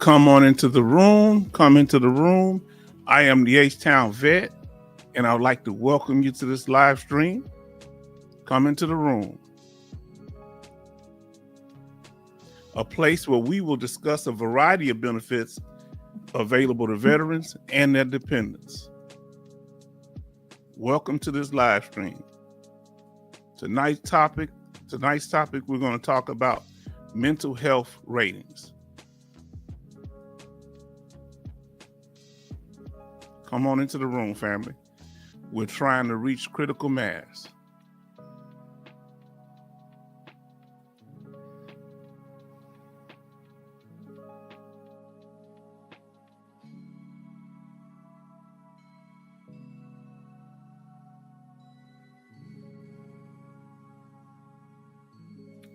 Come on into the room. Come into the room. I am the H-Town Vet, and I would like to welcome you to this live stream. Come into the room. A place where we will discuss a variety of benefits available to veterans and their dependents. Welcome to this live stream. Tonight's topic, we're going to talk about mental health ratings. Come on into the room, family. We're trying to reach critical mass.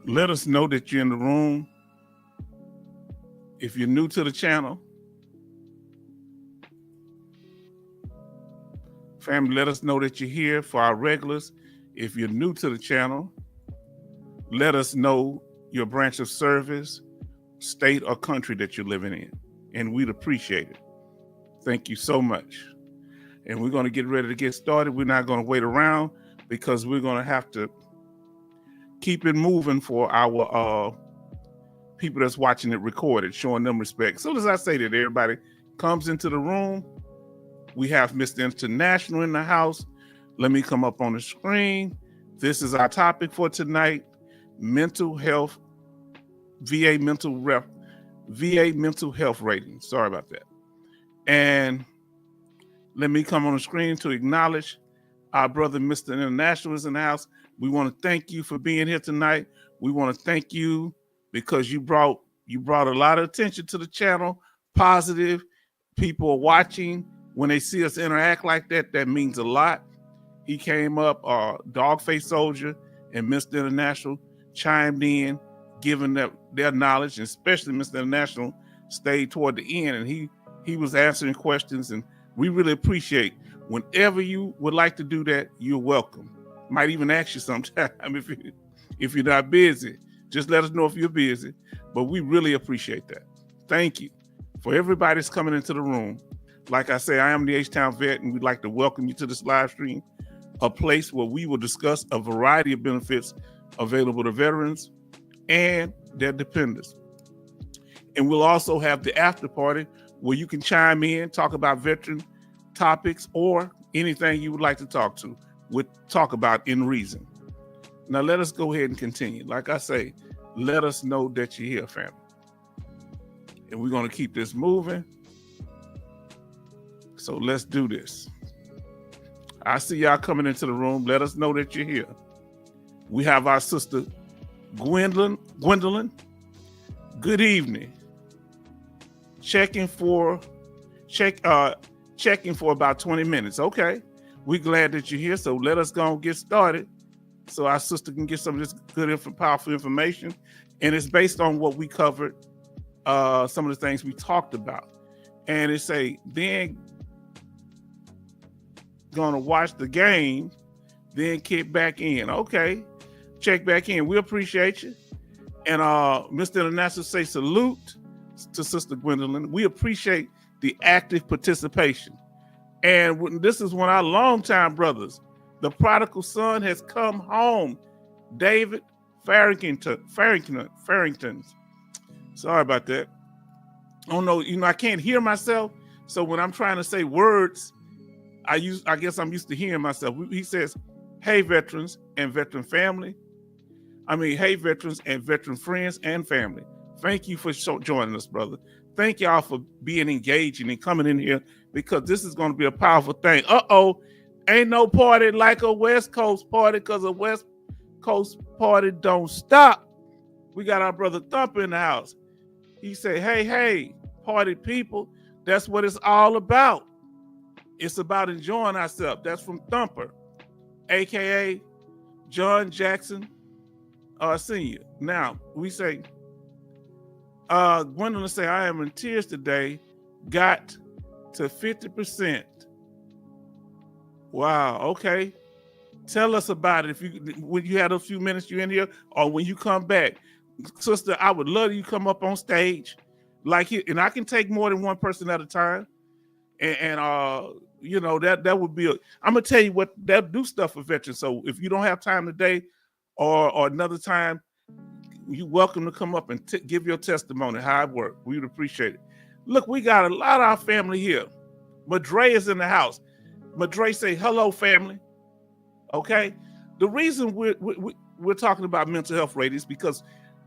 Let us know that you're in the room. If you're new to the channel, family, let us know that you're here. For our regulars, if you're new to the channel, let us know your branch of service, state, or country that you're living in, and we'd appreciate it. Thank you so much. And we're going to get ready to get started. We're not going to wait around because we're going to have to keep it moving for our people that's watching it recorded, showing them respect. As soon as I say that, everybody comes into the room. We have Mr. International in the house. Let me come up on the screen. This is our topic for tonight: mental health, VA mental health rating. Sorry about that. And let me come on the screen to acknowledge our brother, Mr. International, is in the house. We want to thank you for being here tonight. We want to thank you because you brought a lot of attention to the channel. Positive people are watching. When they see us interact like that, that means a lot. He came up, Dogface Soldier and Mr. International chimed in, giving their knowledge, and especially Mr. International stayed toward the end, and he was answering questions, and we really appreciate. Whenever you would like to do that, you're welcome. Might even ask you sometime if you're not busy. Just let us know if you're busy. But we really appreciate that. Thank you. For everybody that's coming into the room, like I say, I am the H-Town Vet, and we'd like to welcome you to this live stream, a place where we will discuss a variety of benefits available to veterans and their dependents. And we'll also have the after party where you can chime in, talk about veteran topics, or anything you would like to talk about in reason. Now let us go ahead and continue. Like I say, let us know that you're here, family. And we're going to keep this moving. So let's do this. I see y'all coming into the room. Let us know that you're here. We have our sister Gwendolyn. Good evening. Checking for about 20 minutes. Okay. We're glad that you're here. So let us go and get started so our sister can get some of this good, powerful information. And it's based on what we covered, some of the things we talked about. And it's then going to watch the game, then kick back in. Okay. Check back in. We appreciate you. And Mr. International say salute to Sister Gwendolyn. We appreciate the active participation. And this is one of our longtime brothers. The prodigal son has come home. David Farrington. Sorry about that. Oh no, I can't hear myself. So when I'm trying to say words, I guess I'm used to hearing myself. He says, hey, veterans and veteran family. Hey, veterans and veteran friends and family. Thank you for joining us, brother. Thank y'all for being engaging and coming in here, because this is going to be a powerful thing. Ain't no party like a West Coast party, because a West Coast party don't stop. We got our brother Thumper in the house. He said, hey, party people. That's what it's all about. It's about enjoying ourselves. That's from Thumper, a.k.a. John Jackson Sr. Now, we say, Gwendolyn say, I am in tears today. Got to 50%. Wow, okay. Tell us about it. When you had a few minutes you're in here, or when you come back. Sister, I would love you come up on stage. And I can take more than one person at a time. And you know, that would be I'm gonna tell you what, that do stuff for veterans. So if you don't have time today or another time, you're welcome to come up and give your testimony how it worked. We would appreciate it. Look, we got a lot of our family here. Madre is in the house. Madre, say hello, family. Okay. The reason we're talking about mental health rate is because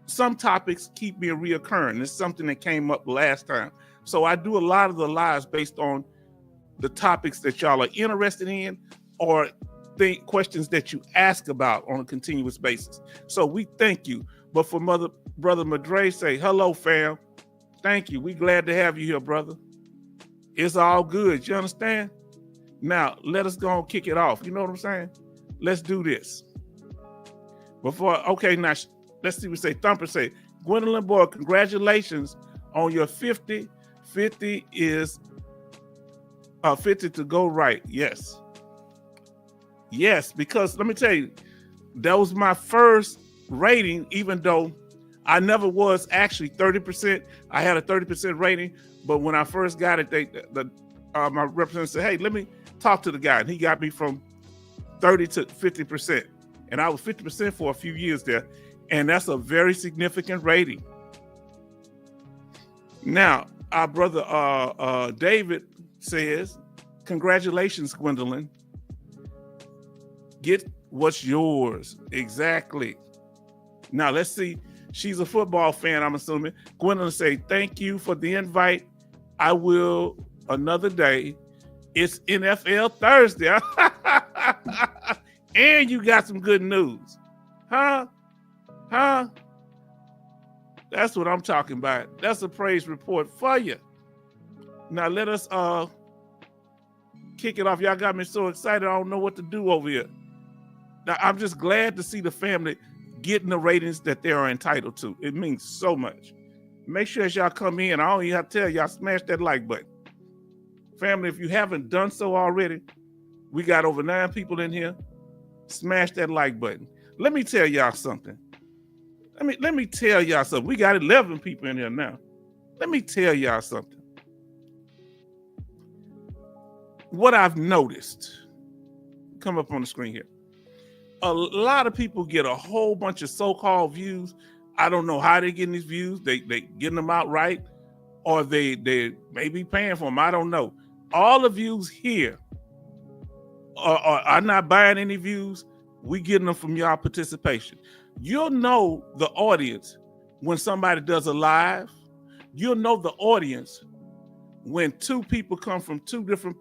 some topics keep being reoccurring. It's something that came up last time. So I do a lot of the lives based on the topics that y'all are interested in or questions that you ask about on a continuous basis. So we thank you. But for Brother Madre, say hello, fam. Thank you. We glad to have you here, brother. It's all good. You understand? Now, let us go and kick it off. You know what I'm saying? Let's do this. Okay, now, let's see what say. Thumper say, Gwendolyn Boyd, congratulations on your 50. 50 is 50 to go right. Yes. Yes, because let me tell you, that was my first rating, even though I never was actually 30%. I had a 30% rating, but when I first got it, my representative said, hey, let me talk to the guy. And he got me from 30 to 50%. And I was 50% for a few years there. And that's a very significant rating. Now, our brother David says, congratulations, Gwendolyn. Get what's yours. Exactly. Now, let's see. She's a football fan, I'm assuming. Gwendolyn say, thank you for the invite. I will another day. It's NFL Thursday. And you got some good news. Huh? That's what I'm talking about. That's a praise report for you. Now let us kick it off. Y'all got me so excited. I don't know what to do over here. Now I'm just glad to see the family getting the ratings that they are entitled to. It means so much. Make sure as y'all come in, I don't even have to tell y'all, smash that like button. Family, if you haven't done so already, we got over 9 people in here. Smash that like button. Let me tell y'all something. Let me tell y'all something. We got 11 people in here now. Let me tell y'all something. What I've noticed, come up on the screen here. A lot of people get a whole bunch of so-called views. I don't know how they're getting these views. They getting them out right, or they may be paying for them. I don't know. All the views here are not buying any views. We getting them from y'all participation. You'll know the audience when somebody does a live. You'll know the audience when 2 people come from 2 different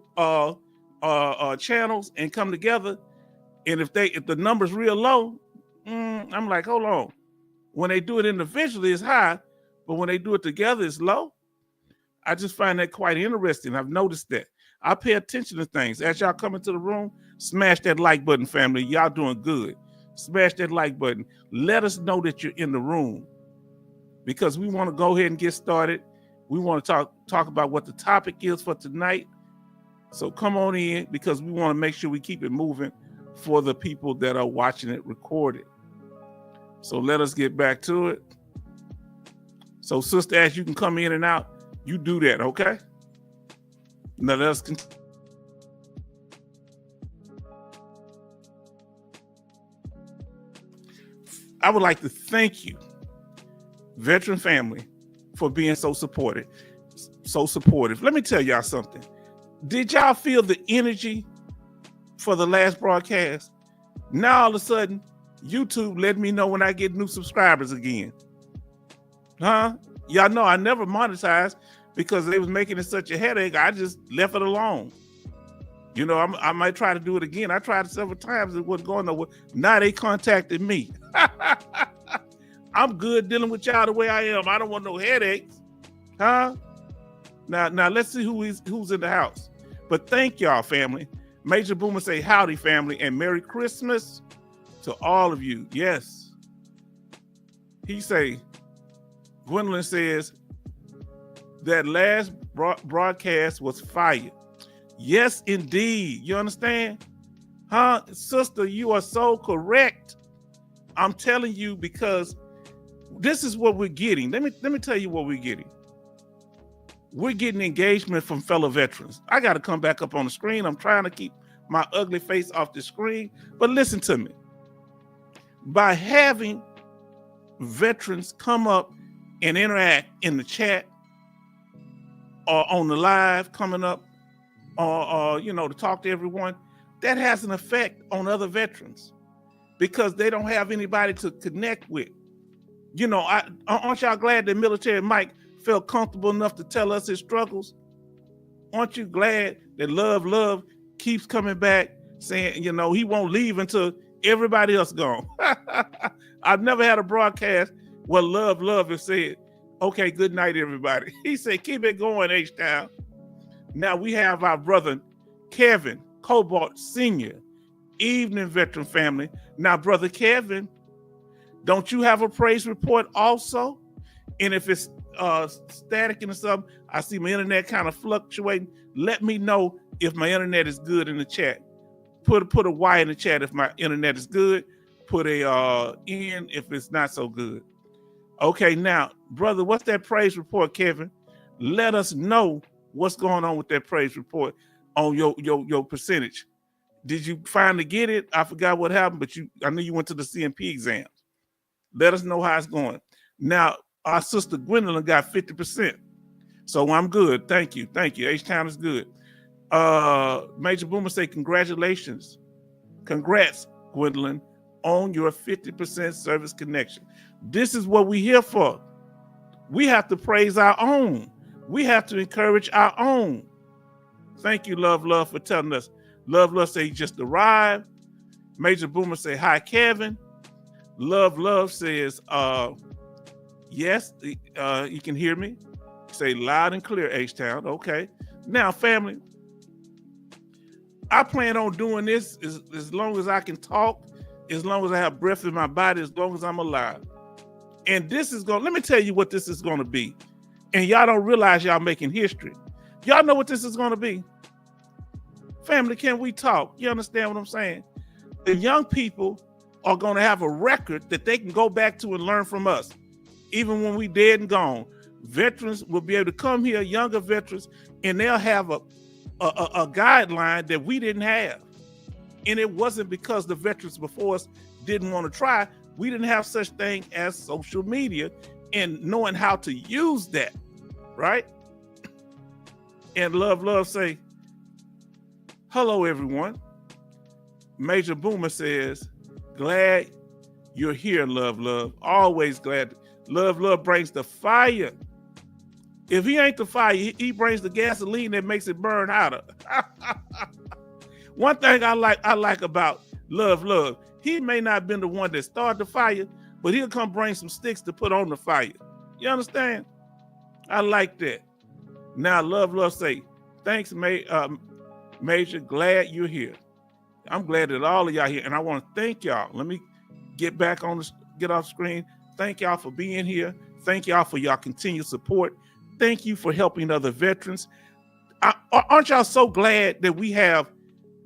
channels and come together. And if the number's real low, I'm like, hold on. When they do it individually, it's high, but when they do it together, it's low. I just find that quite interesting. I've noticed that. I pay attention to things. As y'all come into the room, smash that like button, family. Y'all doing good. Smash that like button. Let us know that you're in the room, because we want to go ahead and get started. We want to talk about what the topic is for tonight. So come on in, because we want to make sure we keep it moving for the people that are watching it recorded. So let us get back to it. So Sister Ash, you can come in and out. You do that, okay? Now let us continue. I would like to thank you, veteran family, for being so supportive. Let me tell y'all something. Did y'all feel the energy for the last broadcast? Now all of a sudden, YouTube let me know when I get new subscribers again. Huh? Y'all know I never monetized because they was making it such a headache. I just left it alone. You know, I might try to do it again. I tried it several times. It wasn't going nowhere. Now they contacted me. I'm good dealing with y'all the way I am. I don't want no headaches. Huh? Now let's see who's in the house. But thank y'all, family. Major Boomer say howdy, family, and Merry Christmas to all of you. Yes. He say, Gwendolyn says, that last broadcast was fire. Yes, indeed. You understand? Huh? Sister, you are so correct. I'm telling you, because this is what we're getting. Let me tell you what we're getting. we're getting engagement from fellow veterans. I got to come back up on the screen. I'm trying to keep my ugly face off the screen. But listen to me. By having veterans come up and interact in the chat or on the live coming up or to talk to everyone, that has an effect on other veterans because they don't have anybody to connect with. Aren't y'all glad that Military Mike felt comfortable enough to tell us his struggles? Aren't you glad that Love keeps coming back saying, he won't leave until everybody else gone? I've never had a broadcast where Love has said, okay, good night, everybody. He said, keep it going, H-Town. Now we have our brother, Kevin Cobalt Sr., evening veteran family. Now, brother Kevin, don't you have a praise report also? And if it's static and something, I see my internet kind of fluctuating. Let me know if my internet is good in the chat. Put a Y in the chat if my internet is good. Put a N if it's not so good. Okay, now, brother, what's that praise report, Kevin? Let us know what's going on with that praise report on your percentage. Did you finally get it? I forgot what happened, but I knew you went to the CMP exams. Let us know how it's going. Now, our sister Gwendolyn got 50%. So I'm good. Thank you. H-Town is good. Major Boomer say, congratulations. Congrats, Gwendolyn, on your 50% service connection. This is what we're here for. We have to praise our own. We have to encourage our own. Thank you, Love, for telling us. Love say he just arrived. Major Boomer say, hi, Kevin. Love says, yes, you can hear me. Say loud and clear, H-Town. Okay. Now, family, I plan on doing this as long as I can talk, as long as I have breath in my body, as long as I'm alive. And let me tell you what this is going to be. And y'all don't realize y'all making history. Y'all know what this is going to be. Family, can we talk? You understand what I'm saying? The young people are going to have a record that they can go back to and learn from us. Even when we dead and gone, veterans will be able to come here, younger veterans, and they'll have a guideline that we didn't have. And it wasn't because the veterans before us didn't want to try. We didn't have such thing as social media and knowing how to use that, right? And Love say, hello, everyone. Major Boomer says, glad you're here, Love. Always glad. Love brings the fire. If he ain't the fire, he brings the gasoline that makes it burn hotter. One thing I like about Love, he may not have been the one that started the fire, but he'll come bring some sticks to put on the fire. You understand? I like that. Now, Love say, thanks, Major. Glad you're here. I'm glad that all of y'all here, and I want to thank y'all. Let me get off screen. Thank y'all for being here. Thank y'all for y'all continued support. Thank you for helping other veterans. Aren't y'all so glad that we have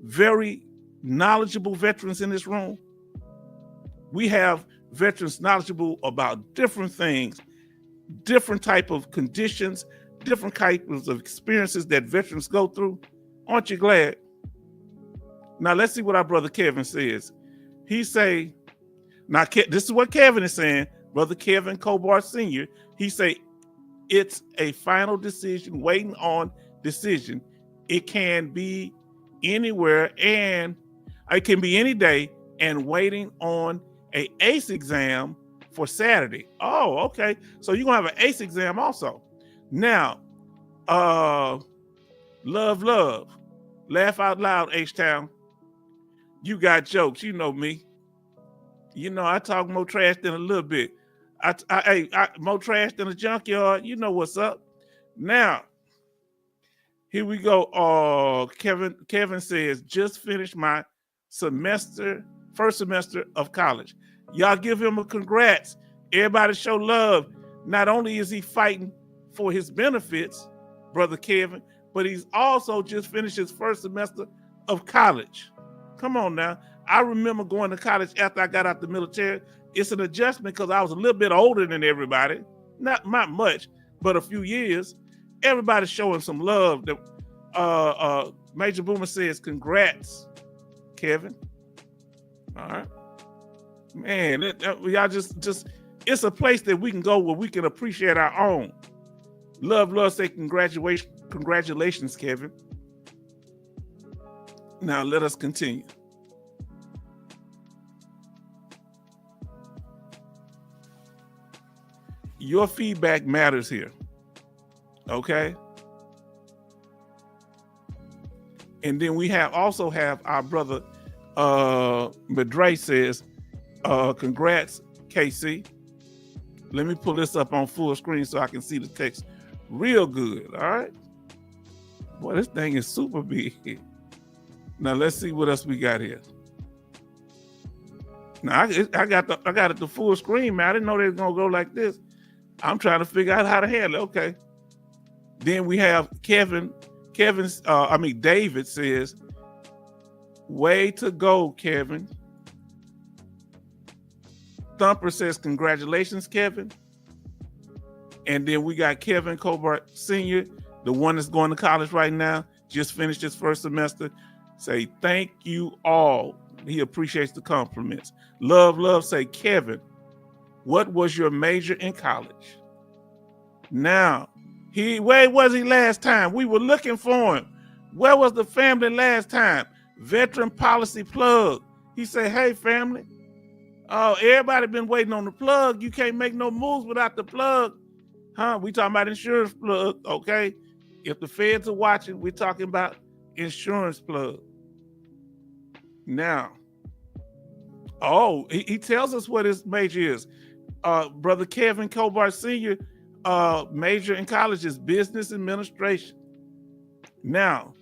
very knowledgeable veterans in this room? We have veterans knowledgeable about different things, different type of conditions, different types of experiences that veterans go through. Aren't you glad? Now, let's see what our brother Kevin says. He say, now, this is what Kevin is saying, brother Kevin Cobart Sr. He say, it's a final decision, waiting on decision. It can be anywhere and it can be any day and waiting on a ACE exam for Saturday. Oh, okay. So you're going to have an ACE exam also. Now, Love, laugh out loud, H-Town. You got jokes. You know me. You know, I talk more trash than a little bit. I more trash than a junkyard. You know what's up. Now, here we go. Kevin says, just finished my first semester of college. Y'all give him a congrats. Everybody show love. Not only is he fighting for his benefits, brother Kevin, but he's also just finished his first semester of college. Come on now. I remember going to college after I got out the military. It's an adjustment because I was a little bit older than everybody. Not much, but a few years. Everybody's showing some love. Major Boomer says, congrats, Kevin. All right. Man, y'all just it's a place that we can go where we can appreciate our own. Love say congratulations, Kevin. Now let us continue. Your feedback matters here. Okay. And then we also have our brother Madre says, congrats, KC. Let me pull this up on full screen so I can see the text real good. All right. Boy, this thing is super big. Now let's see what else we got here. Now I got it to full screen, man. I didn't know they were gonna go like this. I'm trying to figure out how to handle it. Okay. Then we have David says, way to go, Kevin. Thumper says, congratulations, Kevin. And then we got Kevin Cobart Sr., the one that's going to college right now, just finished his first semester. Say, thank you all. He appreciates the compliments. Love, say, Kevin, what was your major in college? Now, where was he last time? We were looking for him. Where was the family last time? Veteran Policy Plug. He said, hey, family. Oh, everybody been waiting on the plug. You can't make no moves without the plug. Huh? We talking about insurance plug, okay? If the feds are watching, we're talking about insurance plug. Now, he tells us what his major is. Brother Kevin Cobart Sr., major in college is business administration. Now,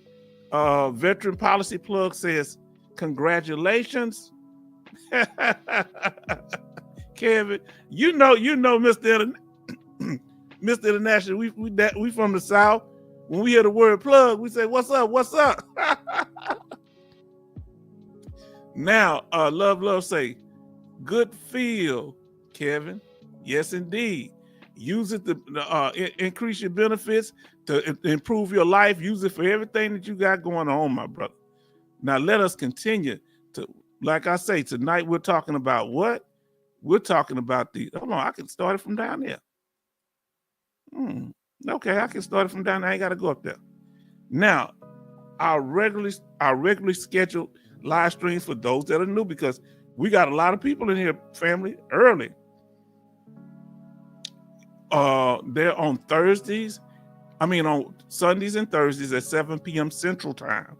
Veteran Policy Plug says, congratulations. Kevin, you know, Mr. International, we from the South. When we hear the word plug, we say, what's up? Now, love say, good feel, Kevin. Yes, indeed. Use it to increase your benefits, to improve your life. Use it for everything that you got going on, my brother. Now, let us continue to, like I say, tonight we're talking about what? We're talking about hold on, I can start it from down there. Okay, I can start it from down there. I ain't got to go up there. Now, our regularly scheduled live streams for those that are new, because we got a lot of people in here, family, early. They're on Sundays and Thursdays at 7 p.m. Central Time.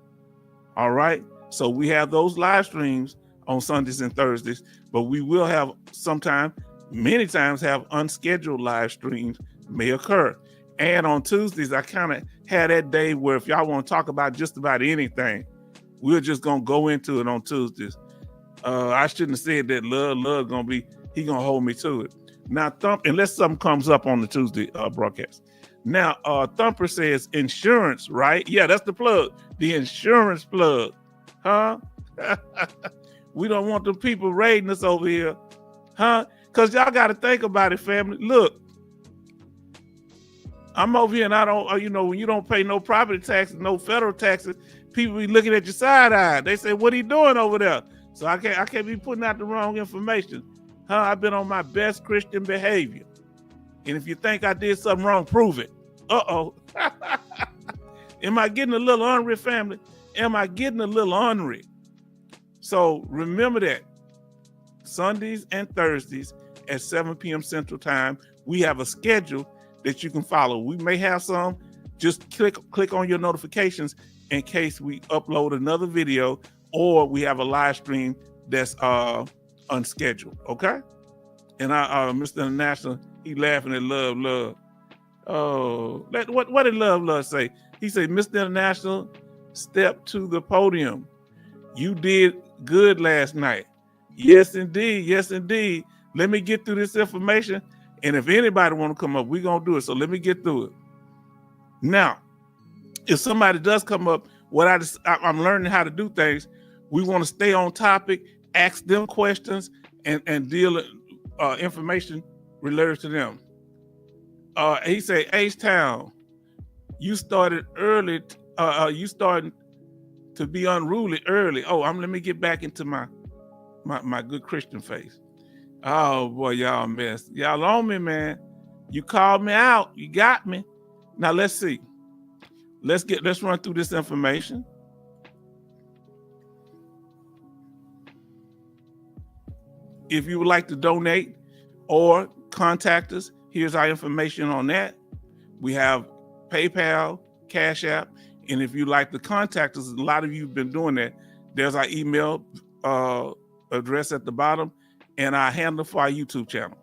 All right. So we have those live streams on Sundays and Thursdays, but we will have many times have unscheduled live streams may occur. And on Tuesdays, I kind of had that day where if y'all want to talk about just about anything, we're just going to go into it on Tuesdays. I shouldn't have said that love he going to hold me to it. Now, unless something comes up on the Tuesday broadcast. Now, Thumper says insurance, right? Yeah, that's the plug. The insurance plug. Huh? We don't want the people raiding us over here. Huh? Because y'all got to think about it, family. Look, I'm over here and I don't, when you don't pay no property taxes, no federal taxes, people be looking at your side eye. They say, what are you doing over there? So I can't be putting out the wrong information. Huh? I've been on my best Christian behavior. And if you think I did something wrong, prove it. Uh-oh. Am I getting a little ornery, family? Am I getting a little ornery? So remember that. Sundays and Thursdays at 7 p.m. Central Time, we have a schedule that you can follow. We may have some. Just click on your notifications in case we upload another video or we have a live stream that's unscheduled. Okay? And Mr. International, he laughing at love. Oh, what did love say? He said, Mr. International, step to the podium. You did good last night. Yes, indeed. Yes, indeed. Let me get through this information. And if anybody want to come up, we're going to do it. So let me get through it. Now, if somebody does come up, I'm learning how to do things. We want to stay on topic, ask them questions, and deal information related to them. He said, H-Town, You started early. You started to be unruly early. Oh, let me get back into my good Christian face. Oh boy, y'all mess. Y'all on me, man. You called me out. You got me. Now let's see. Let's run through this information. If you would like to donate or contact us, here's our information on that. We have PayPal, Cash App, and if you'd like to contact us, a lot of you have been doing that. There's our email address at the bottom and our handle for our YouTube channel.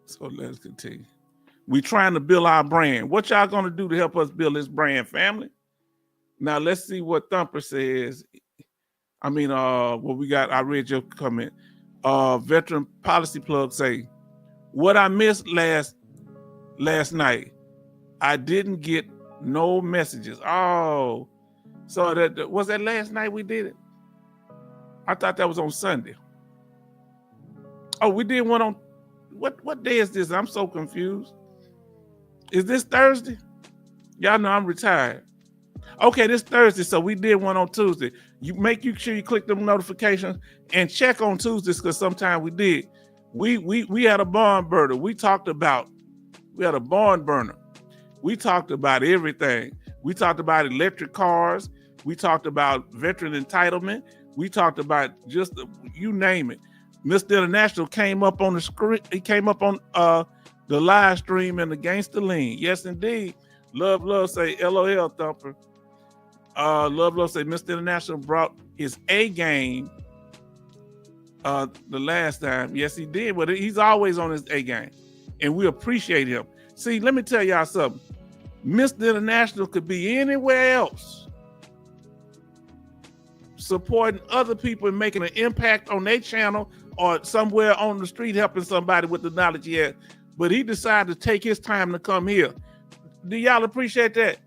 So let's continue. We're trying to build our brand. What y'all gonna do to help us build this brand, family? Now let's see what Thumper says. I mean, what we got, I read your comment. Veteran Policy Plug say, what I missed last night, I didn't get no messages. Oh, so that was that last night we did it? I thought that was on Sunday. Oh, we did one on, what day is this? I'm so confused. Is this Thursday? Y'all know I'm retired. Okay, this Thursday, so we did one on Tuesday. You make sure you click them notifications and check on Tuesdays because sometimes we did. We had a barn burner. We had a barn burner. We talked about everything. We talked about electric cars. We talked about veteran entitlement. We talked about just you name it. Mr. International came up on the screen. He came up on the live stream and the Gangster Lean. Yes, indeed. Love say LOL Thumper. Love say Mr. International brought his A game the last time. Yes, he did, but he's always on his A game, and we appreciate him. See, let me tell y'all something. Mr. International could be anywhere else, supporting other people and making an impact on their channel or somewhere on the street helping somebody with the knowledge he has. But he decided to take his time to come here. Do y'all appreciate that?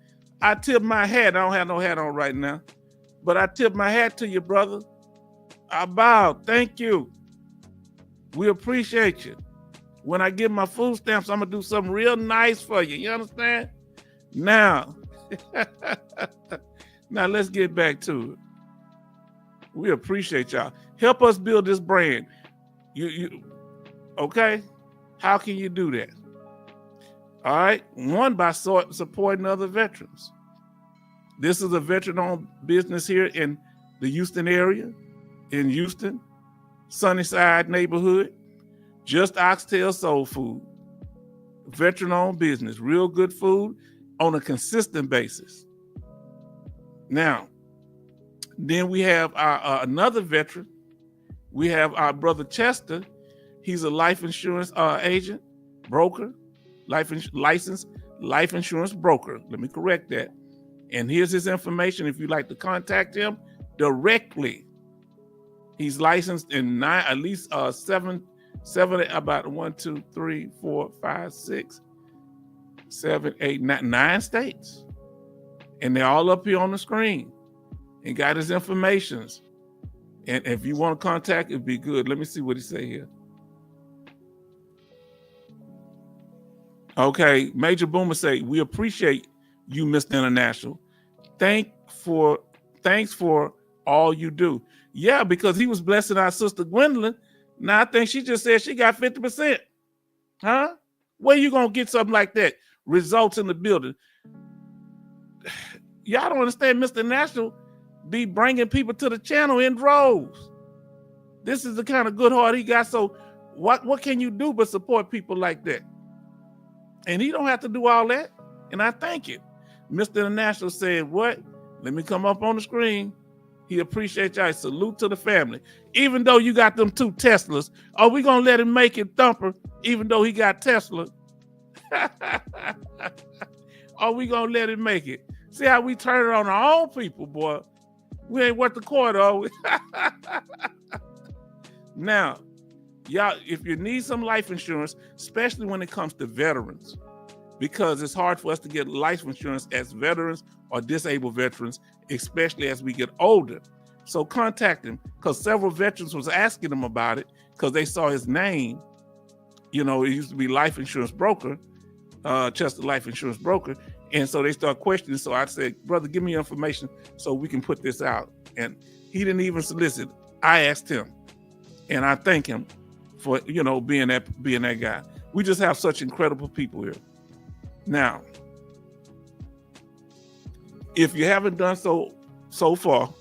I tip my hat. I don't have no hat on right now, but I tip my hat to you, brother. I bow. Thank you. We appreciate you. When I give my food stamps, I'm going to do something real nice for you. You understand? Now, let's get back to it. We appreciate y'all. Help us build this brand. You okay? How can you do that? All right. One, by supporting other veterans. This is a veteran-owned business here in the Houston area, in Houston, Sunnyside neighborhood. Just Oxtail Soul Food. Veteran-owned business. Real good food on a consistent basis. Now, then we have our another veteran. We have our brother Chester. He's a life insurance agent, broker. Licensed life insurance broker. Let me correct that. And here's his information if you'd like to contact him directly. He's licensed in at least seven, about 1, 2, 3, 4, 5, 6, 7, 8, 9 states. And they're all up here on the screen and got his informations. And if you want to contact, it'd be good. Let me see what he say here. Okay, Major Boomer say, we appreciate you, Mr. International. Thanks for all you do. Yeah, because he was blessing our sister Gwendolyn. Now I think she just said she got 50%. Huh? Where you gonna get something like that? Results in the building. Y'all don't understand, Mr. International be bringing people to the channel in droves. This is the kind of good heart he got. So what can you do but support people like that? And he don't have to do all that. And I thank you. Mr. International said, what? Let me come up on the screen. He appreciates y'all. Salute to the family. Even though you got them 2 Teslas, are we going to let him make it, Thumper, even though he got Tesla? Are we going to let him make it? See how we turn it on our own people, boy. We ain't worth the quarter, are we? Now, y'all, if you need some life insurance, especially when it comes to veterans, because it's hard for us to get life insurance as veterans or disabled veterans, especially as we get older. So contact him, because several veterans was asking him about it because they saw his name. You know, it used to be life insurance broker. Chester Life Insurance Broker. And so they start questioning. So I said, brother, give me your information so we can put this out. And he didn't even solicit. I asked him, and I thank him for, you know, being that guy. We just have such incredible people here. Now, if you haven't done so far,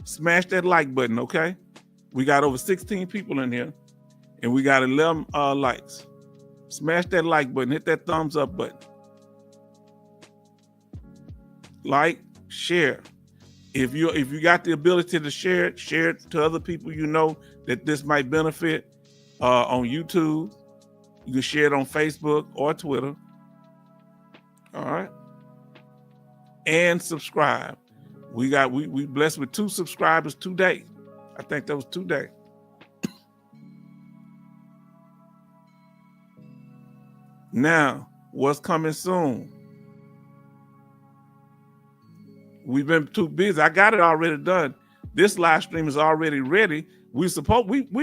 smash that like button, okay? We got over 16 people in here, and we got 11 likes. Smash that like button, hit that thumbs up button. Like, share. If you got the ability to share it to other people you know that this might benefit. On YouTube, you can share it on Facebook or Twitter. All right. And subscribe. We blessed with 2 subscribers today. I think that was today. Now, what's coming soon? We've been too busy. I got it already done. This live stream is already ready. We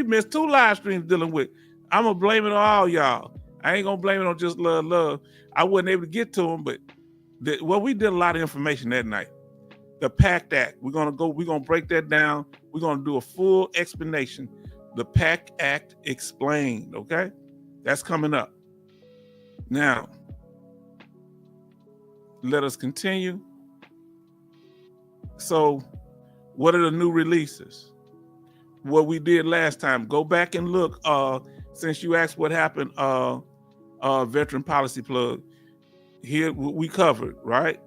missed 2 live streams dealing with. I'm gonna blame it on all y'all. I ain't gonna blame it on just love. I wasn't able to get to them, but we did a lot of information that night. The PACT Act. We're gonna break that down. We're gonna do a full explanation. The PACT Act explained. Okay, that's coming up. Now, let us continue. So, what are the new releases? What we did last time. Go back and look. Since you asked what happened, Veteran Policy Plug. Here we covered, right?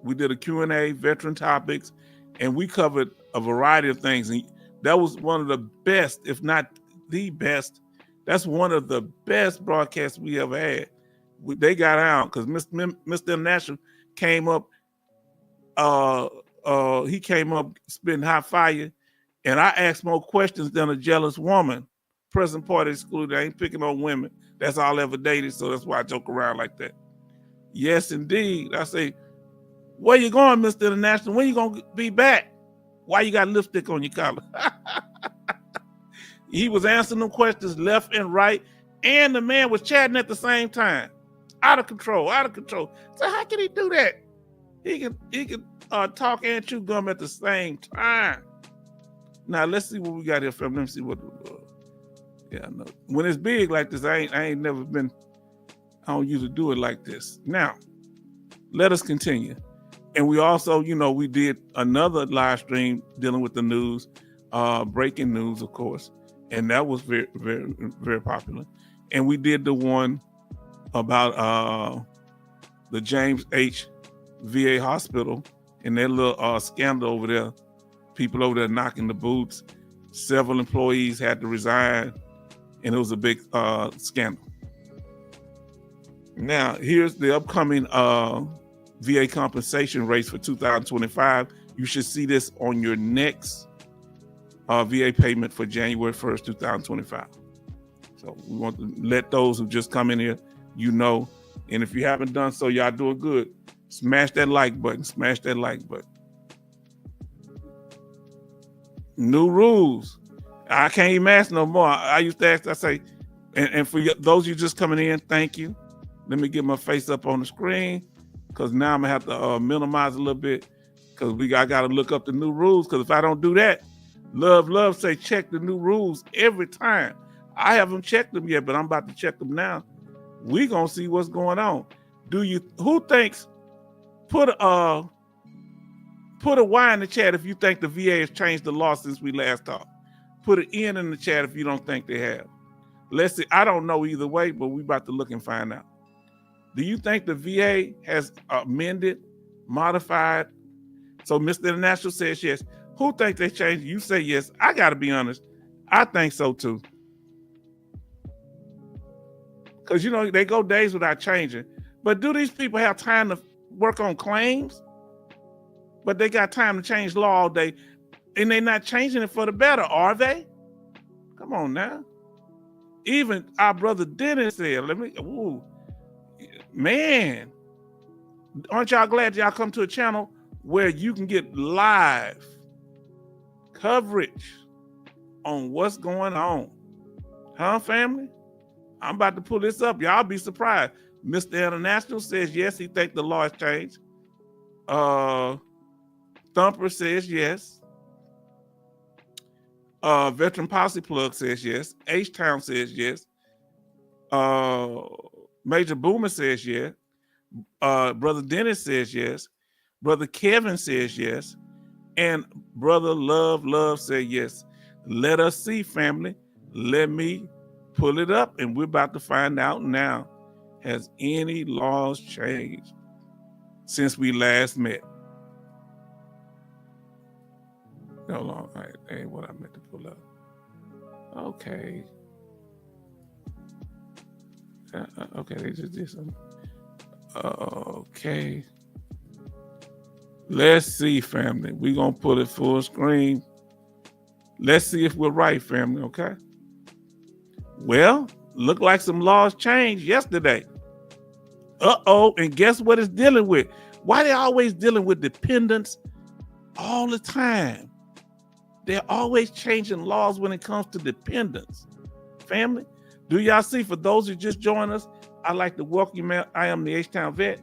We did a Q&A, veteran topics, and we covered a variety of things. And that was one of the best, if not the best. That's one of the best broadcasts we ever had. They got out because Mr. International came up. He came up spitting hot fire, and I asked more questions than a jealous woman. Present party excluded. I ain't picking on women. That's all I ever dated, so that's why I joke around like that. Yes, indeed. I say, where you going, Mr. International? When you gonna be back? Why you got lipstick on your collar? He was answering them questions left and right, and the man was chatting at the same time. Out of control. So how can he do that? He can talk and chew gum at the same time. Now let's see what we got here from. Let me see what. Yeah, I know. When it's big like this, I ain't never been. I don't usually do it like this. Now, let us continue. And we also, we did another live stream dealing with the news, breaking news, of course, and that was very, very, very popular. And we did the one about the James H. VA hospital and their little scandal over there. People over there knocking the boots. Several employees had to resign, and it was a big scandal. Now, here's the upcoming VA compensation rates for 2025. You should see this on your next VA payment for January 1st, 2025. So we want to let those who just come in here, and if you haven't done so, y'all doing good. Smash that like button. Smash that like button. New rules. I can't even ask no more. I used to ask, I say, and for those of you just coming in, thank you. Let me get my face up on the screen because now I'm going to have to minimize a little bit because I got to look up the new rules because if I don't do that, Love say check the new rules every time. I haven't checked them yet, but I'm about to check them now. We're going to see what's going on. Who thinks, put a Y in the chat if you think the VA has changed the law since we last talked. Put an N in the chat if you don't think they have. Let's see. I don't know either way, but we about to look and find out. Do you think the VA has amended, modified? So Mr. International says yes. Who think they changed? You say yes. I got to be honest. I think so too. Because, they go days without changing. But do these people have time to work on claims? But they got time to change law all day. And they're not changing it for the better, are they? Come on now. Even our brother Dennis said, man, aren't y'all glad y'all come to a channel where you can get live coverage on what's going on? Huh, family? I'm about to pull this up. Y'all be surprised. Mr. International says yes, he think the law has changed. Thumper says yes. Veteran Policy Plug says yes. H-Town says yes. Major Boomer says yes. Brother Dennis says yes. Brother Kevin says yes. And Brother Love said yes. Let us see, family. Let me pull it up, and we're about to find out now. Has any laws changed since we last met? Hold on. That ain't what I meant to pull up. Okay. Okay, they just did something. Okay. Let's see, family. We're going to put it full screen. Let's see if we're right, family, okay? Well, look like some laws changed yesterday. And guess what it's dealing with? Why they always dealing with dependents all the time? They're always changing laws when it comes to dependents. Family, do y'all see? For those who just joined us, I'd like to welcome you, man. I am the H-Town Vet.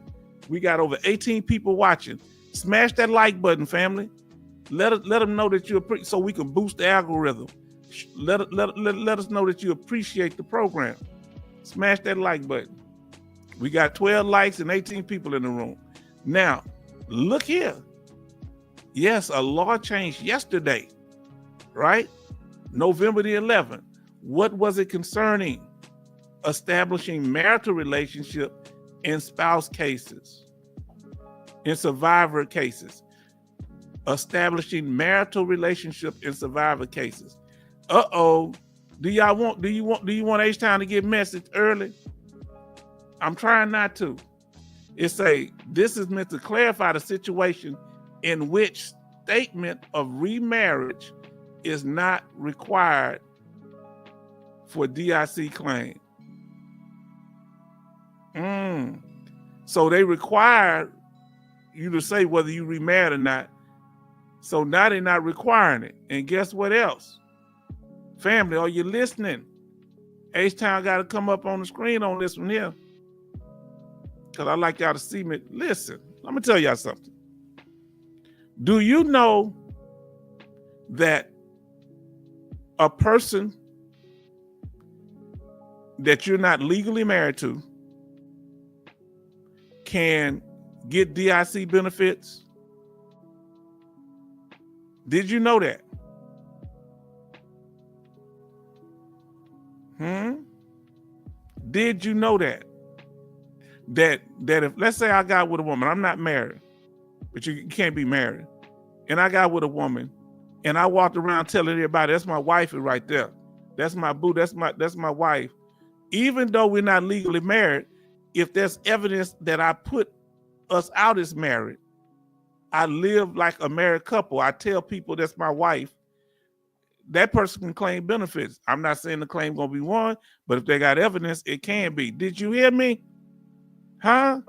We got over 18 people watching. Smash that like button, family. Let them know that you so we can boost the algorithm. Let us know that you appreciate the program. Smash that like button. We got 12 likes and 18 people in the room. Now, look here. Yes, a law changed yesterday, right? November the 11th. What was it concerning? Establishing marital relationship in spouse cases, in survivor cases. Establishing marital relationship in survivor cases. Do you want H-Town to get message early? I'm trying not to. This is meant to clarify the situation in which statement of remarriage is not required for DIC claim. So they require you to say whether you remarried or not. So now they're not requiring it. And guess what else? Family, are you listening? H-Town got to come up on the screen on this one here. Because I like y'all to see me. Listen, let me tell y'all something. Do you know that a person that you're not legally married to can get DIC benefits? Did you know that? Did you know that? That if, let's say I got with a woman, I'm not married, but you can't be married, and I got with a woman, and I walked around telling everybody that's my wife right there, that's my boo, that's my wife. Even though we're not legally married, if there's evidence that I put us out as married, I live like a married couple, I tell people that's my wife, that person can claim benefits. I'm not saying the claim gonna be won, but if they got evidence, it can be. Did you hear me? Huh?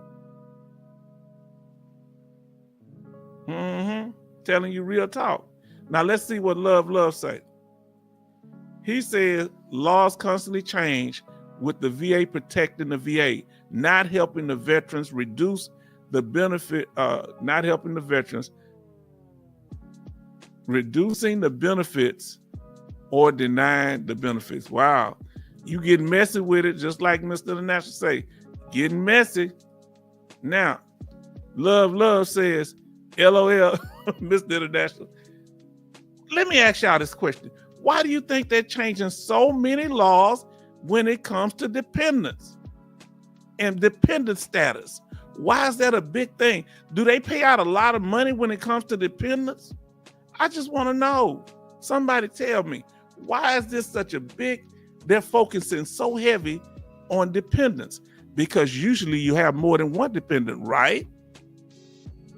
Telling you real talk. Now let's see what Love say. He says laws constantly change with the VA protecting the VA, not helping the veterans reduce the benefit, not helping the veterans, reducing the benefits or denying the benefits. Wow. You getting messy with it, just like Mr. International say, getting messy. Now, Love says, LOL, Mr. International. Let me ask y'all this question. Why do you think they're changing so many laws when it comes to dependents and dependent status? Why is that a big thing? Do they pay out a lot of money when it comes to dependents? I just want to know. Somebody tell me, why is this such a big, they're focusing so heavy on dependents? Because usually you have more than one dependent, right?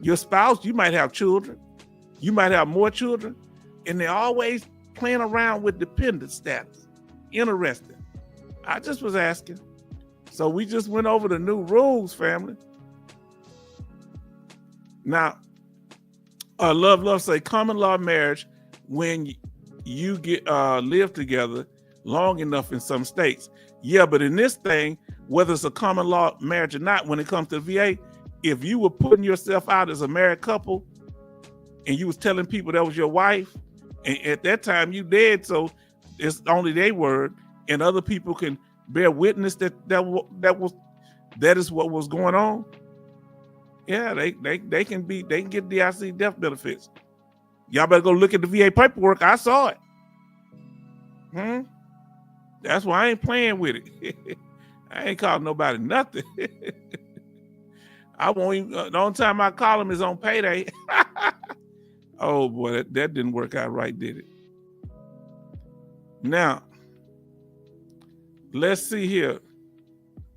Your spouse, you might have children. You might have more children. And they're always playing around with dependent status. Interesting. I just was asking. So we just went over the new rules, family. Now, Love say common law marriage, when you get live together, long enough in some states. Yeah, but in this thing, whether it's a common law marriage or not, when it comes to the VA, if you were putting yourself out as a married couple and you was telling people that was your wife, and at that time you dead, so it's only their word, and other people can bear witness that is what was going on. Yeah, they can get DIC death benefits. Y'all better go look at the VA paperwork. I saw it. That's why I ain't playing with it. I ain't calling nobody nothing. I won't even, the only time I call them is on payday. Oh boy, that didn't work out right, did it? Now, let's see here.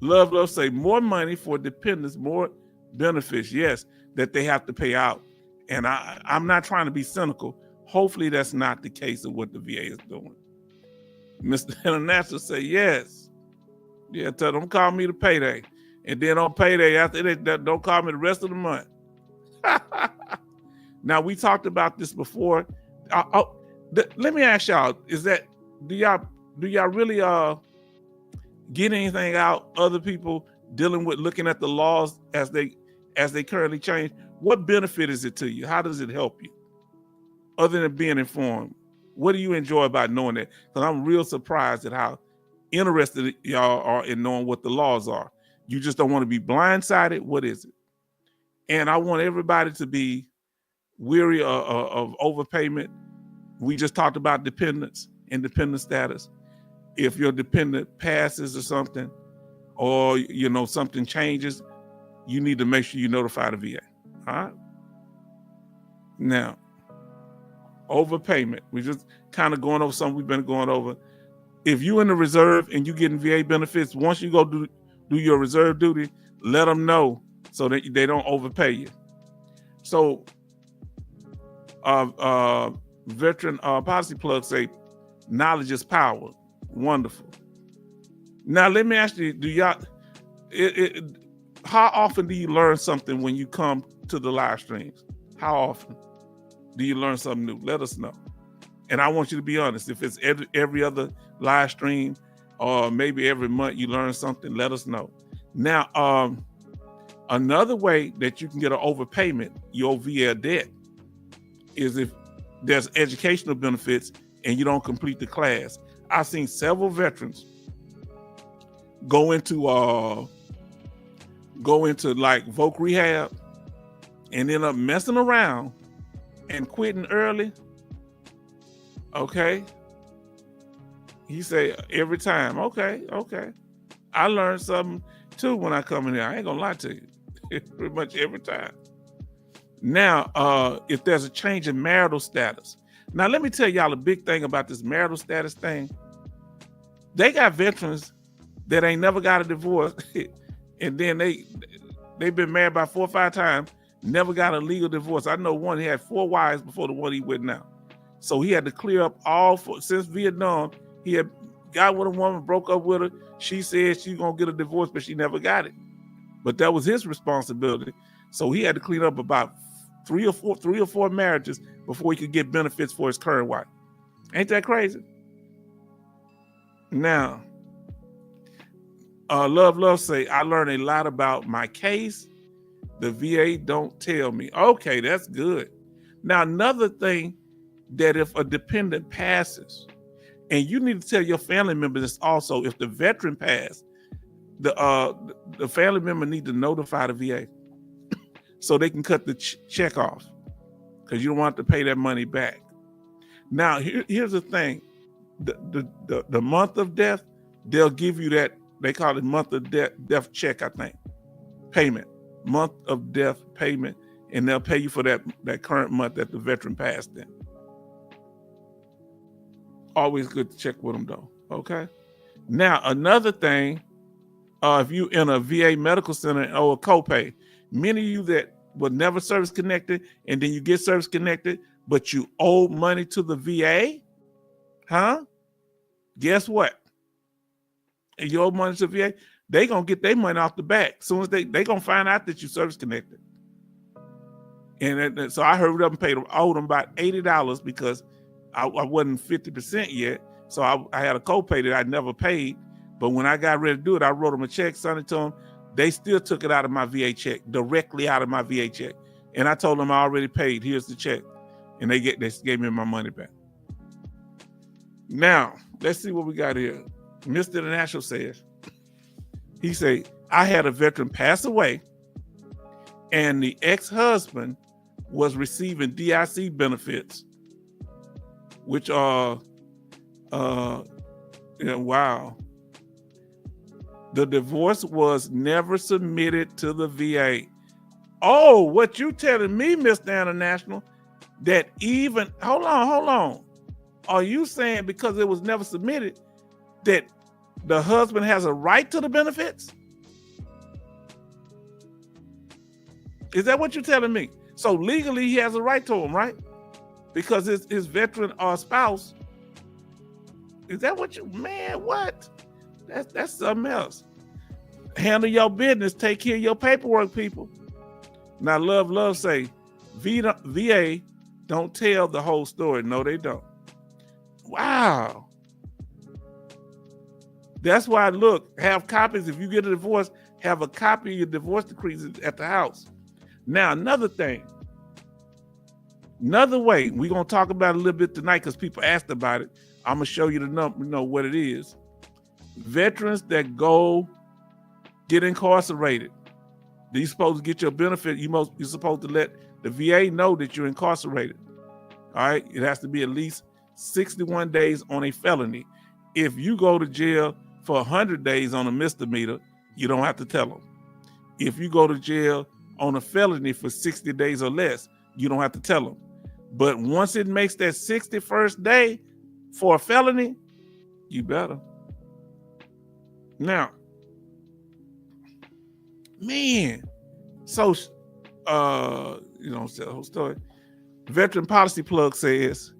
Love say more money for dependents, more benefits. Yes, that they have to pay out. And I'm not trying to be cynical. Hopefully that's not the case of what the VA is doing. Mr. International say yes. Yeah, tell them call me the payday. And then on payday, after that, don't call me the rest of the month. Now, we talked about this before. Let me ask y'all, do y'all really get anything out, other people dealing with looking at the laws as they currently change? What benefit is it to you? How does it help you? Other than being informed, what do you enjoy about knowing that? Because I'm real surprised at how interested y'all are in knowing what the laws are. You just don't want to be blindsided. What is it? And I want everybody to be weary of overpayment. We just talked about dependence, independent status. If your dependent passes or something, or something changes, you need to make sure you notify the VA. All right. Now, overpayment. We just kind of going over something we've been going over. If you in the reserve and you getting VA benefits, once you go do your reserve duty, let them know so that they don't overpay you. So, veteran policy plug say, knowledge is power. Wonderful. Now let me ask you: how often do you learn something when you come to the live streams? How often do you learn something new? Let us know. And I want you to be honest. If it's every other live stream, or maybe every month you learn something, let us know. Now, another way that you can get an overpayment, your VA debt, is if there's educational benefits and you don't complete the class. I've seen several veterans go into like voc rehab and end up messing around and quitting early. Okay. He say every time, okay. I learned something too when I come in here. I ain't gonna lie to you. Pretty much every time. Now, if there's a change in marital status. Now, let me tell y'all a big thing about this marital status thing. They got veterans that ain't never got a divorce, and then they've been married by 4 or 5 times, never got a legal divorce. I know one, he had 4 wives before the one he with now. So he had to clear up since Vietnam. He had got with a woman, broke up with her. She said she's gonna get a divorce, but she never got it. But that was his responsibility. So he had to clean up about 3 or 4 marriages before he could get benefits for his current wife. Ain't that crazy? Now, Love say, I learned a lot about my case. The VA don't tell me. Okay, that's good. Now, another thing, that if a dependent passes, and you need to tell your family members this also, if the veteran passed, the family member need to notify the VA so they can cut the check off, because you don't want to pay that money back. Now, here's the thing. The month of death, they'll give you that, they call it month of death check, I think. Payment. Month of death payment, and they'll pay you for that current month that the veteran passed in. Always good to check with them though, okay? Now, another thing, if you in a VA medical center or a copay, many of you that were never service connected and then you get service connected, but you owe money to the VA, guess what? And you owe money to the VA, they gonna get their money off the back. As soon as they gonna find out that you service connected. And so I hurried up and owed them about $80 because I wasn't 50% yet, So I had a copay that I never paid. But when I got ready to do it, I wrote them a check, sent it to them. They still took it out of my VA check, directly out of my VA check. And I told them I already paid. Here's the check. And they gave me my money back. Now, let's see what we got here. Mr. International says, he said, I had a veteran pass away and the ex-husband was receiving DIC benefits, which are, wow. The divorce was never submitted to the VA. Oh, what you telling me, Mr. International, that even, hold on. Are you saying because it was never submitted that the husband has a right to the benefits? Is that what you're telling me? So legally he has a right to them, right? Because his veteran spouse. Is that what you, man, what? That's something else. Handle your business. Take care of your paperwork, people. Now, love say, VA don't tell the whole story. No, they don't. Wow. That's why, look, have copies. If you get a divorce, have a copy of your divorce decrees at the house. Now, another thing. Another way, we're going to talk about it a little bit tonight because people asked about it. I'm going to show you the number, what it is. Veterans that go get incarcerated, you're supposed to get your benefit. You're supposed to let the VA know that you're incarcerated. All right. It has to be at least 61 days on a felony. If you go to jail for 100 days on a misdemeanor, you don't have to tell them. If you go to jail on a felony for 60 days or less, you don't have to tell them. But once it makes that 61st day for a felony, you better. Now, man, so, the whole story. Veteran Policy Plug says,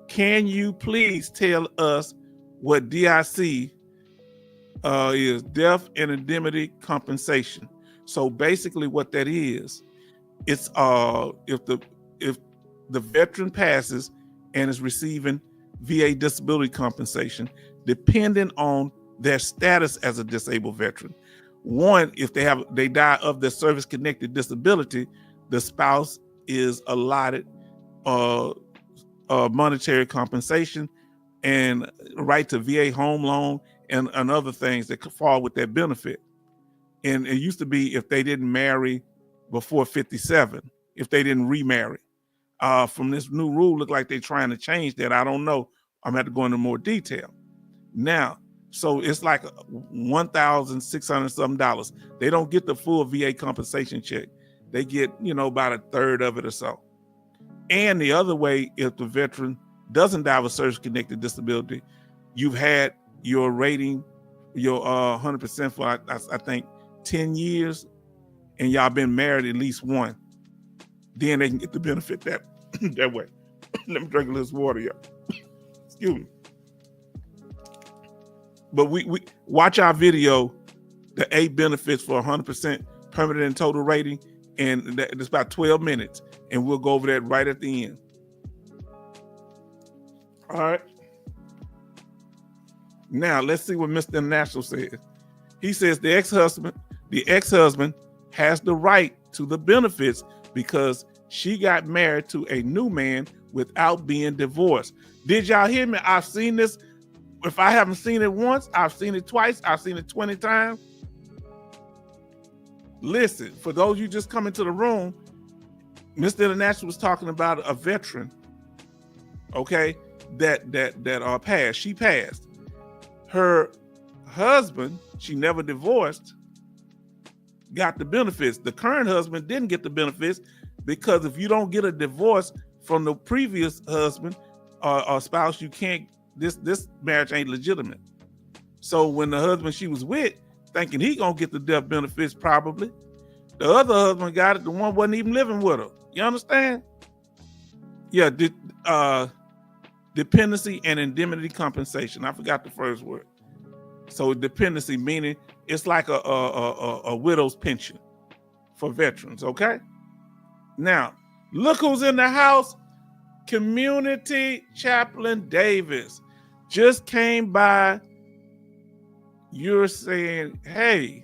can you please tell us what DIC is, death and indemnity compensation? So basically what that is, it's if the veteran passes and is receiving VA disability compensation, depending on their status as a disabled veteran. One, if they die of their service-connected disability, the spouse is allotted monetary compensation and right to VA home loan and other things that could fall with that benefit. And it used to be if they didn't marry before 57, if they didn't remarry. From this new rule, look like they're trying to change that. I don't know. I'm going to have to go into more detail. Now, so it's like $1,600 something. They don't get the full VA compensation check. They get, about a third of it or so. And the other way, if the veteran doesn't die of a service-connected disability, you've had your rating, your 100% for, I think, 10 years, and y'all been married at least one, then they can get the benefit that way. Let me drink a little water, y'all. Excuse me. But we watch our video, the 8 benefits for 100% permanent and total rating, and it's about 12 minutes, and we'll go over that right at the end. All right. Now let's see what Mr. International says. He says the ex-husband has the right to the benefits because she got married to a new man without being divorced. Did y'all hear me? I've seen this. If I haven't seen it once, I've seen it twice. I've seen it 20 times. Listen, for those of you just coming to the room, Mr. International was talking about a veteran, okay, that passed. She passed. Her husband, she never divorced, got the benefits. The current husband didn't get the benefits because if you don't get a divorce from the previous husband or spouse, you can't, this marriage ain't legitimate. So when the husband she was with, thinking he gonna get the death benefits probably, the other husband got it, the one wasn't even living with her. You understand? Yeah, dependency and indemnity compensation. I forgot the first word. So dependency meaning it's like a widow's pension for veterans, okay? Now, look who's in the house. Community Chaplain Davis. just came by, you're saying, hey,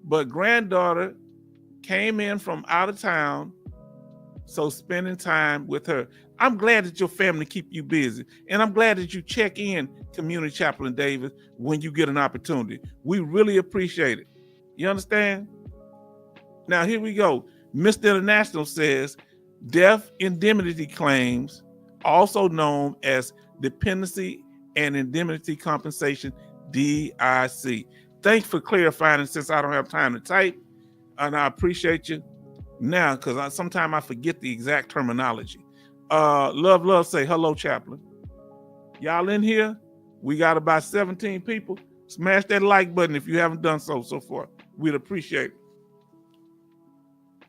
but granddaughter came in from out of town, so spending time with her. I'm glad that your family keep you busy, and I'm glad that you check in, Community Chaplain Davis, when you get an opportunity. We really appreciate it. You understand? Now, here we go. Mr. International says, death indemnity claims, also known as dependency and indemnity compensation, DIC. Thanks for clarifying it, since I don't have time to type, and I appreciate you now, because sometimes I forget the exact terminology. Love say hello, Chaplain. Y'all in here? We got about 17 people. Smash that like button if you haven't done so far. We'd appreciate it.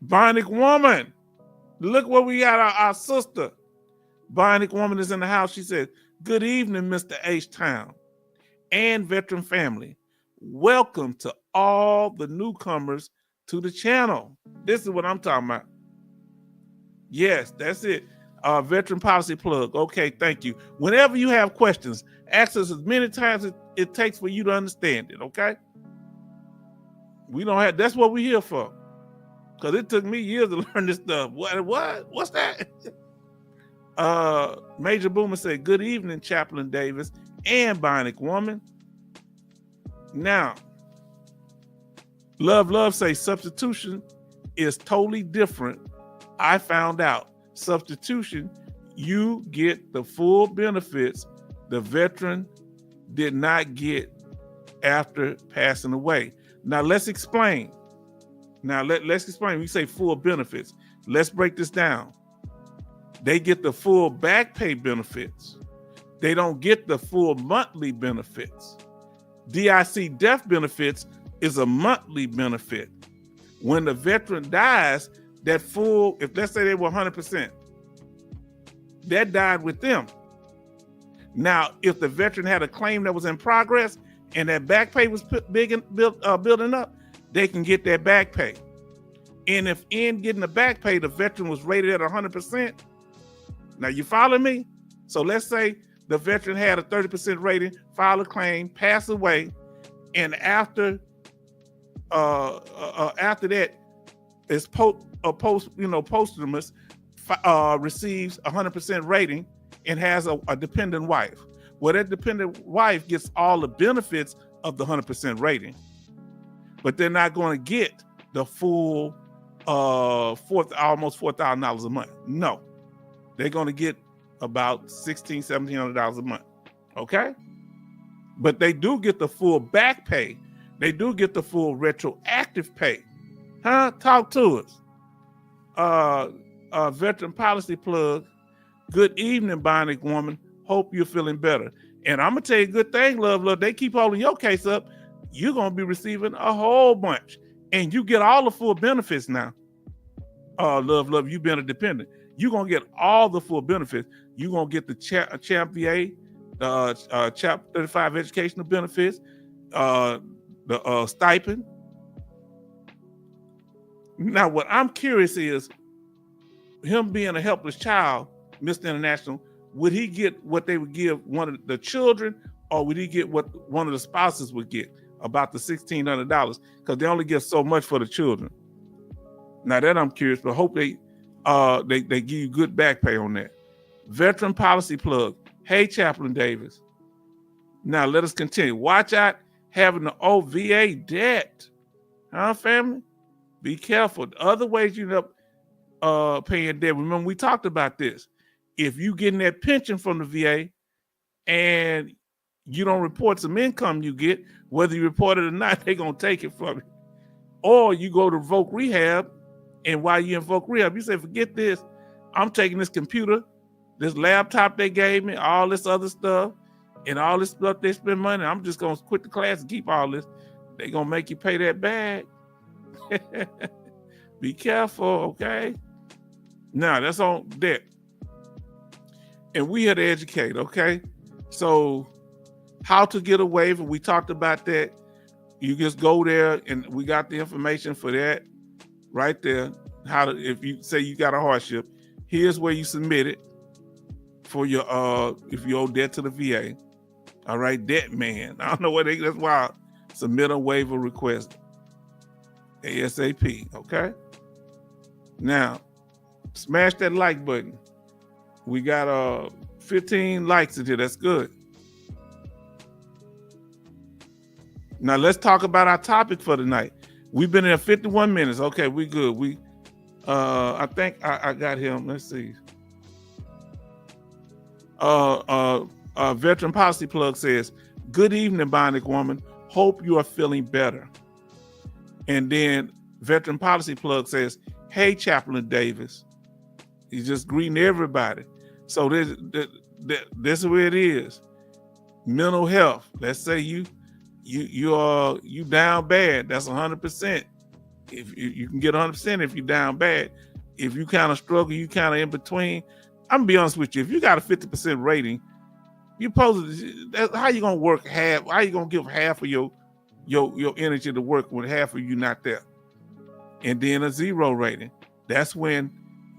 Bionic Woman, look what we got, our sister. Bionic Woman is in the house. She said, good evening, Mr. H-Town and veteran family. Welcome to all the newcomers to the channel. This is what I'm talking about. Yes, that's it. Veteran policy plug. Okay, thank you. Whenever you have questions, ask us as many times as it takes for you to understand it, okay? We don't have, that's what we're here for. Because it took me years to learn this stuff. What's that? Major Boomer said, good evening, Chaplain Davis and Bionic Woman. Now, Love say substitution is totally different. I found out. Substitution, you get the full benefits the veteran did not get after passing away. Now let's explain. Let's explain. We say full benefits. Let's break this down. They get the full back pay benefits. They don't get the full monthly benefits. DIC death benefits is a monthly benefit. When the veteran dies, that full, if let's say they were 100%, that died with them. Now, if the veteran had a claim that was in progress and that back pay was building up, they can get that back pay. And if in getting the back pay, the veteran was rated at 100%, now you follow me? So let's say the veteran had a 30% rating, filed a claim, passed away, and after that, is posthumous, receives 100% rating and has a dependent wife. Well, that dependent wife gets all the benefits of the 100% rating, but they're not going to get the full almost $4,000 a month. No, they're going to get about $1,600, $1,700 a month. Okay, but they do get the full back pay. They do get the full retroactive pay. Huh? Talk to us. Veteran policy plug. Good evening, Bionic Woman. Hope you're feeling better. And I'm gonna tell you a good thing, love. They keep holding your case up. You're gonna be receiving a whole bunch, and you get all the full benefits now. Love. You've been a dependent. You're gonna get all the full benefits. You're gonna get the Champ VA, Chapter 35 educational benefits, the stipend. Now, what I'm curious is, him being a helpless child, Mr. International, would he get what they would give one of the children, or would he get what one of the spouses would get, about the $1,600? Because they only get so much for the children. Now that I'm curious, but hope they give you good back pay on that. Veteran policy plug. Hey, Chaplain Davis. Now let us continue. Watch out having the OVA debt. Huh, family? Be careful. The other ways you end up paying debt. Remember, we talked about this. If you getting that pension from the VA and you don't report some income you get, whether you report it or not, they're going to take it from you. Or you go to Voc Rehab, and while you're in Voc Rehab, you say, forget this. I'm taking this computer, this laptop they gave me, all this other stuff, and all this stuff they spend money. I'm just going to quit the class and keep all this. They're going to make you pay that back. Be careful, okay? Now, that's on debt. And we here to educate, okay? So how to get a waiver, we talked about that. You just go there, and we got the information for that right there. How to, if you say you got a hardship, here's where you submit it. for your if you owe debt to the VA. All right, debt man. I don't know what that's wild. Submit a waiver request ASAP. Okay. Now, smash that like button. We got 15 likes in here. That's good. Now let's talk about our topic for tonight. We've been in 51 minutes. Okay, we good. I think I got him. Let's see. Veteran Policy Plug says, "Good evening, Bionic Woman. Hope you are feeling better." And then Veteran Policy Plug says, "Hey, Chaplain Davis." He's just greeting everybody. So this is where it is. Mental health. Let's say you down bad. That's 100%. If you can get 100% if you down bad. If you kind of struggle, you kind of in between. I'm gonna be honest with you. If you got a 50% rating, you how you gonna work half? How you gonna give half of your energy to work when half of you not there? And then a 0 rating. That's when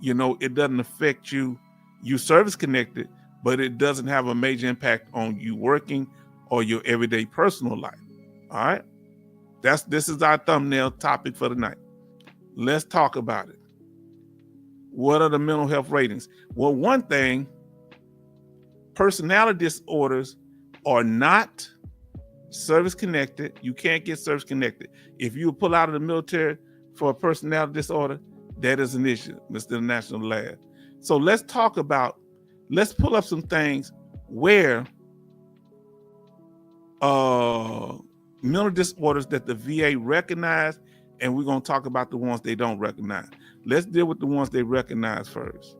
it doesn't affect you. You service connected, but it doesn't have a major impact on you working or your everyday personal life. All right. This is our thumbnail topic for tonight. Let's talk about it. What are the mental health ratings? Well, one thing, personality disorders are not service connected. You can't get service connected. If you pull out of the military for a personality disorder, that is an issue, Mr. International Lab. So let's pull up some things where mental disorders that the VA recognize, and we're going to talk about the ones they don't recognize. Let's deal with the ones they recognize first.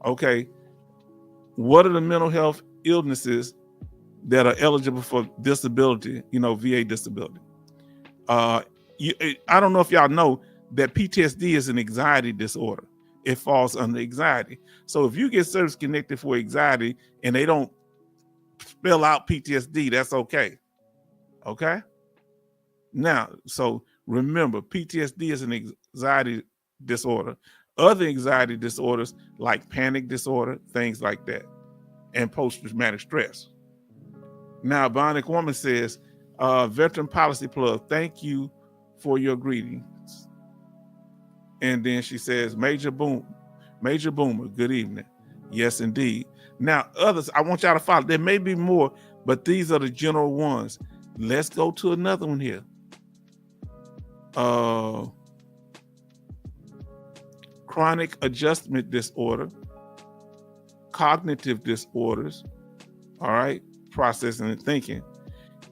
Okay. What are the mental health illnesses that are eligible for disability, VA disability? I don't know if y'all know that PTSD is an anxiety disorder. It falls under anxiety. So if you get service connected for anxiety and they don't spell out PTSD, that's okay. Okay. Now, so remember, PTSD is an anxiety disorder. Other anxiety disorders like panic disorder, things like that, and post-traumatic stress. Now, Bionic Woman says, Veteran Policy Plug, thank you for your greetings. And then she says, Major Boomer, good evening. Yes, indeed. Now, others, I want y'all to follow. There may be more, but these are the general ones. Let's go to another one here. Chronic adjustment disorder, cognitive disorders, all right, processing and thinking.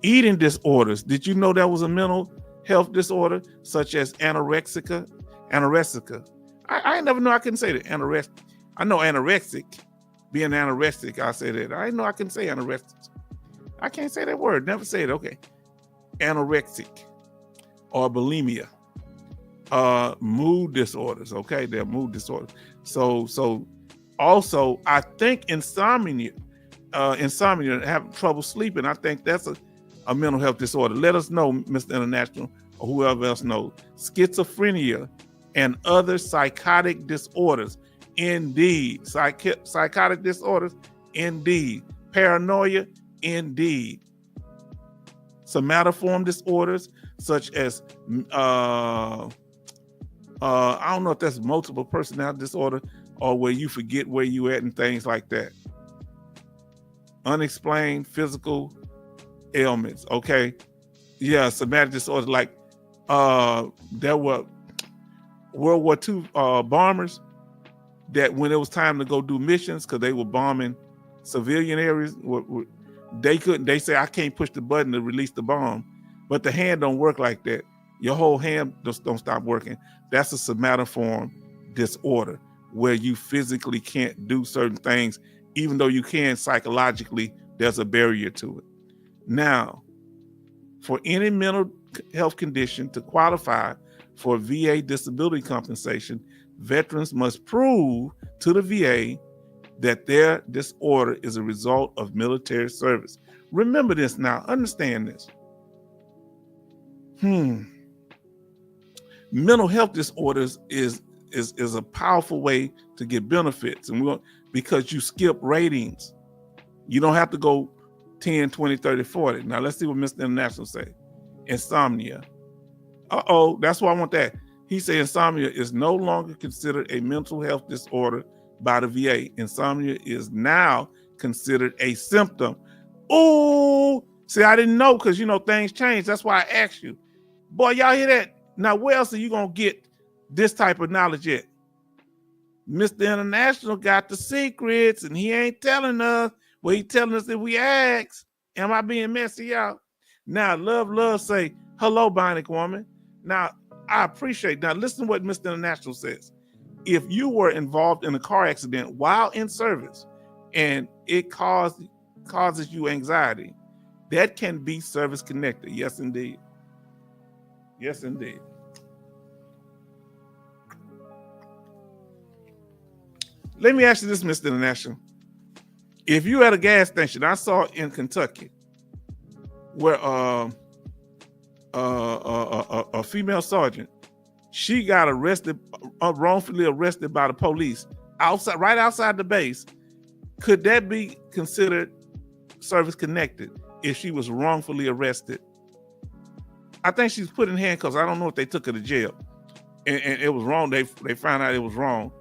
Eating disorders. Did you know that was a mental health disorder, such as anorexica? I never know I couldn't say that. Anorexic. I know anorexic. Being anorexic, I say that. I know I can say anorexic. I can't say that word. Never say it. Okay. Anorexic or bulimia. Mood disorders. Okay, they're mood disorders. So also, I think insomnia, having trouble sleeping. I think that's a mental health disorder. Let us know, Mr. International, or whoever else knows. Schizophrenia and other psychotic disorders. Indeed. Psychotic disorders. Indeed. Paranoia. Indeed. Somatoform disorders such as I don't know if that's multiple personality disorder or where you forget where you at and things like that. Unexplained physical ailments. Okay. Yeah, somatic disorders like there were World War II bombers that when it was time to go do missions because they were bombing civilian areas, they say, I can't push the button to release the bomb, but the hand don't work like that. Your whole hand just don't stop working. That's a somatoform disorder where you physically can't do certain things, even though you can psychologically, there's a barrier to it. Now, for any mental health condition to qualify for VA disability compensation, veterans must prove to the VA that their disorder is a result of military service. Remember this now, understand this. Mental health disorders is is a powerful way to get benefits. And because you skip ratings, you don't have to go 10, 20, 30, 40. Now let's see what Mr. International say. Insomnia. That's why I want that. He said insomnia is no longer considered a mental health disorder by the VA. Insomnia is now considered a symptom. Oh, see, I didn't know, because things change. That's why I asked you. Boy, y'all hear that? Now, where else are you gonna get this type of knowledge at? Mr. International got the secrets, and he ain't telling us. Well, he telling us if we ask. Am I being messy, y'all? Now, love say, hello, Bionic Woman. Now, I appreciate. Now, listen to what Mr. International says. If you were involved in a car accident while in service and it causes you anxiety, that can be service connected. Yes, indeed. Yes, indeed. Let me ask you this, Mr. International. If you at a gas station, I saw in Kentucky where a female sergeant, she got arrested, wrongfully arrested by the police right outside the base. Could that be considered service connected if she was wrongfully arrested? I think she's put in handcuffs. I don't know if they took her to jail, and it was wrong. They found out it was wrong.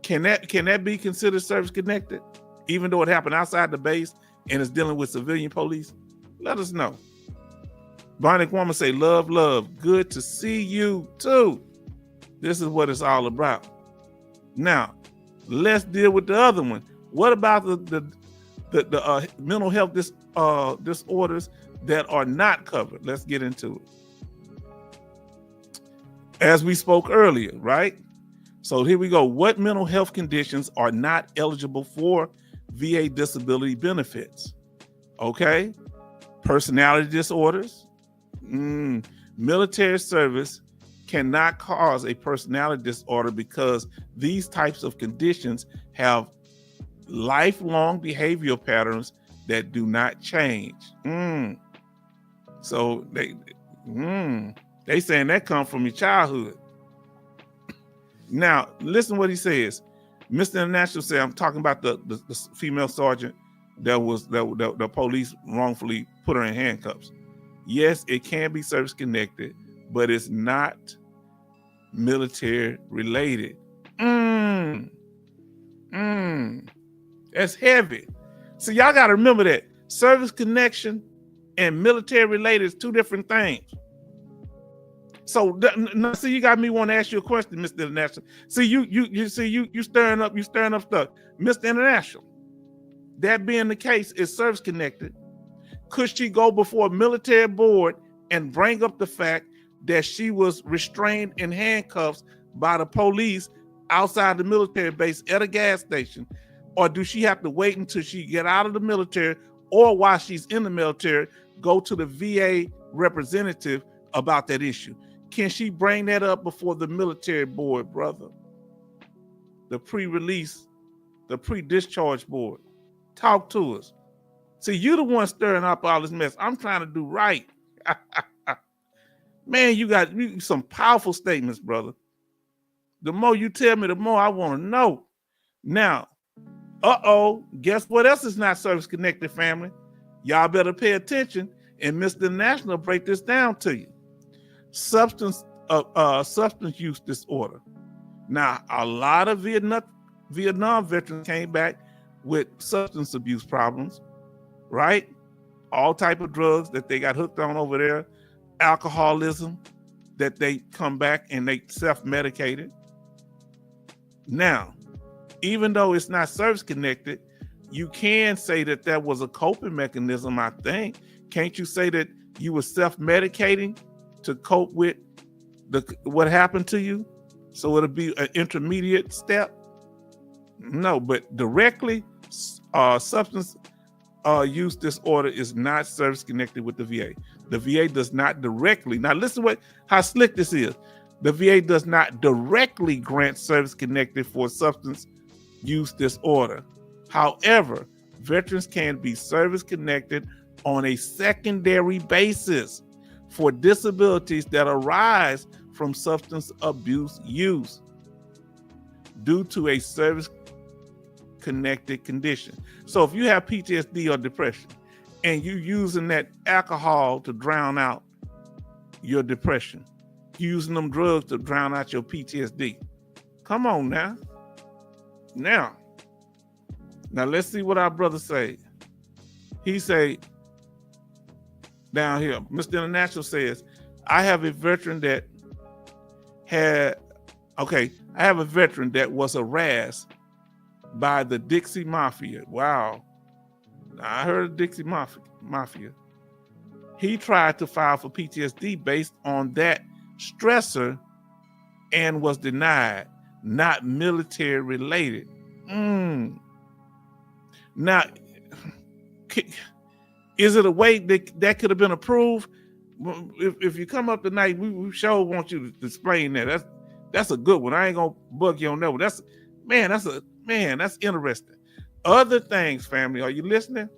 Can that be considered service connected, even though it happened outside the base and is dealing with civilian police? Let us know. Bionic Woman say, love, good to see you too. This is what it's all about. Now, let's deal with the other one. What about the mental health disorders that are not covered? Let's get into it. As we spoke earlier, right? So here we go. What mental health conditions are not eligible for VA disability benefits? Okay. Personality disorders. Military service cannot cause a personality disorder because these types of conditions have lifelong behavioral patterns that do not change. So they saying that come from your childhood. Now, listen what he says. Mr. International said, I'm talking about the female sergeant that the police wrongfully put her in handcuffs. Yes, it can be service connected, but it's not military related. That's heavy. So y'all got to remember that service connection and military related is two different things. So see, you got me want to ask you a question, Mr. International. See, you stirring up stuff, Mr. International. That being the case, is service connected. Could she go before a military board and bring up the fact that she was restrained in handcuffs by the police outside the military base at a gas station? Or do she have to wait until she get out of the military, or while she's in the military, go to the VA representative about that issue? Can she bring that up before the military board, brother? The pre-release, the pre-discharge board. Talk to us. See, you the one stirring up all this mess. I'm trying to do right. Man, you got some powerful statements, brother. The more you tell me, the more I want to know. Now, guess what else is not service connected, family? Y'all better pay attention, and Mr. National break this down to you. Substance use disorder. Now, a lot of Vietnam veterans came back with substance abuse problems, right? All type of drugs that they got hooked on over there, alcoholism that they come back and they self-medicated. Now, even though it's not service connected, you can say that was a coping mechanism, I think. Can't you say that you were self-medicating to cope with what happened to you? So it'll be an intermediate step? No, but directly, substance use disorder is not service connected with the VA. The VA does not directly, now listen how slick this is. The VA does not directly grant service connected for substance use disorder. However, veterans can be service connected on a secondary basis for disabilities that arise from substance abuse use. due to a service-connected condition. So if you have PTSD or depression and you're using that alcohol to drown out your depression, using them drugs to drown out your PTSD, come on now. Now let's see what our brother say. He say down here, Mr. International says, I have a veteran that was harassed by the Dixie Mafia. Wow. I heard of Dixie Mafia. He tried to file for PTSD based on that stressor and was denied, not military related. Now, is it a way that could have been approved? If you come up tonight, we sure want you to explain that. That's a good one. I ain't gonna bug you on that one. That's interesting. Other things, family, are you listening?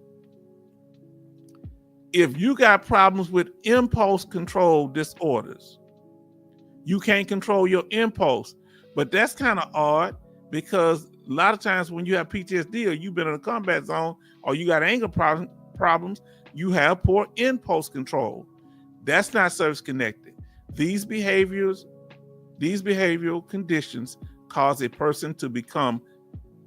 If you got problems with impulse control disorders, you can't control your impulse. But that's kind of odd because a lot of times when you have PTSD or you've been in a combat zone or you got anger problems, you have poor impulse control. That's not service connected. These behavioral conditions cause a person to become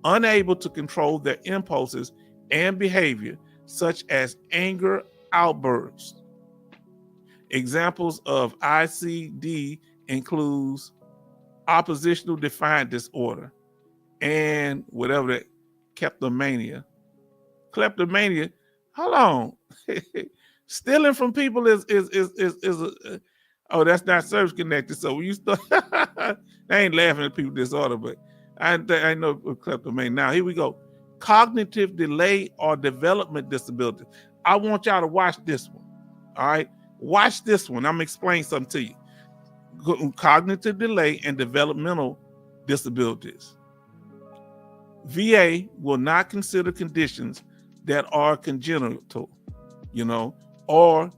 unable to control their impulses and behavior, such as anger outbursts. Examples of ICD includes oppositional defiant disorder and whatever that kleptomania. Hold on. Stealing from people is that's not service connected. So when you start, I ain't laughing at people disorder, but I know kleptomania. Now here we go. Cognitive delay or development disability. I want y'all to watch this one. All right, watch this one. I'm gonna explain something to you. Cognitive delay and developmental disabilities. VA will not consider conditions that are congenital, or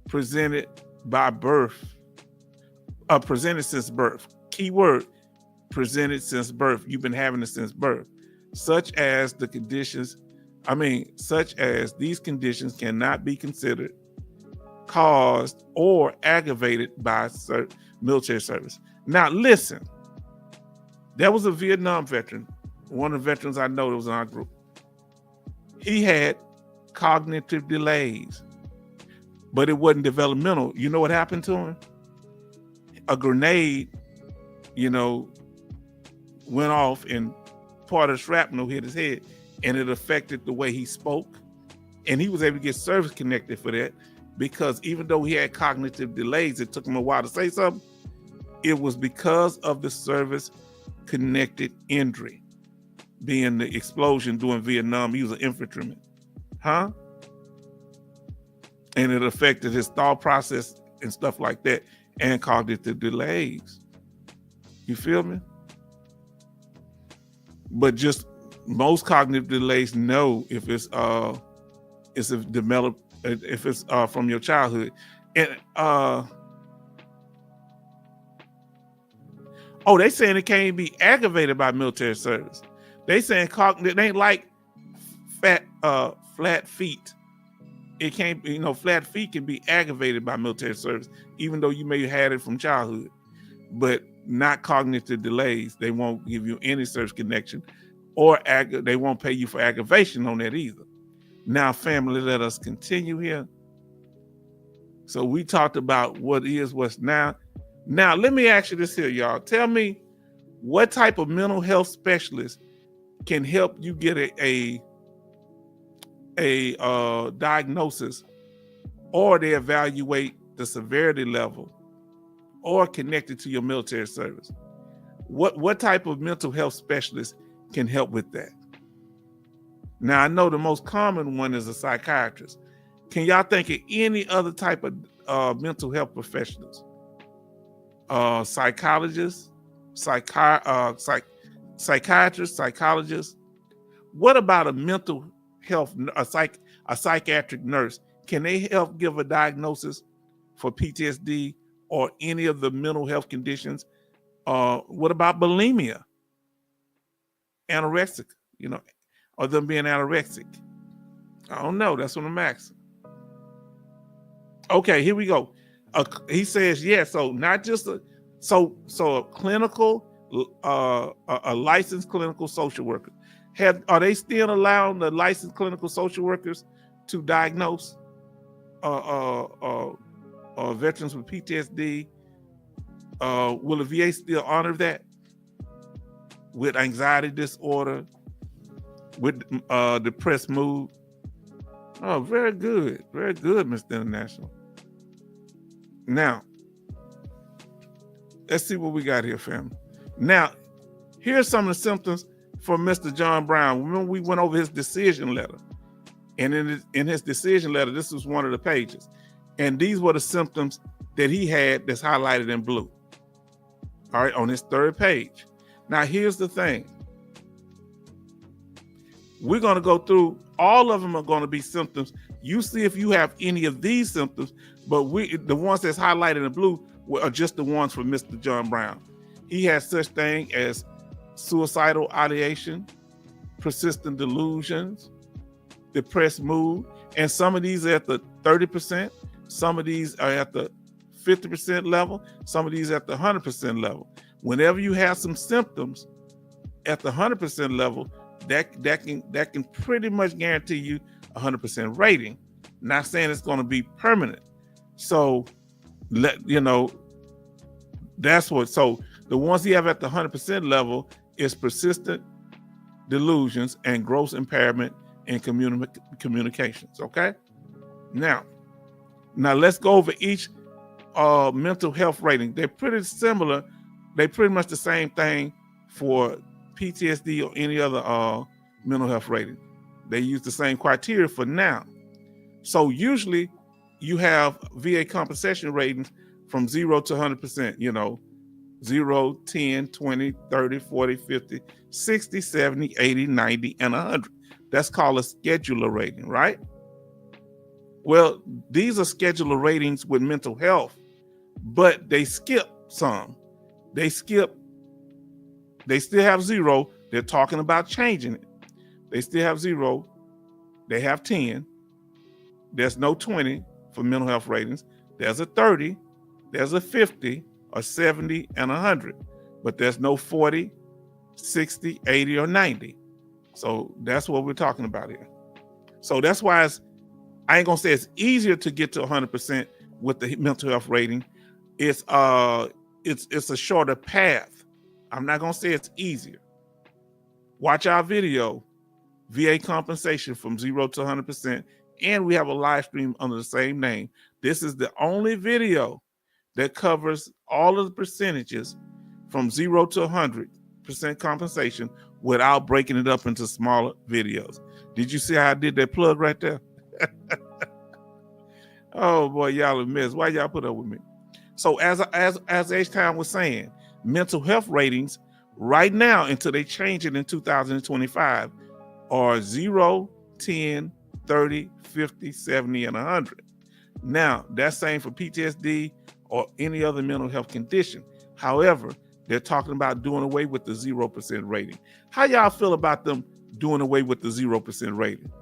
presented by birth, presented since birth. Keyword, presented since birth. You've been having it since birth. Such as these conditions cannot be considered caused or aggravated by military service. Now listen, there was a Vietnam veteran, one of the veterans I know that was in our group. He had cognitive delays, but it wasn't developmental. You know what happened to him? A grenade, went off and part of the shrapnel hit his head, and it affected the way he spoke. And he was able to get service connected for that because even though he had cognitive delays, it took him a while to say something. It was because of the service connected injury, being the explosion during Vietnam. He was an infantryman. And it affected his thought process and stuff like that, and cognitive delays. You feel me? But just most cognitive delays know if it's from your childhood. And they saying it can't be aggravated by military service. They saying it ain't like flat feet. It can't be, flat feet can be aggravated by military service, even though you may have had it from childhood, but not cognitive delays. They won't give you any service connection, or they won't pay you for aggravation on that either. Now, family, let us continue here. So we talked about what's now. Now, let me ask you this here, y'all. Tell me what type of mental health specialist can help you get a diagnosis, or they evaluate the severity level, or connected to your military service. What type of mental health specialist can help with that? Now, I know the most common one is a psychiatrist. Can y'all think of any other type of mental health professionals? Psychologists, psychiatrists, psychologists. What about a mental health, a psychiatric nurse? Can they help give a diagnosis for PTSD or any of the mental health conditions? What about bulimia? anorexic, or them being anorexic. I don't know. That's what I'm asking. Okay, here we go. He says, yeah, so not just a clinical, a licensed clinical social worker. Are they still allowing the licensed clinical social workers to diagnose veterans with PTSD? Will the VA still honor that with anxiety disorder, with depressed mood? Oh, very good, Mr. International. Now, let's see what we got here, family. Now, here's some of the symptoms for Mr. John Brown. Remember, we went over his decision letter, and in his decision letter, this was one of the pages, and these were the symptoms that he had that's highlighted in blue. All right, on his third page. Now, here's the thing. We're going to go through, all of them are going to be symptoms. You see if you have any of these symptoms, but the ones that's highlighted in blue are just the ones for Mr. John Brown. He has such thing as suicidal ideation, persistent delusions, depressed mood, and some of these are at the 30%, some of these are at the 50% level, some of these at the 100% level. Whenever you have some symptoms at the 100% level, that can pretty much guarantee you 100% rating. Not saying it's going to be permanent. So that's what. So the ones you have at the 100% level is persistent delusions and gross impairment in communications. Okay. Now let's go over each mental health rating. They're pretty similar. They're pretty much the same thing for PTSD or any other mental health rating. They use the same criteria for now. So usually you have VA compensation ratings from 0 to 100%, 0, 10, 20, 30, 40, 50, 60, 70, 80, 90, and 100. That's called a scheduler rating, right? Well, these are scheduler ratings with mental health, but they skip some. They still have 0. They're talking about changing it. They still have 0. They have 10. There's no 20 for mental health ratings. There's a 30. There's a 50, a 70, and 100. But there's no 40, 60, 80, or 90. So that's what we're talking about here. So that's why I ain't gonna say it's easier to get to 100% with the mental health rating. It's a shorter path. I'm not gonna say it's easier. Watch our video, VA compensation from 0 to 100%, and we have a live stream under the same name. This is the only video that covers all of the percentages from 0 to 100% compensation without breaking it up into smaller videos. Did you see how I did that plug right there? Oh boy, y'all are missed. Why y'all put up with me? So as H-Town was saying, mental health ratings right now until they change it in 2025 are 0, 10, 30, 50, 70, and 100. Now, that's same for PTSD or any other mental health condition. However, they're talking about doing away with the 0% rating. How y'all feel about them doing away with the 0% rating?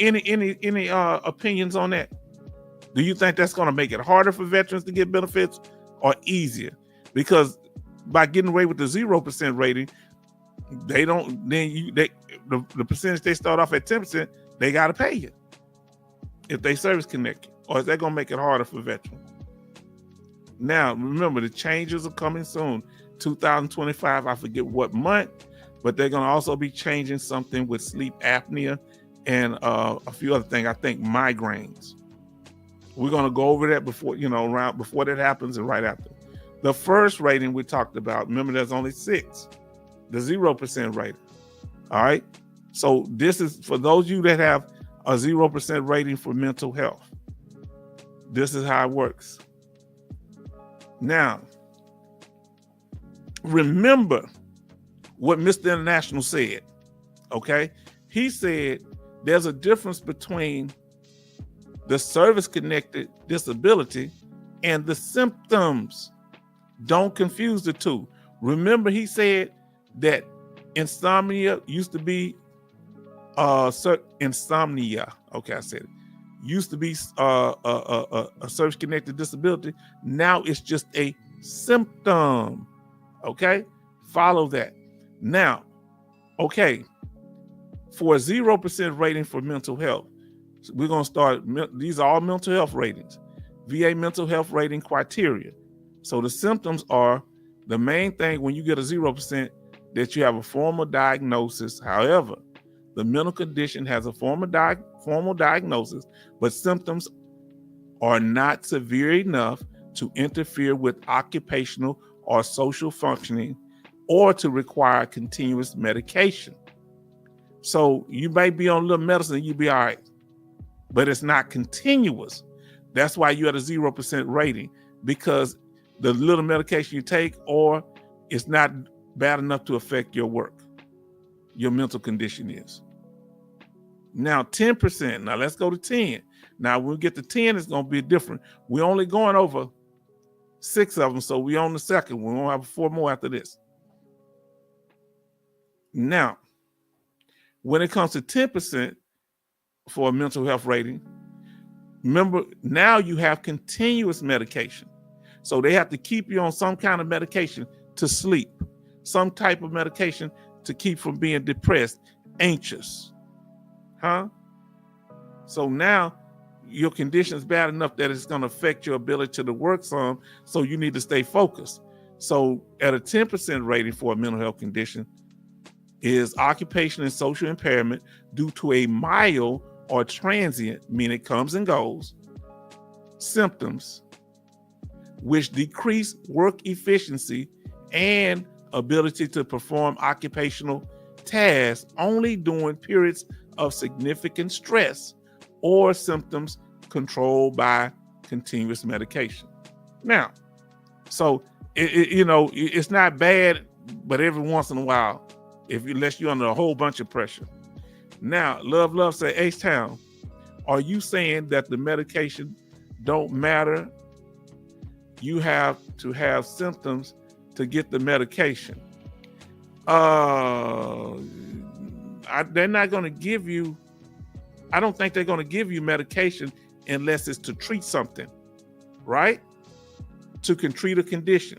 Any opinions on that? Do you think that's going to make it harder for veterans to get benefits or easier? Because by getting away with the 0% rating, the percentage they start off at 10%, they got to pay you if they service connected. Or is that going to make it harder for veterans? Now, remember, the changes are coming soon. 2025, I forget what month, but they're going to also be changing something with sleep apnea and a few other things. I think migraines. We're going to go over that before that happens and right after. The first rating we talked about, remember, there's only 6, the 0% rating. All right. So this is for those of you that have a 0% rating for mental health. This is how it works. Now, remember what Mr. International said. Okay. He said there's a difference between the service-connected disability and the symptoms. Don't confuse the two. Remember, he said that Insomnia used to be insomnia. Okay, I said it. Used to be a service-connected disability. Now it's just a symptom. Okay, follow that. Now, okay, for a 0% rating for mental health, we're gonna start. These are all mental health ratings. VA mental health rating criteria. So the symptoms are the main thing when you get a 0%, that you have a formal diagnosis. However, the mental condition has a formal diagnosis, but symptoms are not severe enough to interfere with occupational or social functioning or to require continuous medication. So you may be on a little medicine, you'll be all right, but it's not continuous. That's why you had a 0% rating, because the little medication you take, or it's not bad enough to affect your work. Your mental condition is. Now 10%. Now let's go to 10. Now when we get to 10, it's going to be different. We're only going over 6 of them, so we're on the second. We're going to have 4 more after this. Now, when it comes to 10% for a mental health rating, remember, now you have continuous medication. So they have to keep you on some kind of medication to sleep, some type of medication to keep from being depressed, anxious. So now your condition is bad enough that it's going to affect your ability to work some, so you need to stay focused. So at a 10% rating for a mental health condition is occupation and social impairment due to a mild or transient, meaning it comes and goes, symptoms which decrease work efficiency and ability to perform occupational tasks only during periods of significant stress or symptoms controlled by continuous medication. Now, so it's not bad, but every once in a while, unless you're under a whole bunch of pressure. Now, Love say, H-Town, are you saying that the medication don't matter? You have to have symptoms to get the medication. They're not going to give you, I don't think they're going to give you medication unless it's to treat something, right? To treat a condition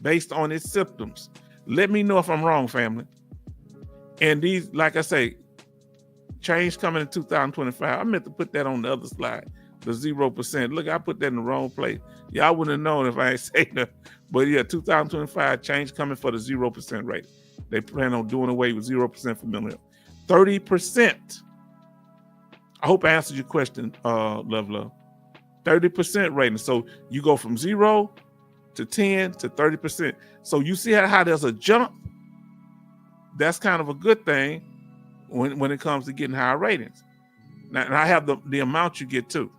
based on its symptoms. Let me know if I'm wrong, family. And these, like I say, change coming in 2025. I meant to put that on the other slide, the 0%. Look, I put that in the wrong place. Y'all wouldn't have known if I ain't say that. But yeah, 2025, change coming for the 0% rate. They plan on doing away with 0% for mental health. 30%. I hope I answered your question, Love. 30% rating. So you go from 0 to 10 to 30%. So you see how there's a jump. That's kind of a good thing when it comes to getting higher ratings. Now, and I have the amount you get too.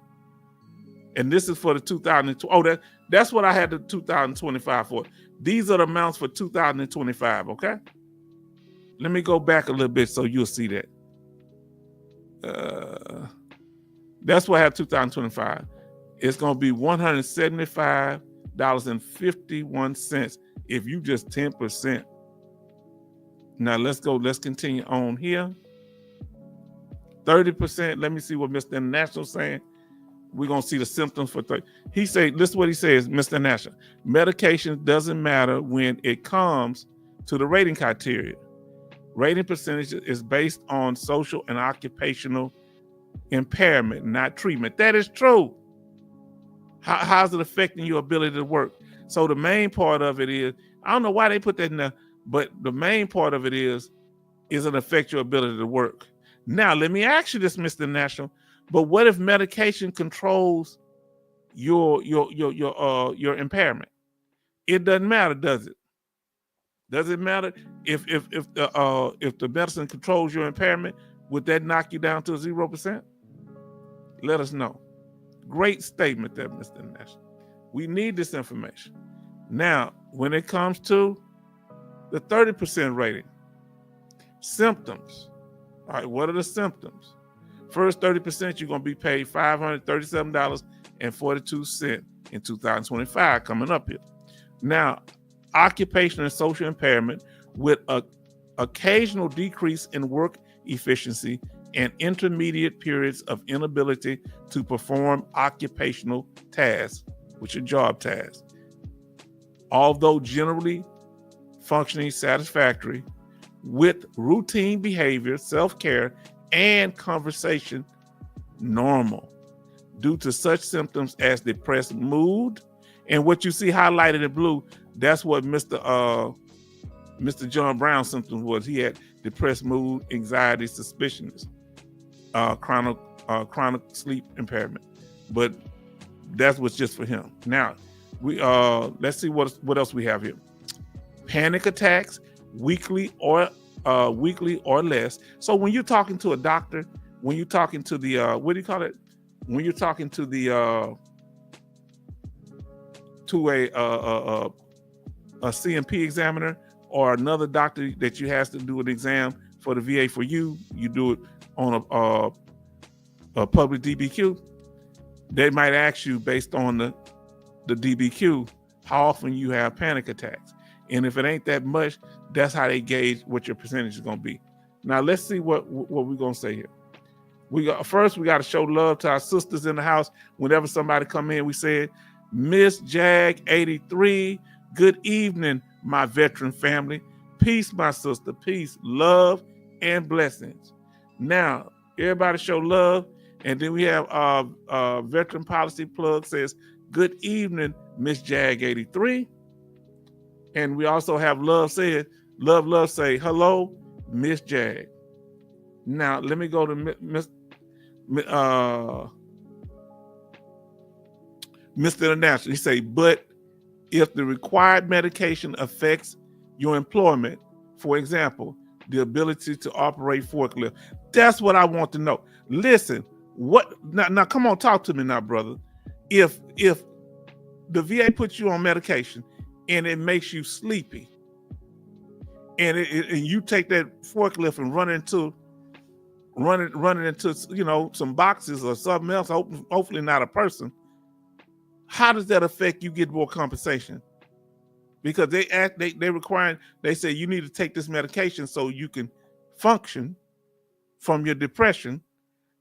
And this is for the 2020. Oh, that's what I had the 2025 for. These are the amounts for 2025, okay? Let me go back a little bit so you'll see that. That's what I have 2025. It's going to be $175.51 if you just 10%. Now let's continue on here. 30%. Let me see what Mr. International saying. We're going to see the symptoms for 30. He said, this is what he says, Mr. International. Medication doesn't matter when it comes to the rating criteria. Rating percentage is based on social and occupational impairment, not treatment. That is true. How's it affecting your ability to work? So the main part of it is, I don't know why they put that in there, but the main part of it is it affect your ability to work? Now, let me ask you this, Mr. National, but what if medication controls your impairment? It doesn't matter, does it? Does it matter if the medicine controls your impairment? Would that knock you down to 0%? Let us know. Great statement there, Mr. National. We need this information. Now, when it comes to the 30% rating, symptoms. All right, what are the symptoms? First 30%, you're going to be paid $537.42 in 2025 coming up here. Now, occupation and social impairment with a occasional decrease in work efficiency, and intermediate periods of inability to perform occupational tasks, which are job tasks. Although generally functioning satisfactory, with routine behavior, self-care, and conversation normal, due to such symptoms as depressed mood. And what you see highlighted in blue, that's what Mr. John Brown's symptoms was. He had depressed mood, anxiety, suspiciousness, chronic sleep impairment. But that was just for him. Now, we let's see what else we have here. Panic attacks, weekly or less. So when you're talking to a doctor, when you're talking to the what do you call it? When you're talking to the a CMP examiner or another doctor that you has to do an exam for the VA for you do it on a public DBQ. They might ask you based on the DBQ how often you have panic attacks. And if it ain't that much, that's how they gauge what your percentage is going to be. Now, let's see what we're going to say here. We got to show love to our sisters in the house. Whenever somebody come in, we say, Miss Jag 83, good evening, my veteran family. Peace, my sister. Peace, love, and blessings. Now, everybody show love. And then we have veteran policy plug says, good evening, Miss Jag 83. And we also have love say, hello, Miss Jag. Now, let me go to Mr. International. He say, but if the required medication affects your employment, for example, the ability to operate forklift, that's what I want to know. Listen, now come on, talk to me now, brother. If the VA puts you on medication and it makes you sleepy, and you take that forklift and run into some boxes or something else, hopefully not a person, how does that affect you get more compensation? Because they say you need to take this medication so you can function from your depression.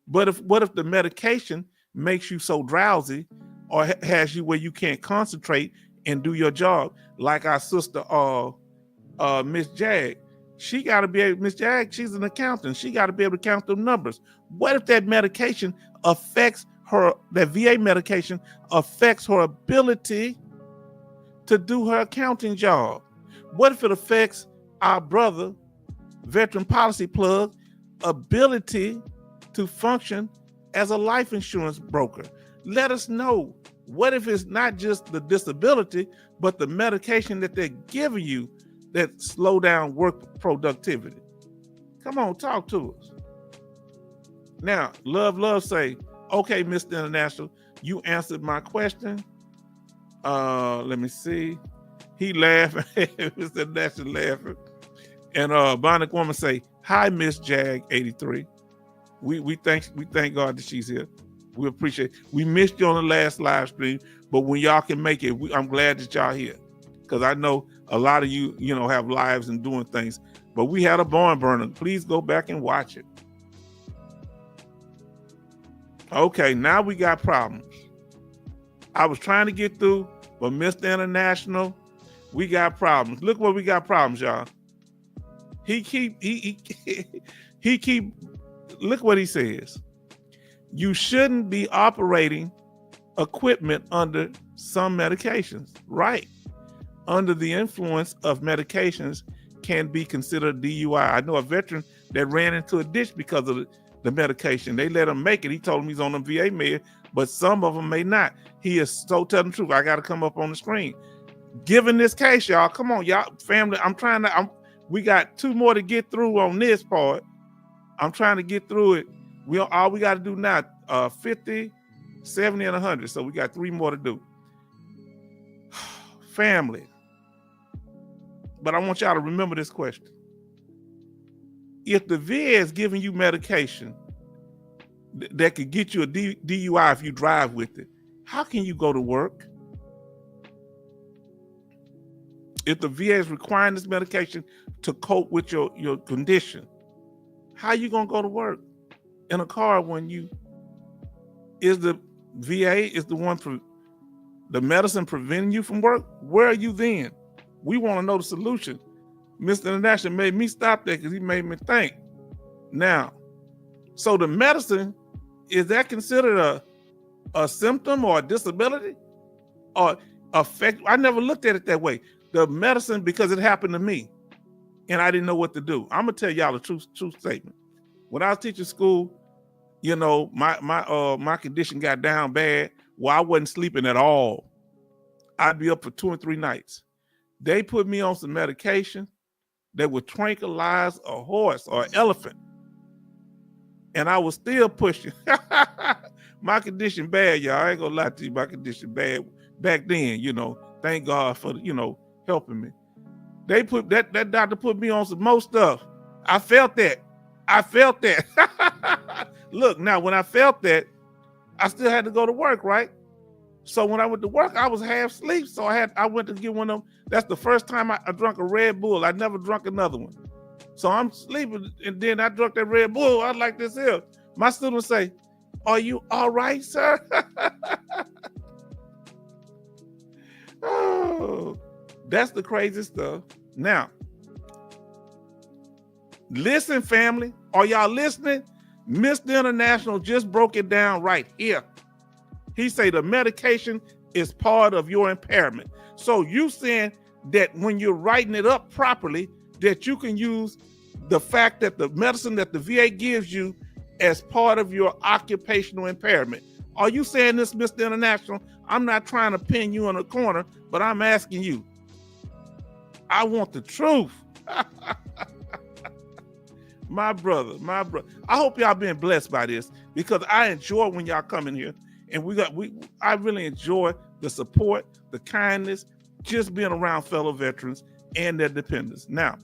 But what if the medication makes you so drowsy or has you where you can't concentrate and do your job? Like our sister, Miss Jag, she got to be able. Miss Jag, she's an accountant. She got to be able to count the numbers. What if that medication affects her? That VA medication affects her ability to do her accounting job? What if it affects our brother, veteran policy plug, ability to function as a life insurance broker? Let us know. What if it's not just the disability, but the medication that they're giving you that slow down work productivity? Come on, talk to us. Now, love say, okay, Mr. International, you answered my question. Let me see. He laughed. Mr. International laughing. And Bionic Woman say, hi, Miss Jag 83. We thank God that she's here. We appreciate it. We missed you on the last live stream, but when y'all can make it, I'm glad that y'all here. Because I know a lot of you, have lives and doing things, but we had a barn burner. Please go back and watch it. Okay, now we got problems. I was trying to get through, but Mr. International, we got problems. Look what we got problems, y'all. He keep, look what he says. You shouldn't be operating equipment under some medications, right? Under the influence of medications can be considered DUI. I know a veteran that ran into a ditch because of the medication. They let him make it. He told him he's on a VA med, but some of them may not. He is so telling the truth. I got to come up on the screen. Given this case, y'all, come on, y'all, family. We got 2 more to get through on this part. I'm trying to get through it. All we got to do now, 50, 70, and 100. So we got 3 more to do. Family. But I want y'all to remember this question. If the VA is giving you medication that could get you a DUI if you drive with it, how can you go to work? if the VA is requiring this medication to cope with your condition, how you gonna go to work in a car when is the VA is the one for the medicine preventing you from work? Where are you then? We want to know the solution. Mr. International made me stop that because he made me think. Now, so the medicine, is that considered a symptom or a disability or affect? I never looked at it that way. The medicine, because it happened to me and I didn't know what to do. I'm gonna tell y'all the truth statement. When I was teaching school, you know, my condition got down bad. Well, I wasn't sleeping at all. I'd be up for 2 and 3 nights. They put me on some medication that would tranquilize a horse or an elephant. And I was still pushing. My condition bad, y'all. I ain't gonna lie to you, my condition bad back then, you know. Thank God for, you know, helping me. They put that doctor put me on some more stuff. I felt that. Look, now when I felt that, I still had to go to work, right? So when I went to work, I was half asleep. So I went to get one of them. That's the first time I drank a Red Bull. I never drunk another one. So I'm sleeping, and then I drank that Red Bull. I like this here. My students say, "Are you all right, sir?" Oh, that's the crazy stuff. Now, listen, family. Are y'all listening? Mr. International just broke it down right here. He say the medication is part of your impairment. So you saying that when you're writing it up properly, that you can use the fact that the medicine that the VA gives you as part of your occupational impairment. Are you saying this, Mr. International? I'm not trying to pin you in a corner, but I'm asking you. I want the truth. My brother. I hope y'all been blessed by this, because I enjoy when y'all come in here, and I really enjoy the support, the kindness, just being around fellow veterans and their dependents. Now,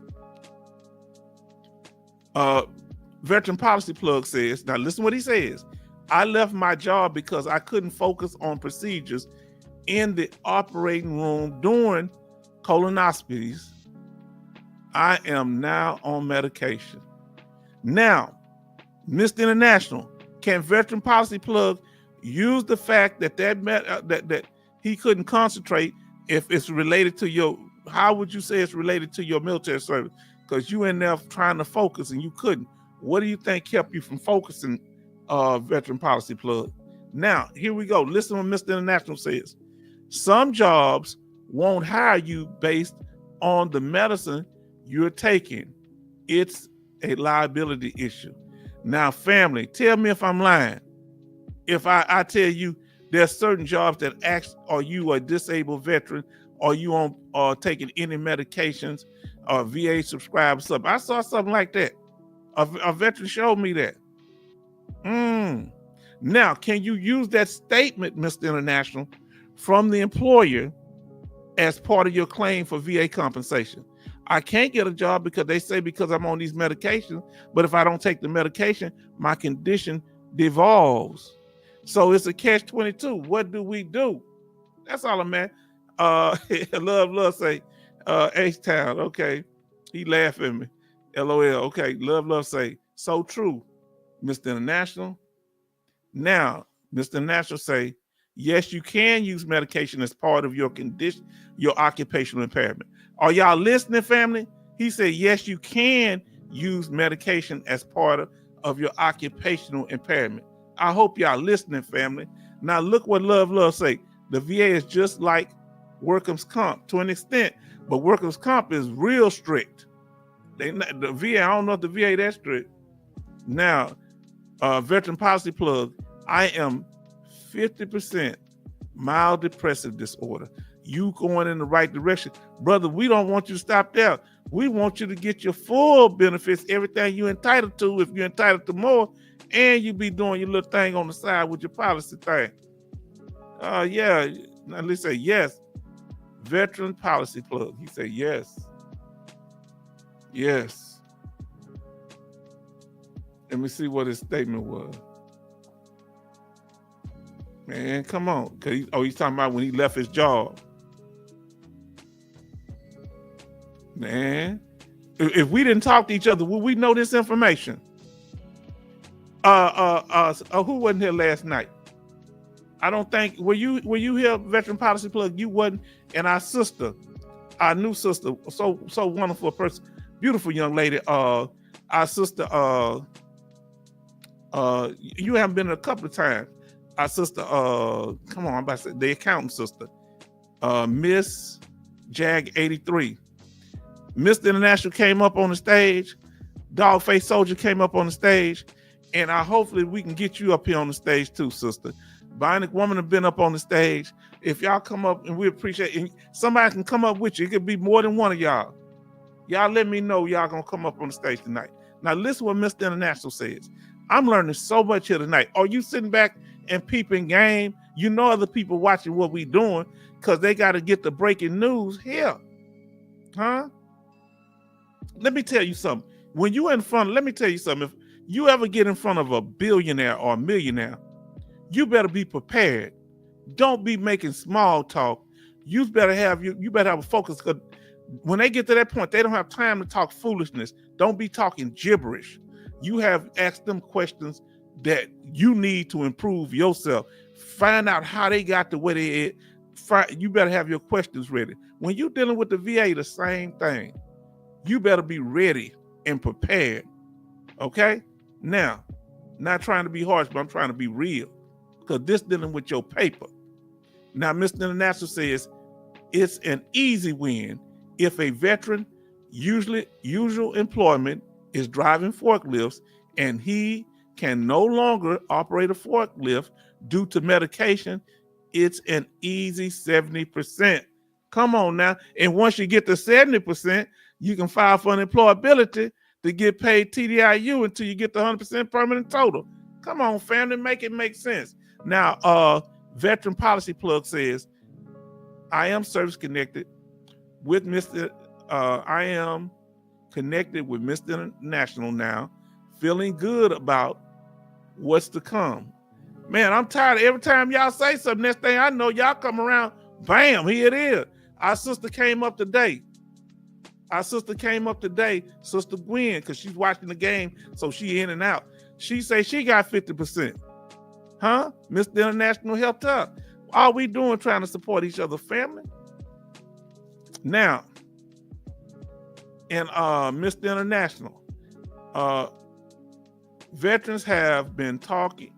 Veteran Policy Plug says, now listen what he says. I left my job because I couldn't focus on procedures in the operating room during colonoscopies. I am now on medication. Now, Mr. International, can Veteran Policy Plug use the fact that that he couldn't concentrate if it's related to your, how would you say it's related to your military service? Because you in there trying to focus and you couldn't. What do you think kept you from focusing, Veteran Policy Plug? Now, here we go. Listen to what Mr. International says. Some jobs won't hire you based on the medicine you're taking. It's a liability issue. Now, family, tell me if I'm lying. If I tell you there's certain jobs that ask, are you a disabled veteran? Are you on taking any medications or VA subscribed something? I saw something like that. A veteran showed me that. Now, can you use that statement, Mr. International, from the employer as part of your claim for VA compensation? I can't get a job because they say because I'm on these medications, but if I don't take the medication, my condition devolves. So it's a catch-22. What do we do? That's all I'm at. Love say, H-Town, okay. He laughed at me. LOL, okay. Love say, so true, Mr. International. Now, Mr. International say, yes, you can use medication as part of your condition, your occupational impairment. Are y'all listening, family? He said, yes, you can use medication as part of your occupational impairment. I hope y'all listening, family. Now look what Love say. The VA is just like workers' comp to an extent, but workers' comp is real strict. The VA, I don't know if the VA that strict. Now, Veteran Policy Plug, I am 50% mild depressive disorder. You going in the right direction. Brother, we don't want you to stop there. We want you to get your full benefits, everything you're entitled to. If you're entitled to more, and you be doing your little thing on the side with your policy thing. Yeah, now let's say yes. Veteran Policy Plug. He said yes. Yes. Let me see what his statement was. Man, come on. He's talking about when he left his job. Man, if we didn't talk to each other, would we know this information? Who wasn't here last night? I don't think, were you here, Veteran Policy Plug? You wasn't. And our sister, our new sister, so wonderful person, beautiful young lady, our sister, you haven't been a couple of times. Our sister, come on, I'm about to say, the accountant sister, Miss Jag 83. Mr. International came up on the stage. Dogface Soldier came up on the stage. And hopefully we can get you up here on the stage too, sister. Bionic Woman have been up on the stage. If y'all come up, and we appreciate it, somebody can come up with you. It could be more than one of y'all. Y'all let me know y'all gonna come up on the stage tonight. Now listen what Mr. International says. I'm learning so much here tonight. Are you sitting back and peeping game? You know other people watching what we doing because they got to get the breaking news here. Huh? Let me tell you something. When you in front, let me tell you something. If you ever get in front of a billionaire or a millionaire, you better be prepared. Don't be making small talk. You better have a focus, because when they get to that point, they don't have time to talk foolishness. Don't be talking gibberish. You have asked them questions that you need to improve yourself. Find out how they got the way they is. You better have your questions ready. When you're dealing with the VA, the same thing. You better be ready and prepared. Okay? Now, not trying to be harsh, but I'm trying to be real, because this dealing with your paper. Now, Mr. International says it's an easy win if a veteran usual employment is driving forklifts and he can no longer operate a forklift due to medication. It's an easy 70%. Come on now. And once you get to 70%, you can file for unemployability to get paid TDIU until you get the 100% permanent total. Come on, family, make it make sense. Now, Veteran Policy Plug says, I am service connected with Mr. I am connected with Mr. International now, feeling good about what's to come. Man, I'm tired of every time y'all say something, next thing I know, y'all come around, bam, here it is. Our sister came up today. Sister Gwen, because she's watching the game, so she in and out. She say she got 50%. Huh? Mr. International helped her. All we doing trying to support each other, family. Now, and Mr. International, veterans have been taking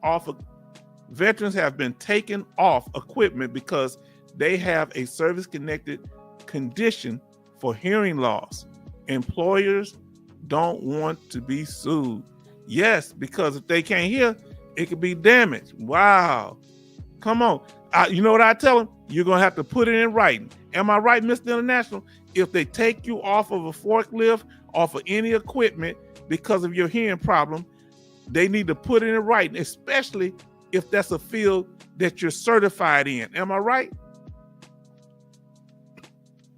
off equipment because they have a service-connected condition for hearing loss. Employers don't want to be sued. Yes, because if they can't hear, it could be damaged. Wow. Come on. You know what I tell them? You're going to have to put it in writing. Am I right, Mr. International? If they take you off of a forklift, off of any equipment because of your hearing problem, they need to put it in writing, especially if that's a field that you're certified in. Am I right?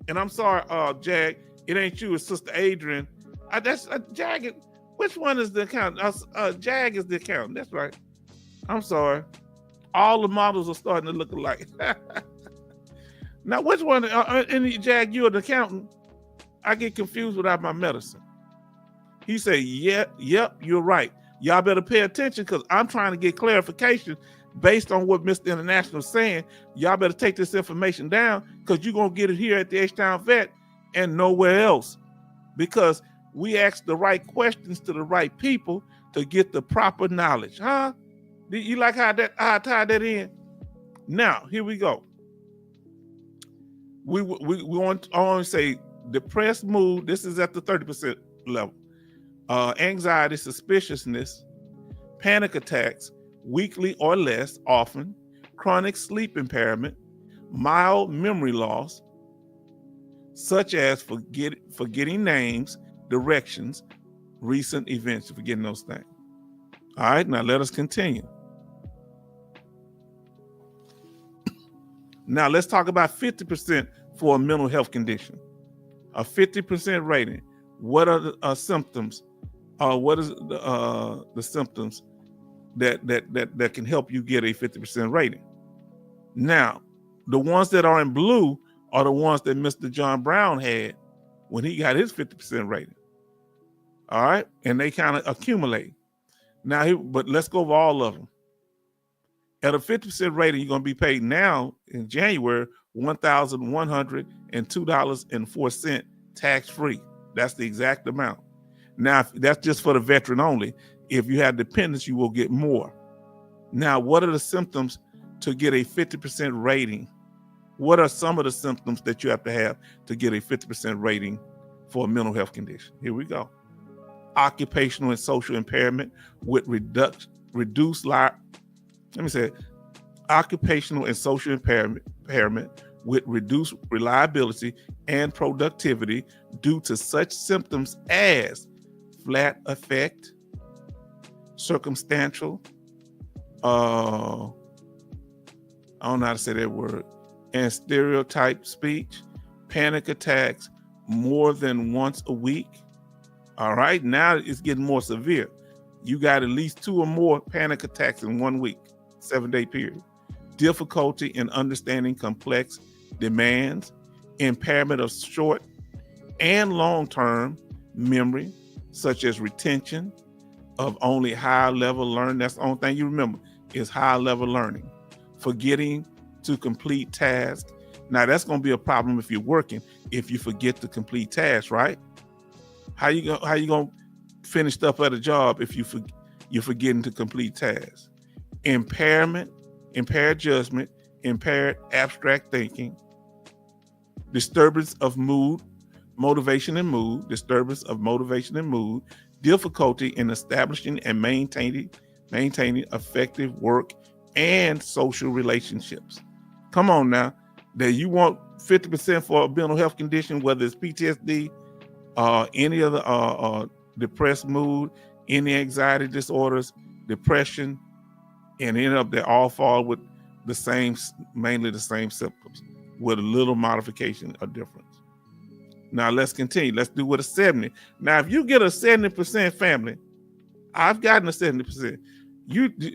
And I'm sorry, Jag, it ain't you, it's Sister Adrian. That's Jag. Which one is the accountant? Jag is the accountant. That's right. I'm sorry. All the models are starting to look alike. Now, which one? Jag, you're the accountant. I get confused without my medicine. He said, yep, you're right. Y'all better pay attention, because I'm trying to get clarification based on what Mr. International is saying. Y'all better take this information down, because you're going to get it here at the H-Town Vet and nowhere else, because we ask the right questions to the right people to get the proper knowledge. Huh? You like how I tied that in? Now, here we go. We want to say depressed mood. This is at the 30% level. Anxiety, suspiciousness, panic attacks, weekly or less often, chronic sleep impairment, mild memory loss, such as forgetting names, directions, recent events, forgetting those things. All right, now let us continue. Now let's talk about 50% for a mental health condition. A 50% rating. What are the symptoms? What is the symptoms that can help you get a 50% rating? Now, the ones that are in blue are the ones that Mr. John Brown had when he got his 50% rating. All right. And they kind of accumulate. Now, but let's go over all of them. At a 50% rating, you're going to be paid now in January $1,102.04 tax-free. That's the exact amount. Now, that's just for the veteran only. If you have dependents, you will get more. Now, what are the symptoms to get a 50% rating? What are some of the symptoms that you have to get a 50% rating for a mental health condition? Here we go. Occupational and social impairment with occupational and social impairment with reduced reliability and productivity due to such symptoms as flat affect, circumstantial, I don't know how to say that word, and stereotype speech, panic attacks more than once a week. All right, now it's getting more severe. You got at least 2 or more panic attacks in 1 week, 7-day period. Difficulty in understanding complex demands, impairment of short and long-term memory, such as retention of only high-level learning. That's the only thing you remember is high-level learning. Forgetting to complete tasks. Now, that's going to be a problem if you're working, if you forget to complete tasks, right? How you going to finish stuff at a job if you're forgetting to complete tasks? Impaired judgment, impaired abstract thinking, disturbance of mood, motivation and mood, difficulty in establishing and maintaining effective work and social relationships. Come on now, that you want 50% for a mental health condition, whether it's PTSD, any other depressed mood, any anxiety disorders, depression, and end up they all fall with mainly the same symptoms with a little modification or difference. Now let's continue. Let's do with a 70. Now, if you get a 70% family, I've gotten a 70%.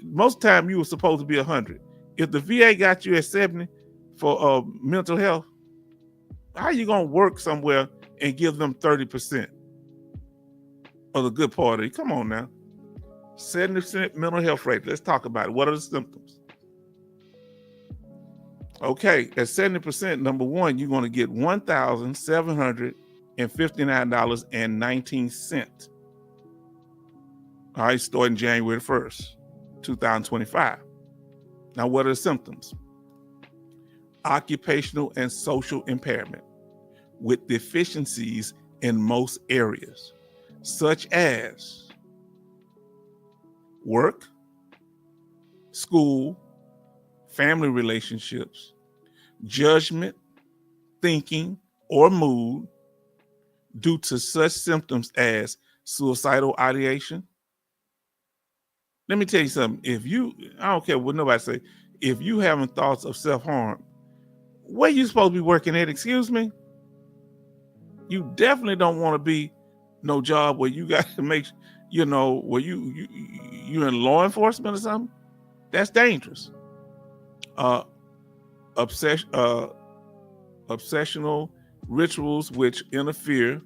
Most time you were supposed to be 100. If the VA got you at 70 for mental health, how are you gonna work somewhere and give them 30% of the good part of it? Come on now. 70% mental health rate. Let's talk about it. What are the symptoms? Okay, at 70%, number one, you're going to get $1,759.19. All right, starting January 1st, 2025. Now, what are the symptoms? Occupational and social impairment with deficiencies in most areas, such as work, school, family relationships, judgment, thinking, or mood due to such symptoms as suicidal ideation. Let me tell you something. I don't care what nobody say, if you having thoughts of self-harm, where you supposed to be working at, excuse me? You definitely don't want to be no job where you got to make, where you're in law enforcement or something. That's dangerous. Obsessional rituals which interfere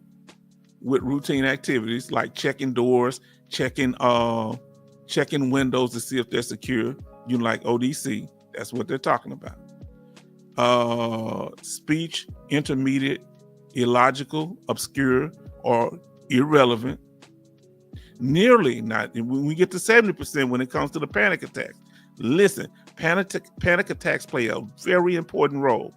with routine activities like checking doors, checking windows to see if they're secure. Like ODC, that's what they're talking about. Speech intermediate, illogical, obscure, or irrelevant. Nearly not. When we get to 70% when it comes to the panic attacks, listen, panic attacks play a very important role.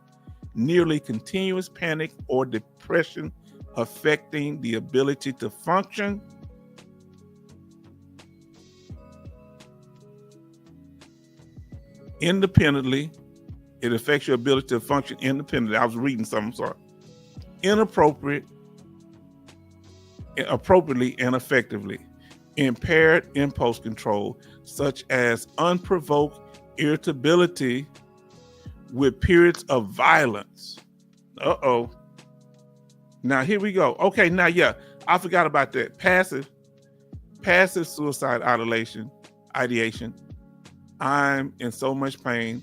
Nearly continuous panic or depression affecting the ability to function independently. It affects your ability to function independently. I was reading something, sorry. Appropriately and effectively. Impaired impulse control, such as unprovoked irritability with periods of violence. Now here we go. Okay, now I forgot about that. Passive suicide ideation. I'm in so much pain.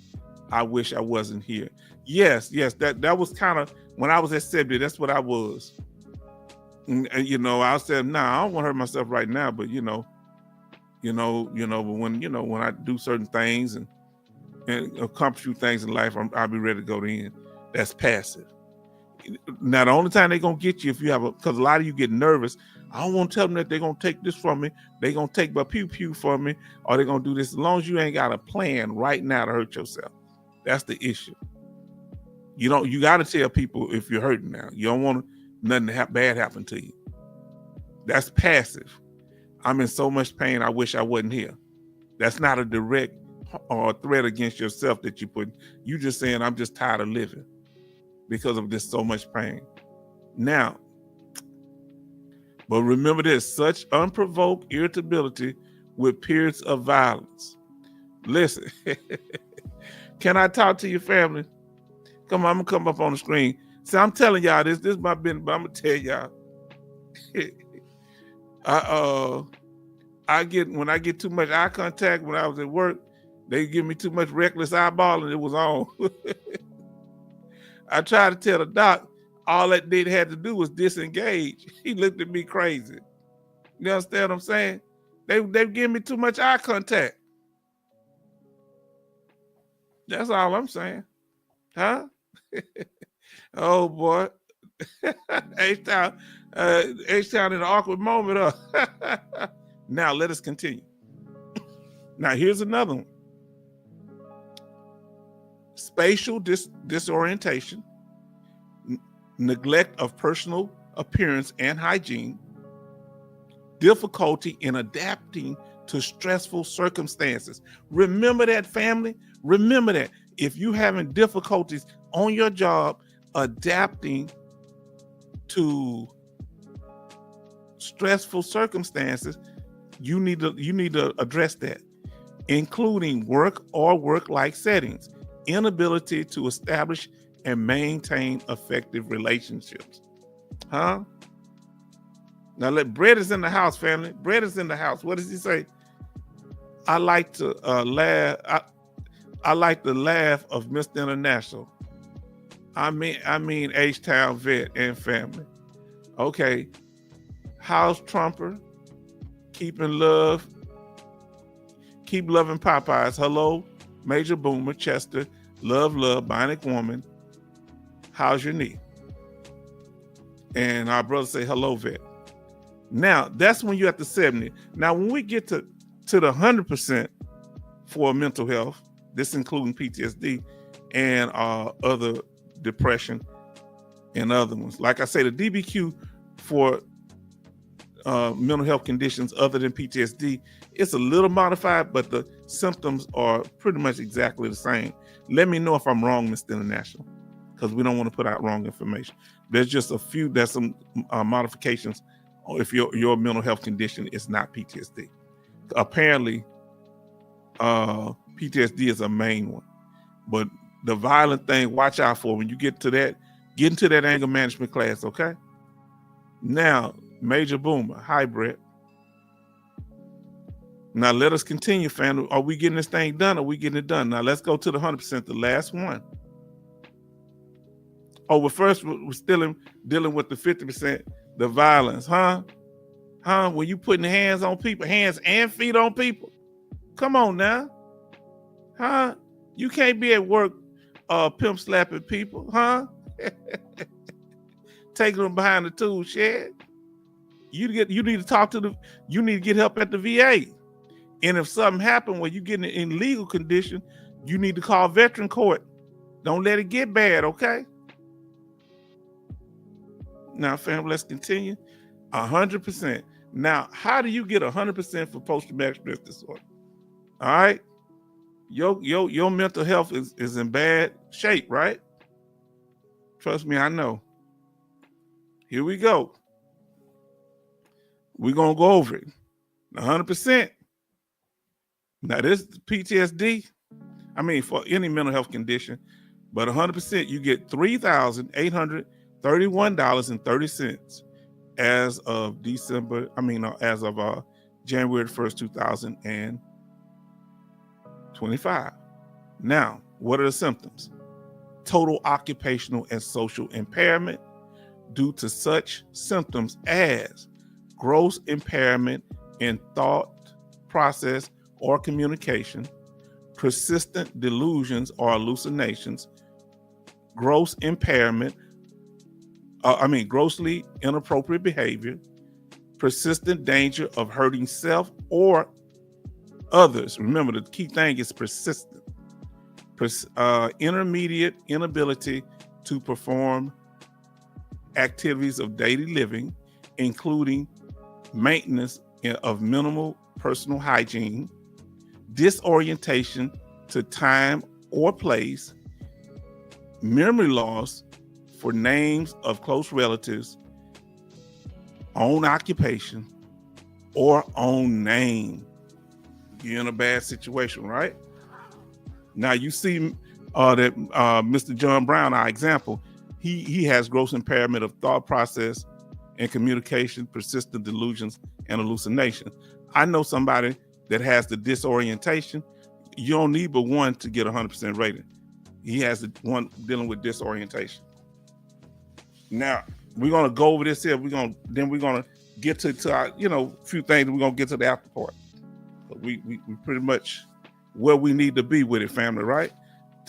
I wish I wasn't here. Yes, that was kind of when I was at 70. That's what I was. And, I said, nah, I don't want to hurt myself right now, but but when I do certain things and accomplish few things in life, I'll be ready to go in. That's passive. Now, the only time they're going to get you if you have because a lot of you get nervous. I don't want to tell them that they're going to take this from me. They're going to take my pew from me, or they're going to do this. As long as you ain't got a plan right now to hurt yourself. That's the issue. You got to tell people if you're hurting now. You don't want nothing bad happen to you. That's passive. I'm in so much pain, I wish I wasn't here. That's not a direct or threat against yourself that you put. You just saying, I'm just tired of living because of this so much pain. Now, but remember this, such unprovoked irritability with periods of violence. Listen, can I talk to your family? Come on, I'm gonna come up on the screen. See, I'm telling y'all this is my business, but I'm gonna tell y'all. When I get too much eye contact when I was at work, they give me too much reckless eyeballing, it was on. I tried to tell the doc, all that they had to do was disengage. He looked at me crazy. You understand what I'm saying? They give me too much eye contact. That's all I'm saying. Huh? Oh boy. H-Town in an awkward moment. Now let us continue. Now here's another one. Spatial disorientation, neglect of personal appearance and hygiene, difficulty in adapting to stressful circumstances. Remember that, family? Remember that. If you're having difficulties on your job adapting to stressful circumstances, you need to address that, including work or work-like settings, inability to establish and maintain effective relationships. Huh? Now Brett is in the house, family. Brett is in the house. What does he say? I like to laugh. I like the laugh of Mr. International. I mean H-Town vet and family. Okay. House Trumper. Keep loving Popeyes. Hello, Major Boomer, Chester. Love, Bionic Woman. How's your knee? And our brother say, hello, vet. Now, that's when you're at the 70. Now, when we get to the 100% for mental health, this including PTSD and other depression and other ones. Like I say, the DBQ for mental health conditions other than PTSD, it's a little modified, but the symptoms are pretty much exactly the same. Let me know if I'm wrong, Mr. International, because we don't want to put out wrong information. There's just there's some modifications if your mental health condition is not PTSD. Apparently, PTSD is a main one, but the violent thing, watch out for when you get into that anger management class, okay? Now, Major Boomer, hi, Brett. Now, let us continue, family. Are we getting this thing done? Are we getting it done? Now, let's go to the 100%, the last one. Oh, well, first, we're still dealing with the 50%, the violence, huh? When you putting hands on people, hands and feet on people? Come on now. Huh? You can't be at work pimp slapping people, huh? Taking them behind the tool shed. You need to talk to you need to get help at the VA. And if something happened where you get in legal condition, you need to call veteran court. Don't let it get bad, okay? Now, family, let's continue. 100%. Now, how do you get 100% for post-traumatic stress disorder? All right? Your mental health is in bad shape, right? Trust me, I know. Here we go. We're going to go over it. 100%. Now, this PTSD, for any mental health condition, but 100%, you get $3,831.30 as of January 1st, 2025. Now, what are the symptoms? total occupational and social impairment due to such symptoms as gross impairment in thought, process, or communication, persistent delusions or hallucinations, gross impairment, grossly inappropriate behavior, persistent danger of hurting self or others. Remember, the key thing is persistent. Intermediate inability to perform activities of daily living, including maintenance of minimal personal hygiene, disorientation to time or place, memory loss for names of close relatives, own occupation, or own name. You're in a bad situation, right? Now you see that Mr. John Brown, our example, he has gross impairment of thought process and communication, persistent delusions, and hallucination. I know somebody that has the disorientation. You don't need but one to get 100% rating. He has the one dealing with disorientation. Now we're gonna go over this here. We're gonna get to our, few things. We're gonna get to the after part. But we pretty much where we need to be with it, family, right?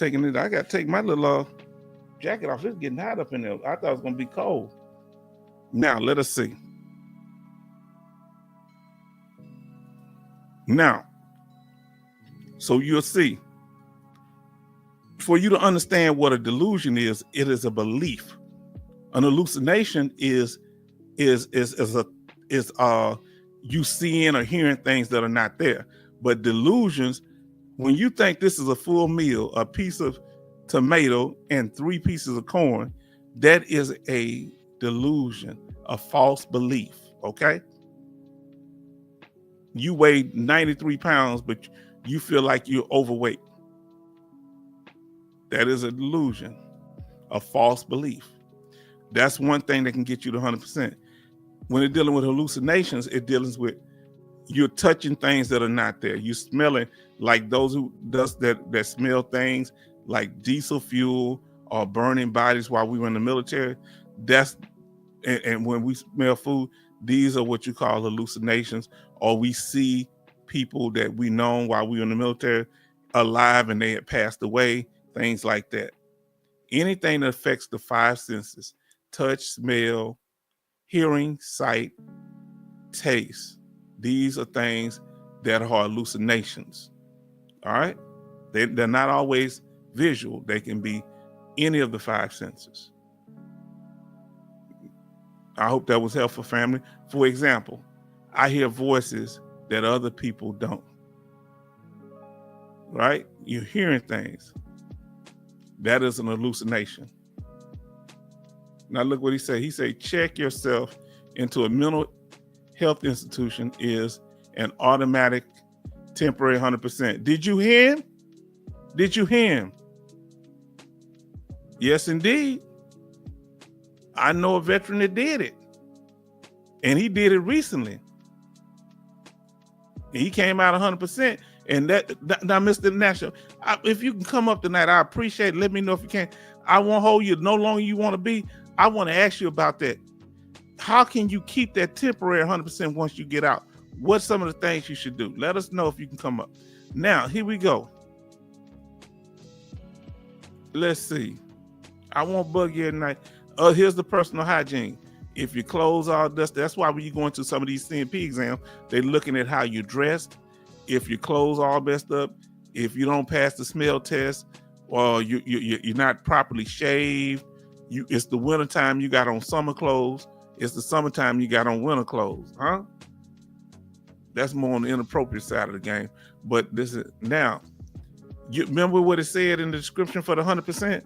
I gotta take my little jacket off. It's getting hot up in there. I thought it was gonna be cold. Now let us see. Now, so you'll see. For you to understand what a delusion is, it is a belief. An hallucination is you seeing or hearing things that are not there. But delusions, when you think this is a full meal, a piece of tomato and 3 pieces of corn, that is a delusion, a false belief, okay? You weigh 93 pounds, but you feel like you're overweight. That is a delusion, a false belief. That's one thing that can get you to 100%. When it's dealing with hallucinations, it deals with you're touching things that are not there. You're smelling like those who that smell things like diesel fuel or burning bodies while we were in the military. And when we smell food, these are what you call hallucinations. Or we see people that we know while we were in the military alive and they had passed away, things like that. Anything that affects the 5 senses, touch, smell, hearing, sight, taste. These are things that are hallucinations. All right? They're not always visual. They can be any of the 5 senses. I hope that was helpful, family. For example, I hear voices that other people don't. Right? You're hearing things. That is an hallucination. Now look what he said. He said, check yourself into a mental health institution is an automatic temporary 100%. Did you hear him? Did you hear him? Yes, indeed. I know a veteran that did it. And he did it recently. He came out 100%. And now, Mr. National, if you can come up tonight, I appreciate it. Let me know if you can. I won't hold you no longer you want to be. I want to ask you about that. How can you keep that temporary 100% once you get out? What's some of the things you should do? Let us know if you can come up. Now, here we go. Let's see. I won't bug you at night. Here's the personal hygiene. If your clothes are dusty, that's why when you go into some of these CMP exams, they're looking at how you're dressed. If your clothes are all messed up, if you don't pass the smell test, or you're not properly shaved, it's the wintertime, you got on summer clothes. It's the summertime, you got on winter clothes, huh? That's more on the inappropriate side of the game. But this is now. You remember what it said in the description for the 100%?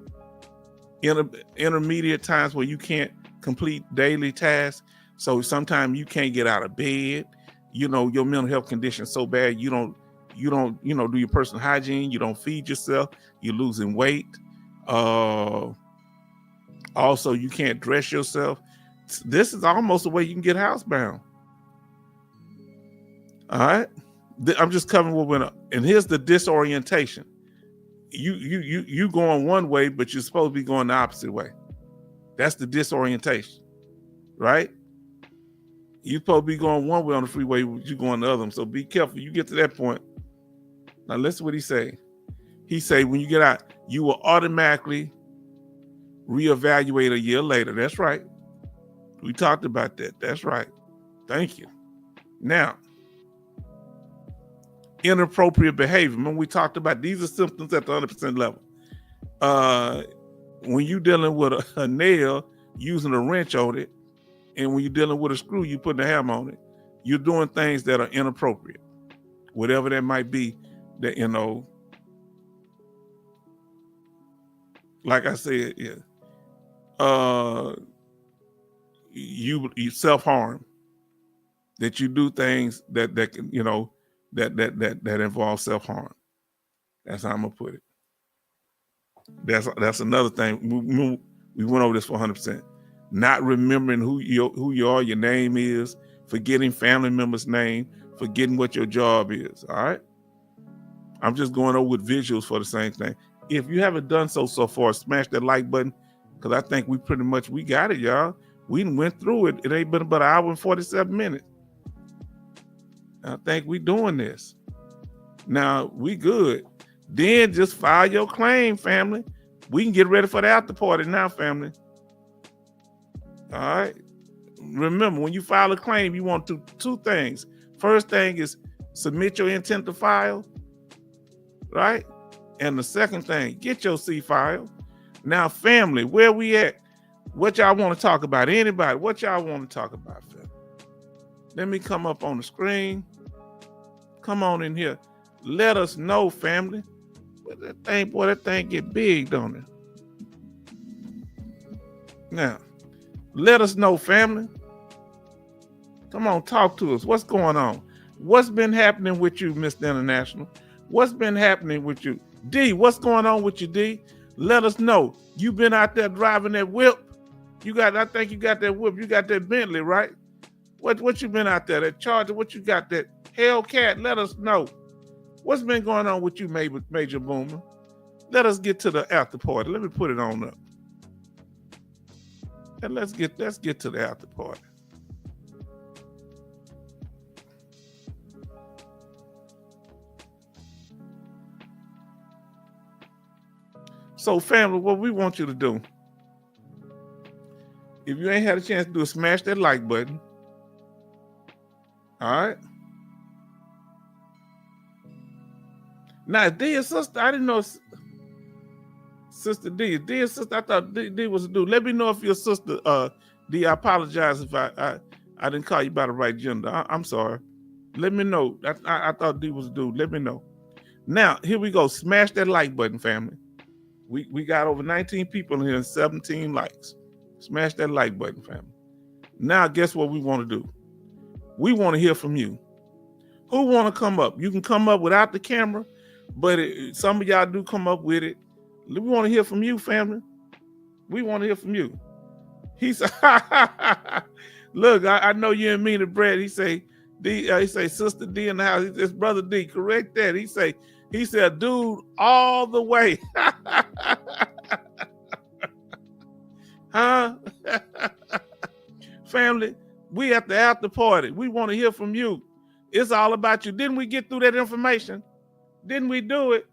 Intermediate times where you can't complete daily tasks. So sometimes you can't get out of bed. You know, your mental health condition is so bad, you don't do your personal hygiene. You don't feed yourself. You're losing weight. Also, you can't dress yourself. This is almost the way you can get housebound. All right. I'm just covering what went up. And here's the disorientation. you going one way, but you're supposed to be going the opposite way. That's the disorientation, right? You're supposed to be going one way on the freeway, you're going the other. So be careful. You get to that point. Now listen what he say. He say when you get out, you will automatically reevaluate a year later. That's right. We talked about that. That's right. Thank you. Now, inappropriate behavior. Remember we talked about these are symptoms at the 100% level. When you're dealing with a nail, using a wrench on it, and when you're dealing with a screw, you putting a hammer on it, you're doing things that are inappropriate. Whatever that might be, that, you know, like I said, yeah. You self-harm, that you do things that can, you know, that involve self-harm. That's how I'm gonna put it. That's another thing. We went over this for 100%. Not remembering who you are, your name is, forgetting family members' name, forgetting what your job is. All right. I'm just going over with visuals for the same thing. If you haven't done so far, smash that like button, because I think we got it, y'all. We went through it. It ain't been about an hour and 47 minutes. I think we doing this. Now, we good. Then just file your claim, family. We can get ready for the after party now, family. All right. Remember, when you file a claim, you want to do two things. First thing is submit your intent to file, right? And the second thing, get your C file. Now, family, where we at? What y'all want to talk about? Anybody? What y'all want to talk about, family? Let me come up on the screen. Come on in here. Let us know, family. That thing get big, don't it? Now, let us know, family. Come on, talk to us. What's going on? What's been happening with you, Mr. International? What's been happening with you? D, what's going on with you, D? Let us know. You been out there driving that whip. I think you got that whip. You got that Bentley, right? What you been out there? That Charger, what you got? That Hellcat? Let us know. What's been going on with you, Major Boomer? Let us get to the after party. Let me put it on up. And let's get to the after party. So, family, what we want you to do, if you ain't had a chance to do it, smash that like button. All right. Now, D is sister. I didn't know Sister D. D is sister. I thought D was a dude. Let me know if your sister, D. I apologize if I didn't call you by the right gender. I'm sorry. Let me know. I thought D was a dude. Let me know. Now, here we go. Smash that like button, family. We got over 19 people in here and 17 likes. Smash that like button, family. Now, guess what we want to do? We want to hear from you. Who want to come up? You can come up without the camera, but some of y'all do come up with it. We want to hear from you, family. We want to hear from you. He said, look, I know you and me the bread. He say, D, he say, Sister D in the house. It's Brother D. Correct that. He said, dude, all the way. Huh? Family, we at the after party. We want to hear from you. It's all about you. Didn't we get through that information? Didn't we do it?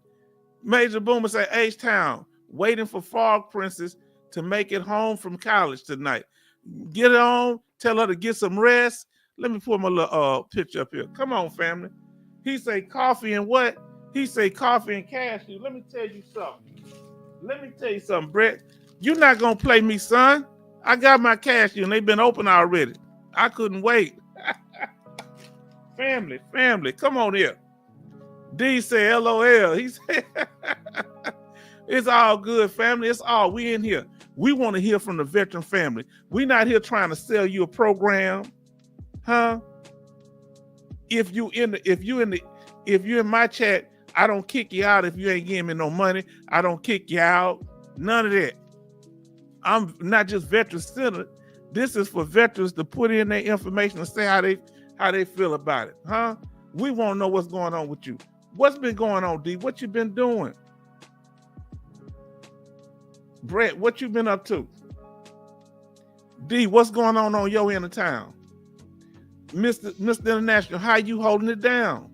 Major Boomer say, H-Town, waiting for Frog Princess to make it home from college tonight. Get it on. Tell her to get some rest. Let me put my little picture up here. Come on, family. He say coffee and what? He say coffee and cashew. Let me tell you something, Brett. You're not going to play me, son. I got my cashew and they've been open already. I couldn't wait. Family, come on here. D say LOL. He said, it's all good, family. It's all, we in here. We want to hear from the veteran family. We're not here trying to sell you a program. Huh? If you in my chat, I don't kick you out if you ain't giving me no money. I don't kick you out. None of that. I'm not just veteran centered. This is for veterans to put in their information and say how they feel about it. Huh? We want to know what's going on with you. What's been going on, D? What you been doing? Brett, what you been up to? D, what's going on your end of town? Mr. International, how you holding it down?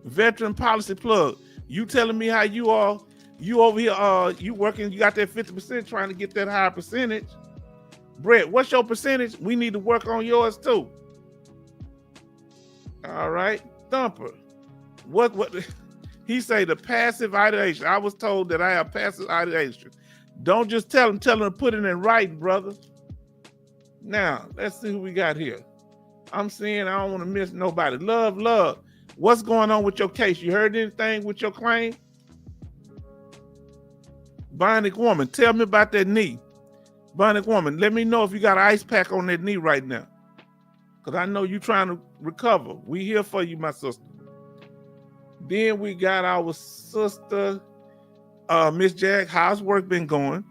Veteran Policy Plug, you telling me how you are? You over here, you working, you got that 50% trying to get that higher percentage. Brett, what's your percentage? We need to work on yours too. All right, Thumper. What he say, the passive ideation. I was told that I have passive ideation. Don't just tell him to put it in writing, brother. Now, let's see who we got here. I'm saying I don't want to miss nobody. Love. What's going on with your case? You heard anything with your claim? Bionic Woman, tell me about that knee. Bionic Woman, let me know if you got an ice pack on that knee right now. Because I know you're trying to recover. We here for you, my sister. Then we got our sister, Miss Jack. How's work been going?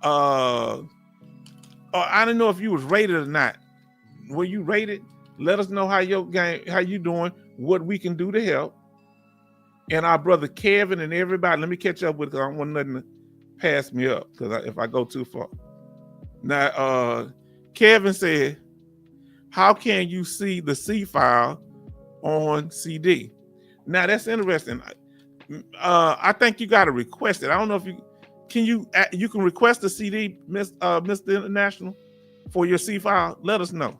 I don't know if you was rated or not. Were you rated? Let us know how you doing, what we can do to help. And our brother Kevin and everybody, let me catch up with, because I don't want nothing to pass me up, because if I go too far. Now, Kevin said, how can you see the C file on CD? Now that's interesting. I think you got to request it. I don't know if you can request a CD, Mr. International, for your C file. Let us know.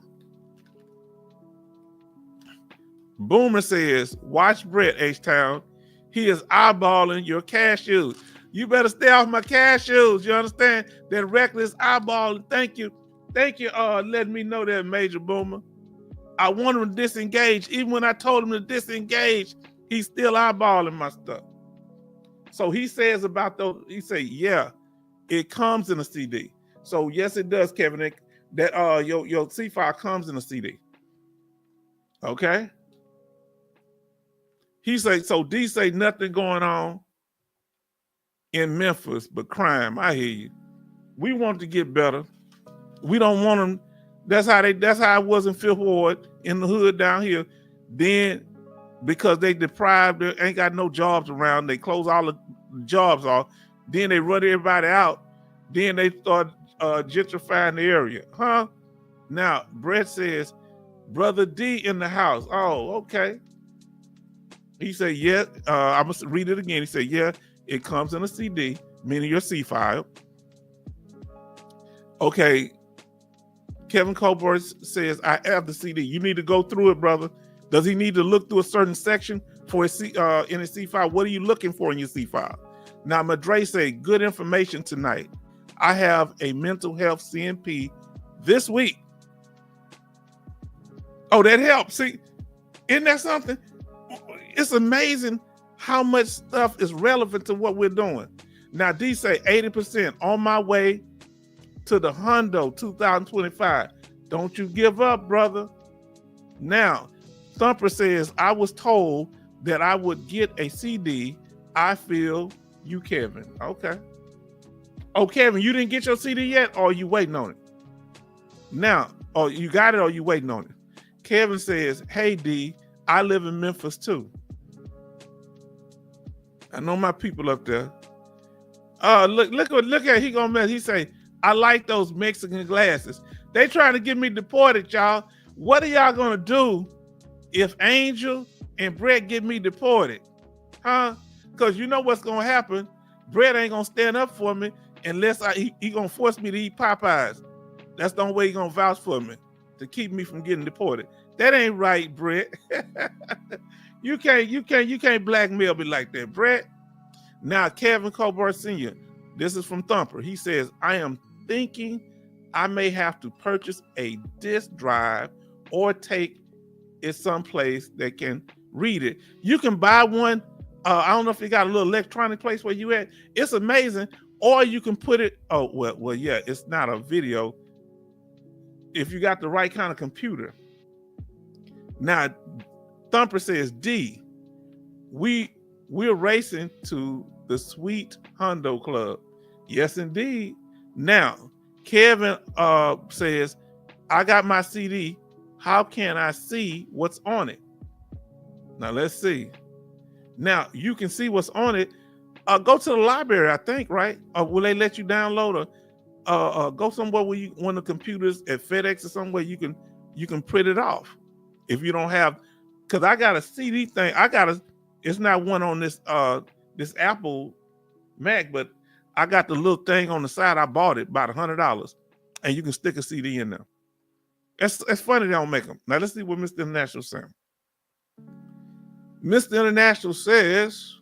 Boomer says, watch Brett, H-Town. He is eyeballing your cashews. You better stay off my cashews. You understand? That reckless eyeballing. Thank you. Letting me know that, Major Boomer. I want him to disengage. Even when I told him to disengage, he's still eyeballing my stuff. So he says about those, he say, yeah, it comes in a CD. So yes, it does, Kevin. That your C file comes in a CD. Okay. He say, so D say nothing going on in Memphis but crime. I hear you. We want to get better. We don't want them. That's how it was in Fifth Ward in the hood down here. Then because they deprived, they ain't got no jobs around, they close all the jobs off. Then they run everybody out. Then they start gentrifying the area. Huh? Now, Brett says, Brother D in the house. Oh, okay. He said, yeah, I'm going to read it again. He said, yeah, it comes in a CD, meaning your C file. Okay. Kevin Colbert says, I have the CD. You need to go through it, brother. Does he need to look through a certain section for in his C file? What are you looking for in your C file? Now, Madre say, good information tonight. I have a mental health CNP this week. Oh, that helps. See, isn't that something? It's amazing how much stuff is relevant to what we're doing. Now, D say 80% on my way to the Hundo 2025. Don't you give up, brother. Now, Thumper says, I was told that I would get a CD. I feel you, Kevin. Okay. Oh, Kevin, you didn't get your CD yet, or are you waiting on it? Now, oh, you got it or you waiting on it? Kevin says, hey, D, I live in Memphis too. I know my people up there. Look at he gonna mess. He say, I like those Mexican glasses. They trying to get me deported, y'all. What are y'all gonna do if Angel and Brett get me deported? Huh? Because you know what's gonna happen. Brett ain't gonna stand up for me unless he gonna force me to eat Popeyes. That's the only way he gonna vouch for me to keep me from getting deported. That ain't right, Brett. You can't blackmail me like that, Brett. Now, Kevin Colbert Sr., this is from Thumper. He says, I am thinking I may have to purchase a disk drive or take it someplace that can read it. You can buy one. I don't know if you got a little electronic place where you at. It's amazing. Or you can put it, well, yeah, it's not a video. If you got the right kind of computer. Now, Thumper says, D, we're racing to the Sweet Hundo Club. Yes, indeed. Now, Kevin says, I got my CD. How can I see what's on it? Now, let's see. Now, you can see what's on it. Go to the library, I think, right? Or will they let you download go somewhere where you one of the computers at FedEx or somewhere you can print it off if you don't have, because I got a CD thing. It's not one on this Apple Mac, but I got the little thing on the side. I bought it about $100, and you can stick a CD in there. It's funny they don't make them. Now let's see what Mr. International says. Mr. International says,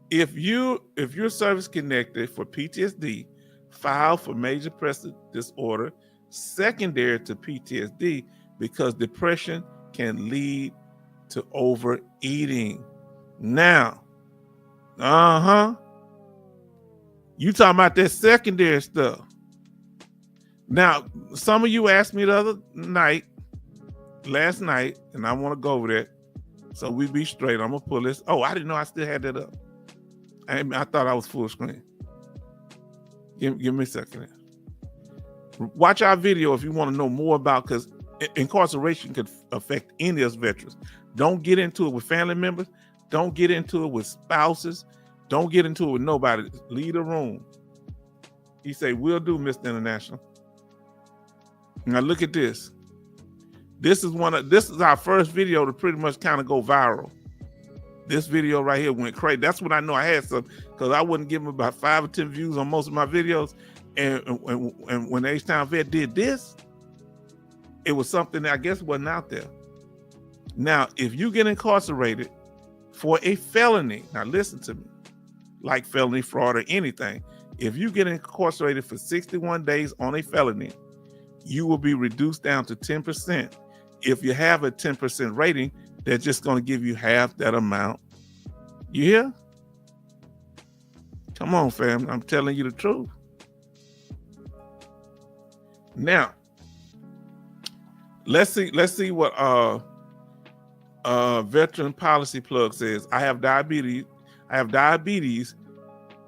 if you're service connected for PTSD, file for major depressive disorder secondary to PTSD, because depression can lead to overeating. Now, you talking about that secondary stuff. Now, some of you asked me the other night, last night, and I want to go over that. So we be straight. I'm gonna pull this. Oh, I didn't know I still had that up. I thought I was full screen. Give me a second. Watch our video if you want to know more about, because incarceration could affect any of us veterans. Don't get into it with family members. Don't get into it with spouses. Don't get into it with nobody. Leave the room. He say, "We'll do, Mr. International." Now look at this. This is our first video to pretty much kind of go viral. This video right here went crazy. That's when I know I had some, because I wouldn't give them about 5 or 10 views on most of my videos. And when H-Town Vet did this, it was something that I guess wasn't out there. Now, if you get incarcerated for a felony, now listen to me, like felony fraud or anything, if you get incarcerated for 61 days on a felony, you will be reduced down to 10%. If you have a 10% rating, they're just going to give you half that amount. You hear? Come on, fam. I'm telling you the truth. Now, let's see what Veteran Policy Plug says. I have diabetes.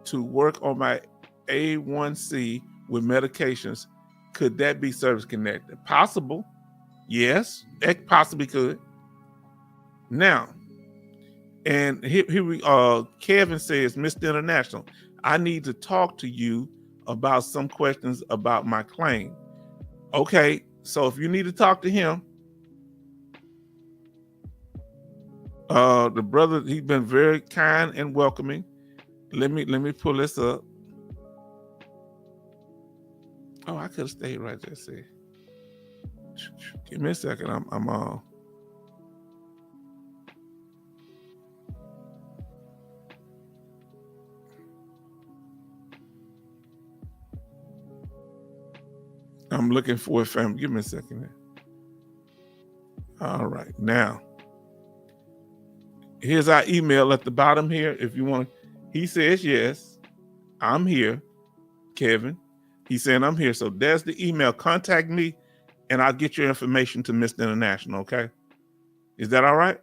To work on my A1C with medications. Could that be service connected? Possible. Yes, that possibly could. Now, and here we Kevin says, Mr. International, I need to talk to you about some questions about my claim. Okay, so if you need to talk to him, the brother, he's been very kind and welcoming. Let me pull this up. Oh, I could have stayed right there. See, give me a second. I'm looking for it, fam. Give me a second here. All right, now here's our email at the bottom here. If you want, he says yes, I'm here, Kevin. He's saying I'm here. So there's the email. Contact me and I'll get your information to Mr. International, okay? Is that all right?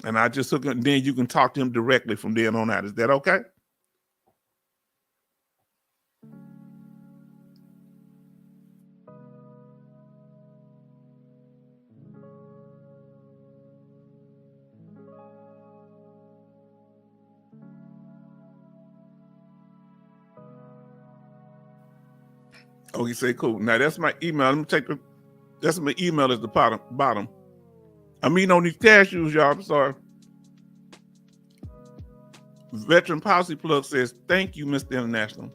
And I just hook up, then you can talk to him directly from then on out. Is that okay? Oh, he said, cool. Now that's my email. Let me take that's my email at the bottom. I'm eating on these cashews, y'all. I'm sorry. Veteran Policy Plug says, thank you, Mr. International.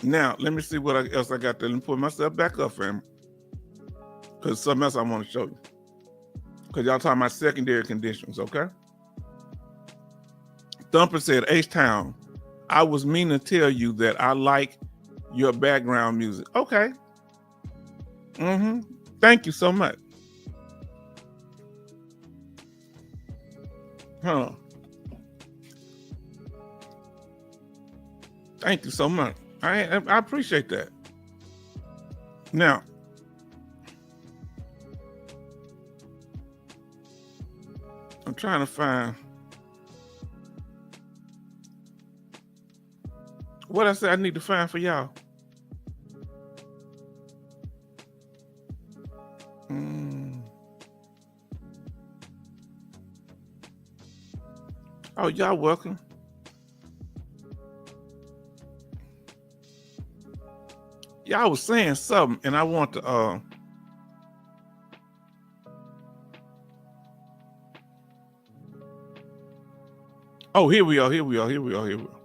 Now, let me see what else I got there. Let me put myself back up, fam. Because something else I want to show you. Because y'all talking about secondary conditions, okay? Thumper said, H-Town, I was meaning to tell you that I like your background music. Okay. Thank you so much. Thank you so much. I appreciate that. Now, I'm trying to find what I said I need to find for y'all. Oh, y'all welcome. Y'all was saying something, and I want to. Oh, here we are. Here we are. Here we are. Here we are.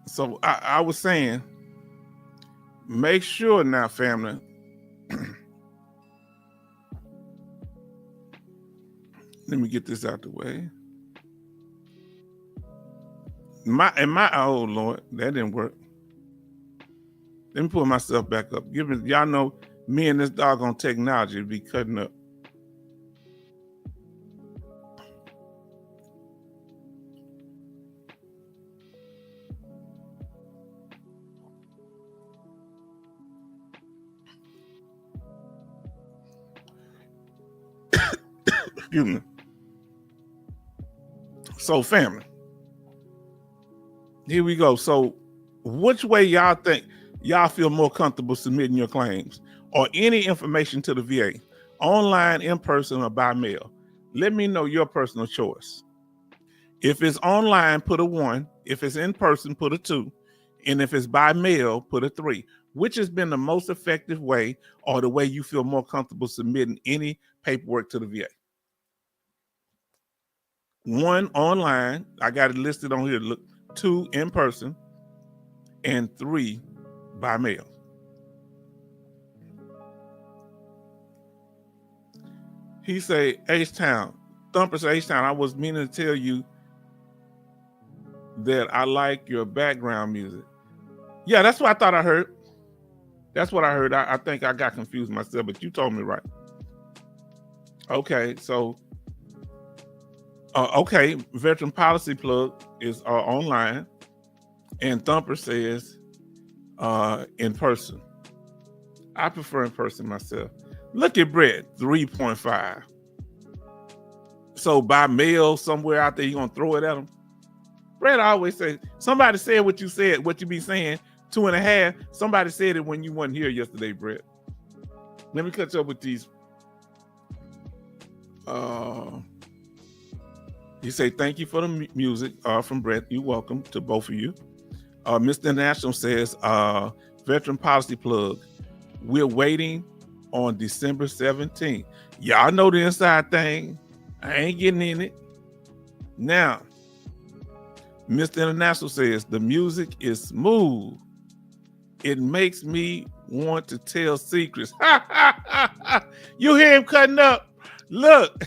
So I was saying, make sure now, family. Let me get this out the way. Oh Lord, that didn't work. Let me pull myself back up. Y'all know me and this doggone technology be cutting up. Excuse me. So, family, here we go. So, which way y'all think y'all feel more comfortable submitting your claims or any information to the VA, online, in person, or by mail? Let me know your personal choice. If it's online, put a 1. If it's in person, put a 2. And if it's by mail, put a 3. Which has been the most effective way or the way you feel more comfortable submitting any paperwork to the VA? 1, online. I got it listed on here. Look, 2, in person, and 3, by mail. He say, H-Town. Thumper say, H-Town, I was meaning to tell you that I like your background music. Yeah, that's what I thought I heard. That's what I heard. I think I got confused myself, but you told me right. Okay, so, okay, Veteran Policy Plug is online, and Thumper says in person. I prefer in person myself. Look at Brett, 3.5. So by mail somewhere out there, you gonna throw it at them? Brett always say, somebody said what you said, what you be saying, 2.5. Somebody said it when you weren't here yesterday, Brett. Let me catch up with these. You say, thank you for the music from Brett. You're welcome to both of you. Mr. International says, Veteran Policy Plug. We're waiting on December 17th. Y'all know the inside thing. I ain't getting in it. Now, Mr. International says, the music is smooth. It makes me want to tell secrets. You hear him cutting up? Look.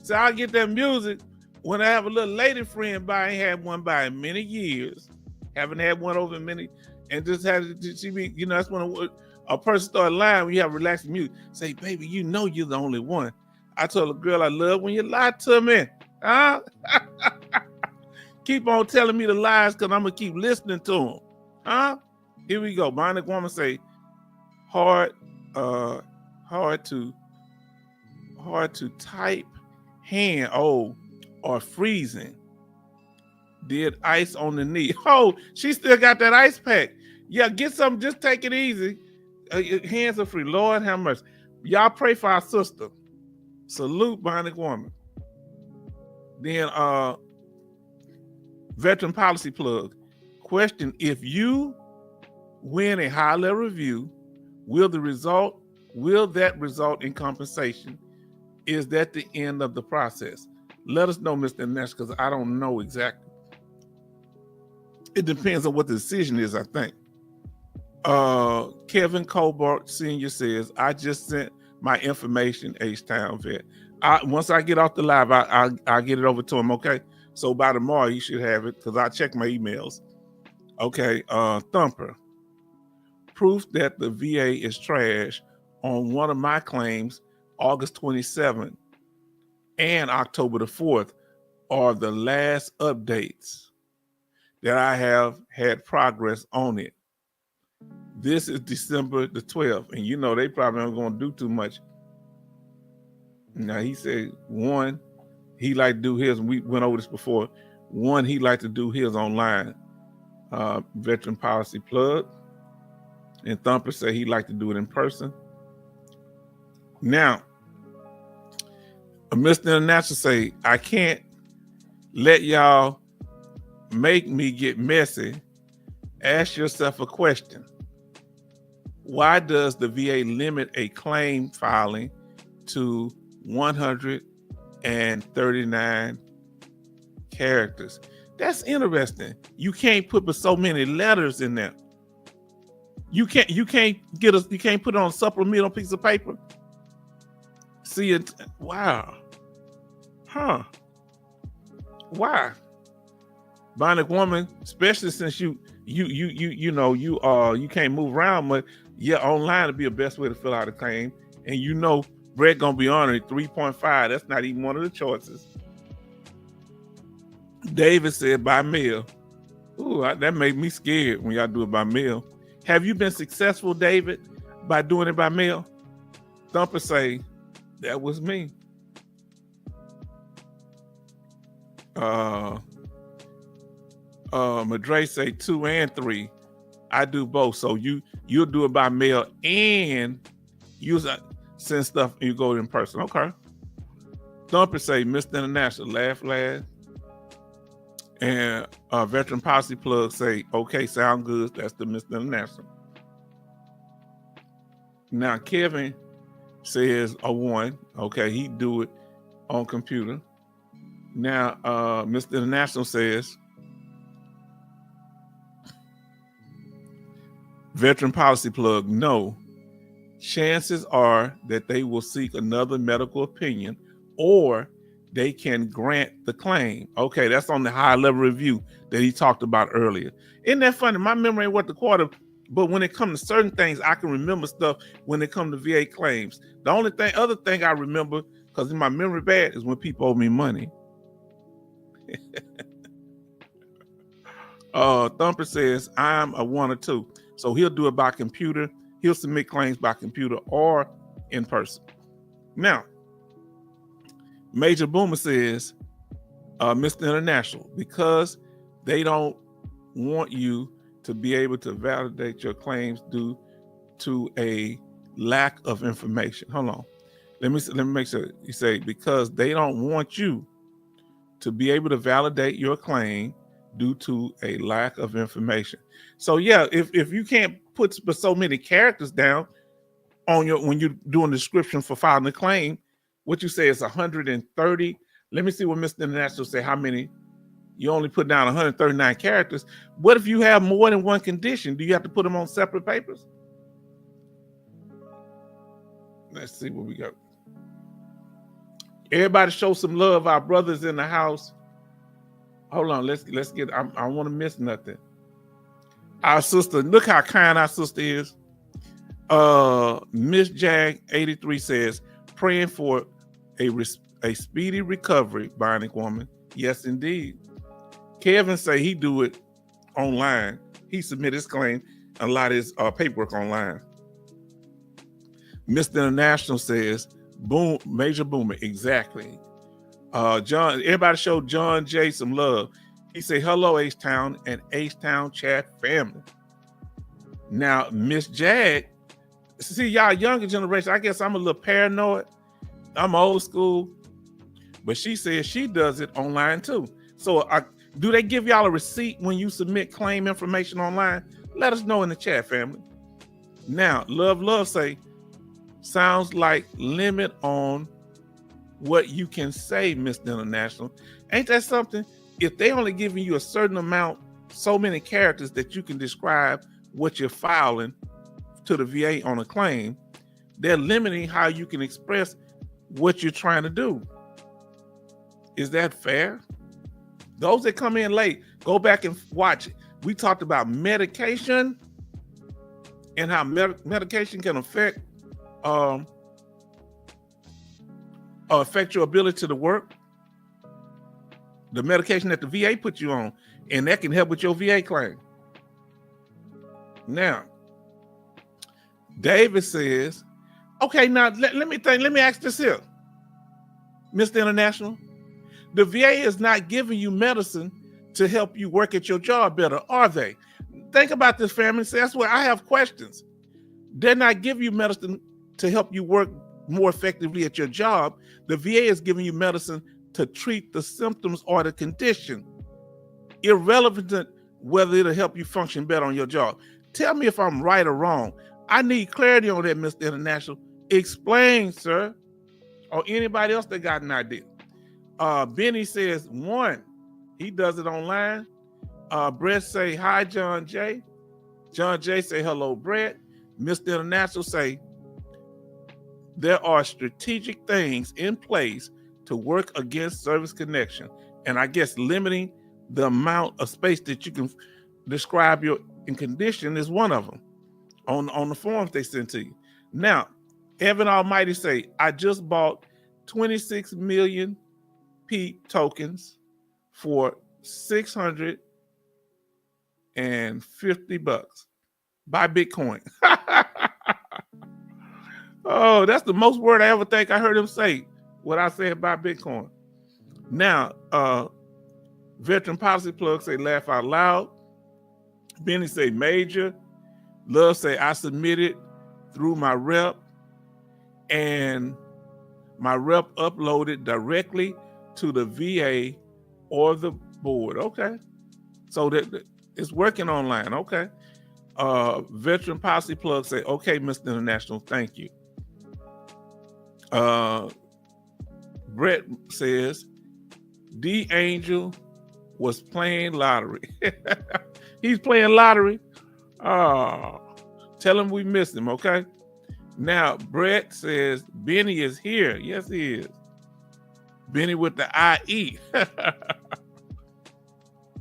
So I get that music when I have a little lady friend by. I ain't had one by in many years. Haven't had one over many. And just had she be, that's when a person started lying when you have relaxing music. Say, baby, you know you're the only one. I told a girl I love when you lie to me. Huh? Keep on telling me the lies because I'm going to keep listening to them. Huh? Here we go. Bionic Woman say, hard to type hand, or freezing. Did ice on the knee. Oh, she still got that ice pack. Yeah, get some, just take it easy. Hands are free. Lord have mercy. Y'all pray for our sister. Salute, Bionic Woman. Then Veteran Policy Plug. Question, if you win a high-level review, will that result in compensation? Is that the end of the process? Let us know, Mr. Nash, because I don't know exactly. It depends on what the decision is, I think. Kevin Colbart Sr. says, I just sent my information, H-Town Vet. Once I get off the live, I'll get it over to him, okay? So by tomorrow, you should have it, because I check my emails. Okay, Thumper. Proof that the VA is trash on one of my claims, August 27th and October the 4th, are the last updates that I have had progress on it. This is December the 12th, and they probably aren't going to do too much. Now, he said, 1, he like to do his, and we went over this before. One, he like to do his online veteran policy plug. And Thumper said he like to do it in person. Now, Mr. International say, I can't let y'all make me get messy. Ask yourself a question. Why does the VA limit a claim filing to 139 characters? That's interesting. You can't put but so many letters in there. You can't put it on a supplemental piece of paper. See it? Wow. Huh. Why? Bionic Woman, especially since you can't move around much. Yeah, online would be the best way to fill out a claim. And Brett gonna be honoring 3.5. That's not even one of the choices. David said by mail. Ooh, that made me scared when y'all do it by mail. Have you been successful, David, by doing it by mail? Thumper say, that was me. Madre say 2 and 3. I do both. So you'll do it by mail and send stuff and you go in person. Okay. Thumper say Mr. International, laugh last. And Veteran Policy Plug say, okay, sound good. That's the Mr. International. Now Kevin says a 1. Okay, he do it on computer. Now Mr. International says Veteran Policy Plug, no. Chances are that they will seek another medical opinion or they can grant the claim. Okay, that's on the high level review that he talked about earlier. Isn't that funny? My memory ain't what the quarter, but when it comes to certain things, I can remember stuff when it comes to VA claims. The only other thing I remember, because in my memory bad, is when people owe me money. Thumper says, I'm a 1 or 2. So he'll do it by computer. He'll submit claims by computer or in person. Now, Major Boomer says, Mr. International, because they don't want you to be able to validate your claims due to a lack of information. Hold on. Let me make sure. You say, because they don't want you to be able to validate your claim due to a lack of information. So yeah, if you can't put so many characters down on when you're doing the description for filing a claim, what you say is 130. Let me see what Mr. International say. How many? You only put down 139 characters. What if you have more than one condition? Do you have to put them on separate papers? Let's see what we got. Everybody show some love. Our brothers in the house. Hold on. Let's get. I don't want to miss nothing. Our sister. Look how kind our sister is. Miss Jag 83 says, praying for a speedy recovery, Bionic Woman. Yes, indeed. Kevin say he do it online. He submit his claim and a lot of his paperwork online. Mr. International says, boom, Major Boomer, exactly. John, everybody show John J some love. He say, hello, H-Town and H-Town chat family. Now, Miss Jag, see, y'all younger generation, I guess I'm a little paranoid. I'm old school, but she says she does it online too. So do they give y'all a receipt when you submit claim information online? Let us know in the chat, family. Now, Love say, sounds like limit on what you can say, Mr. International. Ain't that something? If they only giving you a certain amount, so many characters that you can describe what you're filing to the VA on a claim, they're limiting how you can express what you're trying to do. Is that fair? Those that come in late, go back and watch it. We talked about medication and how medication can affect your ability to work. The medication that the VA put you on, and that can help with your VA claim. Now, David says, okay, now let me ask this here, Mr. International. The VA is not giving you medicine to help you work at your job better, are they? Think about this, family. See, that's where I have questions. They're not giving you medicine to help you work more effectively at your job. The VA is giving you medicine to treat the symptoms or the condition, irrelevant to whether it'll help you function better on your job. Tell me if I'm right or wrong. I need clarity on that, Mr. International. Explain, sir, or anybody else that got an idea. Benny says, one, he does it online. Brett say, hi, John J. John J say, hello, Brett. Mr. International say, there are strategic things in place to work against service connection. And I guess limiting the amount of space that you can describe your condition is one of them on the forms they send to you. Now, Evan Almighty say, I just bought 26 million PEEP tokens for $650. Buy Bitcoin. Oh, that's the most word I ever think I heard him say, what I said about Bitcoin. Now, Veteran Policy Plug say, laugh out loud. Benny say, major. Love say, I submitted through my rep, and my rep uploaded directly to the VA or the board. Okay. So that it's working online. Okay. Veteran Policy Plug say, okay, Mr. International, thank you. Brett says, D Angel was playing lottery. He's playing lottery. Tell him we missed him, okay? Now, Brett says, Benny is here. Yes, he is. Benny with the IE.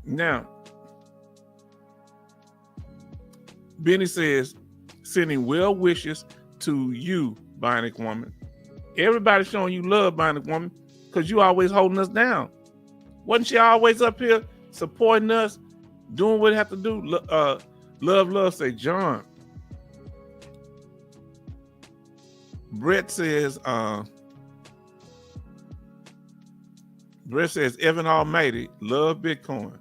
Now, Benny says, sending well wishes to you, Bionic Woman. Everybody showing you love, Bionic Woman, because you always holding us down. Wasn't she always up here supporting us, doing what it have to do? Love, say John. Brett says, Evan Almighty, love Bitcoin.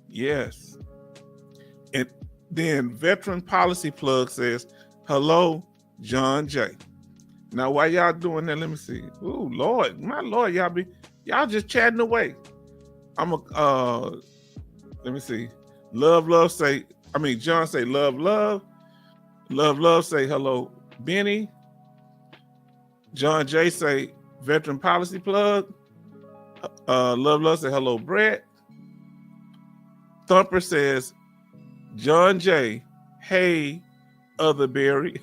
Yes. And then Veteran Policy Plug says, hello, John J. Now, while y'all doing that, let me see. Ooh, Lord, my Lord, y'all just chatting away. Let me see. John say, love. Love say, hello, Benny. John J say, Veteran Policy Plug. Love say, hello, Brett. Thumper says, John J, hey, other Berry.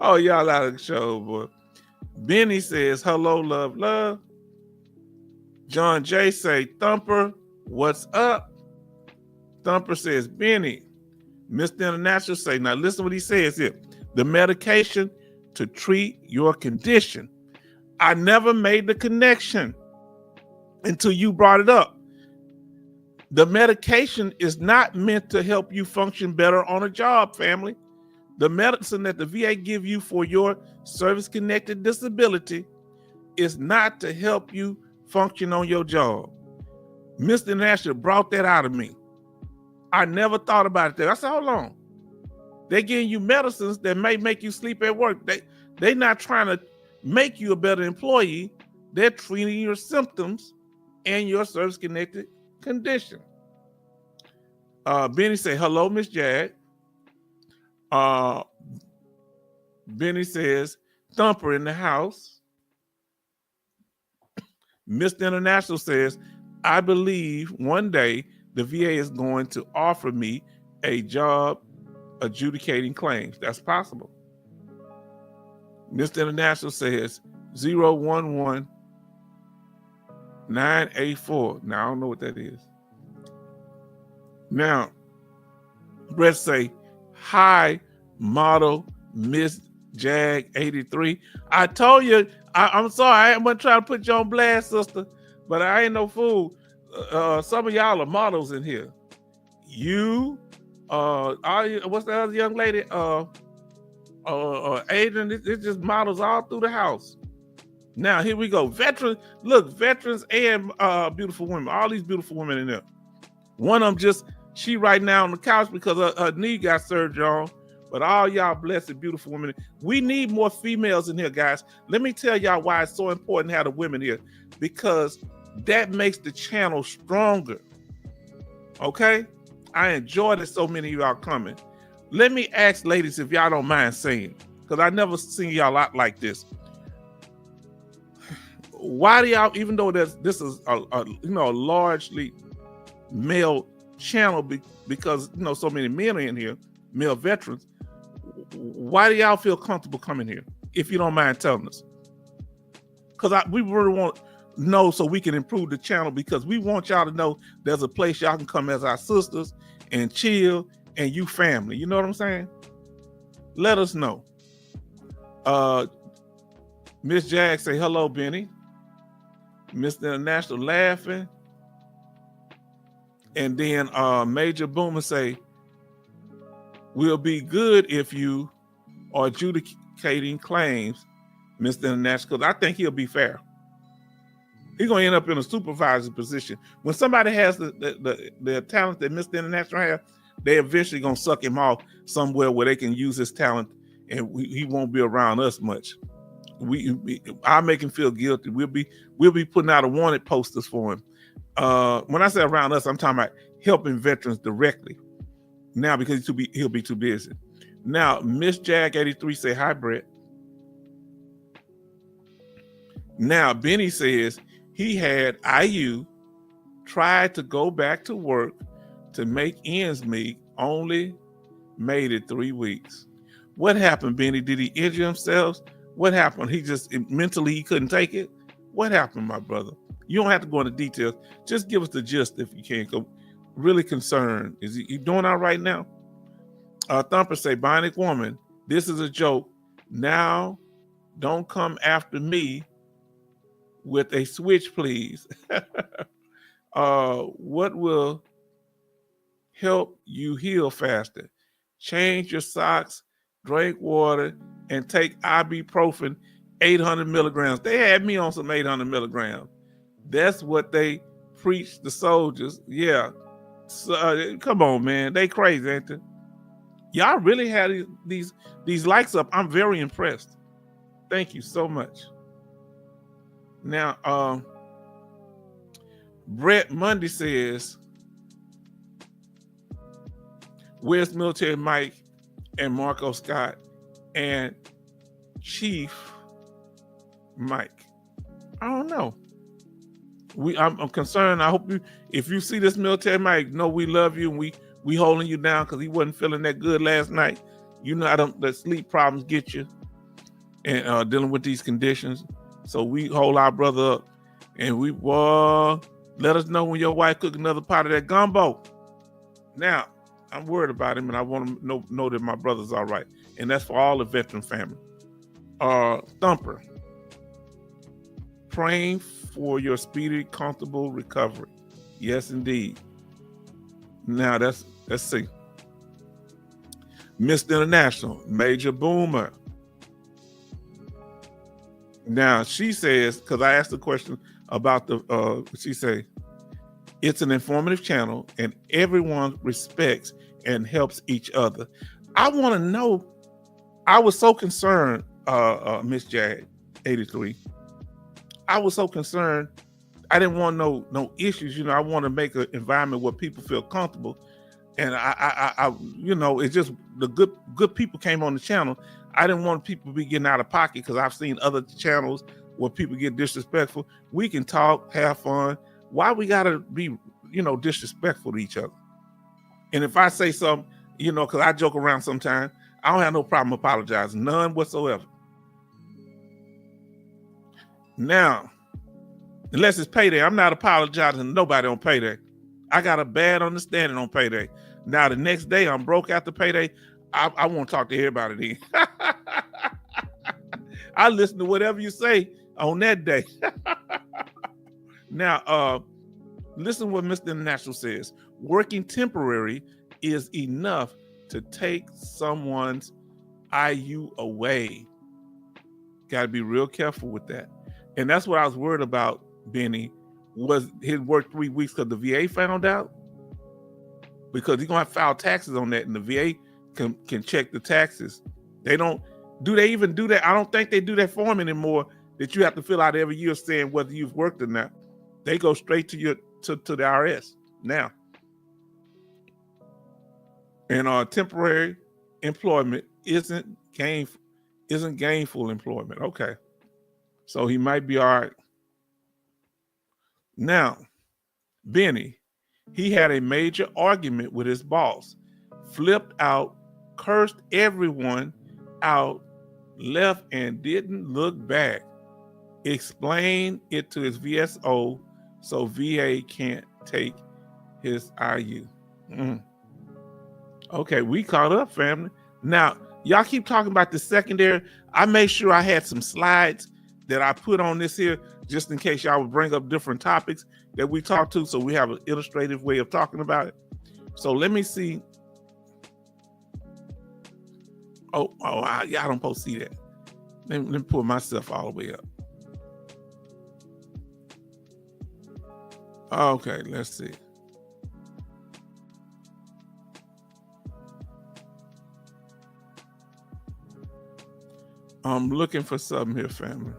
Oh, y'all out of the show, boy. Benny says, hello, love. John J say, Thumper, what's up? Thumper says, Benny. Mr. International say, now listen what he says here. The medication to treat your condition. I never made the connection until you brought it up. The medication is not meant to help you function better on a job, family. The medicine that the VA give you for your service-connected disability is not to help you function on your job. Mr. International brought that out of me. I never thought about it there. I said, hold on. They're giving you medicines that may make you sleep at work. They're not trying to make you a better employee. They're treating your symptoms and your service-connected condition. Benny say, hello, Miss Jag. Benny says, Thumper in the house. Mr. International says, I believe one day the VA is going to offer me a job adjudicating claims. That's possible. Mr. International says 011984. Now, I don't know what that is. Now, Brett say, hi, model Miss Jag 83. I told you, I'm sorry, I ain't gonna try to put you on blast, sister, but I ain't no fool. Some of y'all are models in here. You, what's the other young lady? Adrian, it's just models all through the house. Now here we go. Veterans, look, veterans and beautiful women. All these beautiful women in there. One of them she right now on the couch because her knee got surgery on. But all y'all blessed, beautiful women. We need more females in here, guys. Let me tell y'all why it's so important to have the women here. Because that makes the channel stronger. Okay? I enjoy that so many of y'all coming. Let me ask ladies if y'all don't mind saying, because I never seen y'all out like this. Why do y'all, even though this is a largely male channel because so many men are in here, male veterans, why do y'all feel comfortable coming here? If you don't mind telling us. Because we really want to know so we can improve the channel, because we want y'all to know there's a place y'all can come as our sisters and chill and you family. You know what I'm saying? Let us know. Miss Jag say, hello, Benny. Mr. International laughing. And then Major Boomer say, we'll be good if you are adjudicating claims, Mr. International, because I think he'll be fair. He's going to end up in a supervisor position. When somebody has the talent that Mr. International has, they eventually going to suck him off somewhere where they can use his talent, and he won't be around us much. I'll make him feel guilty. We'll be putting out a wanted posters for him. When I say around us, I'm talking about helping veterans directly. Now, because he'll be too busy. Now, Miss Jag 83 say, hi, Brett. Now, Benny says he had IU tried to go back to work to make ends meet, only made it 3 weeks. What happened, Benny? Did he injure himself? What happened? He just mentally he couldn't take it? What happened, my brother? You don't have to go into details. Just give us the gist if you can. Go. Really concerned. Is he doing all right now? Thumper say, Bionic Woman, this is a joke. Now, don't come after me with a switch, please. What will help you heal faster? Change your socks, drink water, and take ibuprofen 800 milligrams. They had me on some 800 milligrams. That's what they preach the soldiers. Yeah. So, come on, man. They crazy, ain't they? Y'all really had these likes up. I'm very impressed. Thank you so much. Now, Brett Mundy says, where's Military Mike and Marco Scott and Chief Mike? I don't know. I'm concerned. I hope if you see this Military Mike, know we love you and we holding you down because he wasn't feeling that good last night. You know how the sleep problems get you and dealing with these conditions. So we hold our brother up and we let us know when your wife cook another pot of that gumbo. Now, I'm worried about him and I want to know that my brother's all right. And that's for all the veteran family. Thumper, praying for your speedy, comfortable recovery. Yes, indeed. Now let's see. Mr. International, Major Boomer. Now she says, because I asked the question about she say, it's an informative channel and everyone respects and helps each other. I want to know, I was so concerned, Miss Jag 83. I was so concerned. I didn't want no issues. You know, I want to make an environment where people feel comfortable. And I it's just the good people came on the channel. I didn't want people to be getting out of pocket because I've seen other channels where people get disrespectful. We can talk, have fun. Why we gotta be, disrespectful to each other? And if I say something, because I joke around sometimes, I don't have no problem apologizing, none whatsoever. Now, unless it's payday, I'm not apologizing to nobody on payday. I got a bad understanding on payday. Now, the next day, I'm broke after payday. I won't talk to everybody then. I listen to whatever you say on that day. Now, listen to what Mr. International says. Working temporary is enough to take someone's IU away. Got to be real careful with that. And that's what I was worried about, Benny, was his work 3 weeks because the VA found out. Because he's going to have to file taxes on that, and the VA can check the taxes. They don't, do they even do that? I don't think they do that form anymore that you have to fill out every year saying whether you've worked or not. They go straight to the IRS now. And temporary employment isn't gainful employment. Okay. So he might be all right. Now, Benny, he had a major argument with his boss, flipped out, cursed everyone out, left and didn't look back. Explained it to his VSO so VA can't take his IU. Okay, we caught up, family. Now, y'all keep talking about the secondary. I made sure I had some slides that I put on this here just in case y'all would bring up different topics that we talked to, so we have an illustrative way of talking about it. So let me see. I don't supposed to see that. Let me pull myself all the way up. Okay, let's see. I'm looking for something here, family.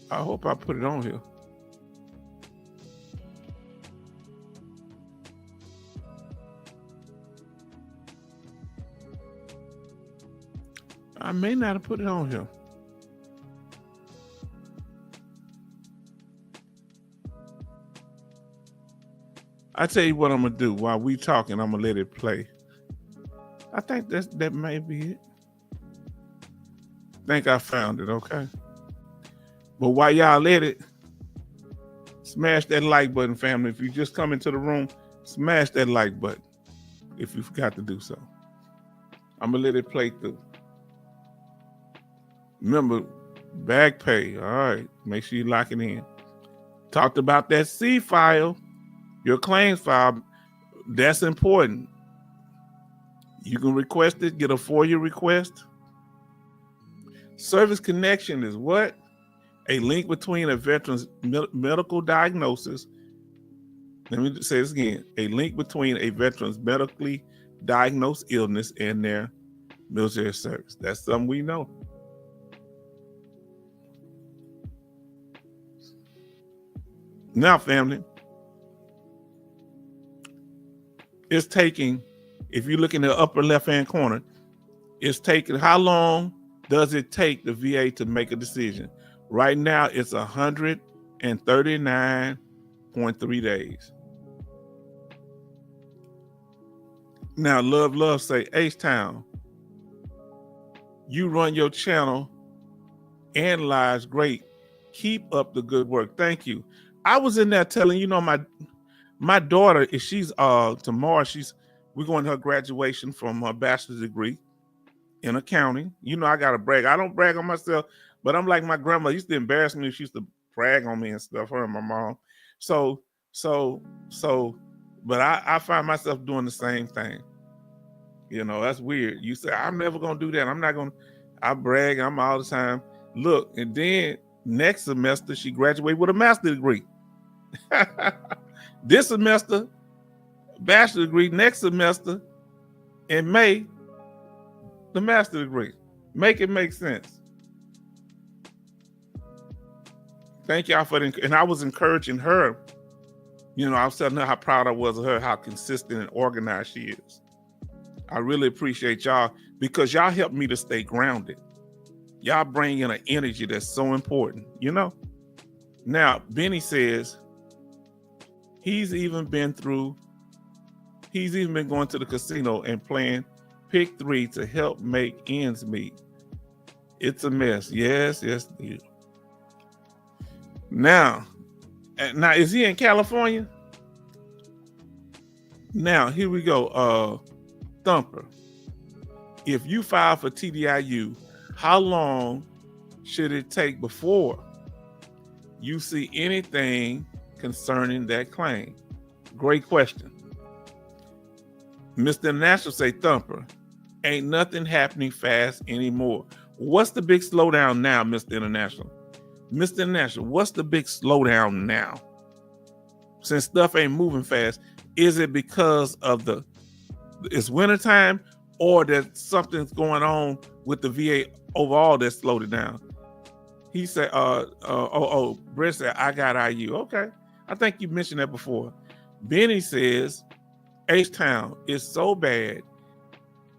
I hope I put it on here. I may not have put it on here. I tell you what I'm gonna do while we talking. I'm gonna let it play. I think that may be it. I think I found it. Okay. But while y'all let it, smash that like button, family. If you just come into the room, smash that like button if you forgot to do so. I'm gonna let it play through. Remember, back pay. All right, make sure you lock it in. Talked about that C file, your claims file. That's important. You can request it, get a FOIA request. Service connection is what? A link between a veteran's medical diagnosis. Let me say this again. A link between a veteran's medically diagnosed illness and their military service. That's something we know. Now, family, it's taking, if you look in the upper left-hand corner, it's taking, how long does it take the VA to make a decision? Right now, it's 139.3 days. Now, Love say, H-Town, you run your channel, analyze great. Keep up the good work. Thank you. I was in there telling, you know, my daughter, if she's tomorrow, we're going to her graduation from her bachelor's degree in accounting. You know, I gotta brag. I don't brag on myself, but I'm like my grandma used to embarrass me. She used to brag on me and stuff, her and my mom. But I find myself doing the same thing. You know, that's weird. You say, I'm never gonna do that. I'm not gonna, I brag, I'm all the time. Look, and then next semester, she graduated with a master's degree. This semester, bachelor degree. Next semester, in May, the master's degree. Make it make sense. Thank y'all for the, and I was encouraging her. You know, I was telling her how proud I was of her, how consistent and organized she is. I really appreciate y'all because y'all help me to stay grounded. Y'all bring in an energy that's so important, you know? Now, Benny says he's even been going to the casino and playing Pick 3 to help make ends meet. It's a mess. Yes. Yeah. Now, is he in California? Now, here we go. Thumper, if you file for TDIU, how long should it take before you see anything concerning that claim? Great question. Mr. International say, Thumper, ain't nothing happening fast anymore. What's the big slowdown now, Mr. International? Mr. International, what's the big slowdown now? Since stuff ain't moving fast, is it because of it's wintertime, or that something's going on with the VA overall that slowed it down? He said, Brett said, I got IU. Okay. I think you mentioned that before. Benny says, H-Town is so bad,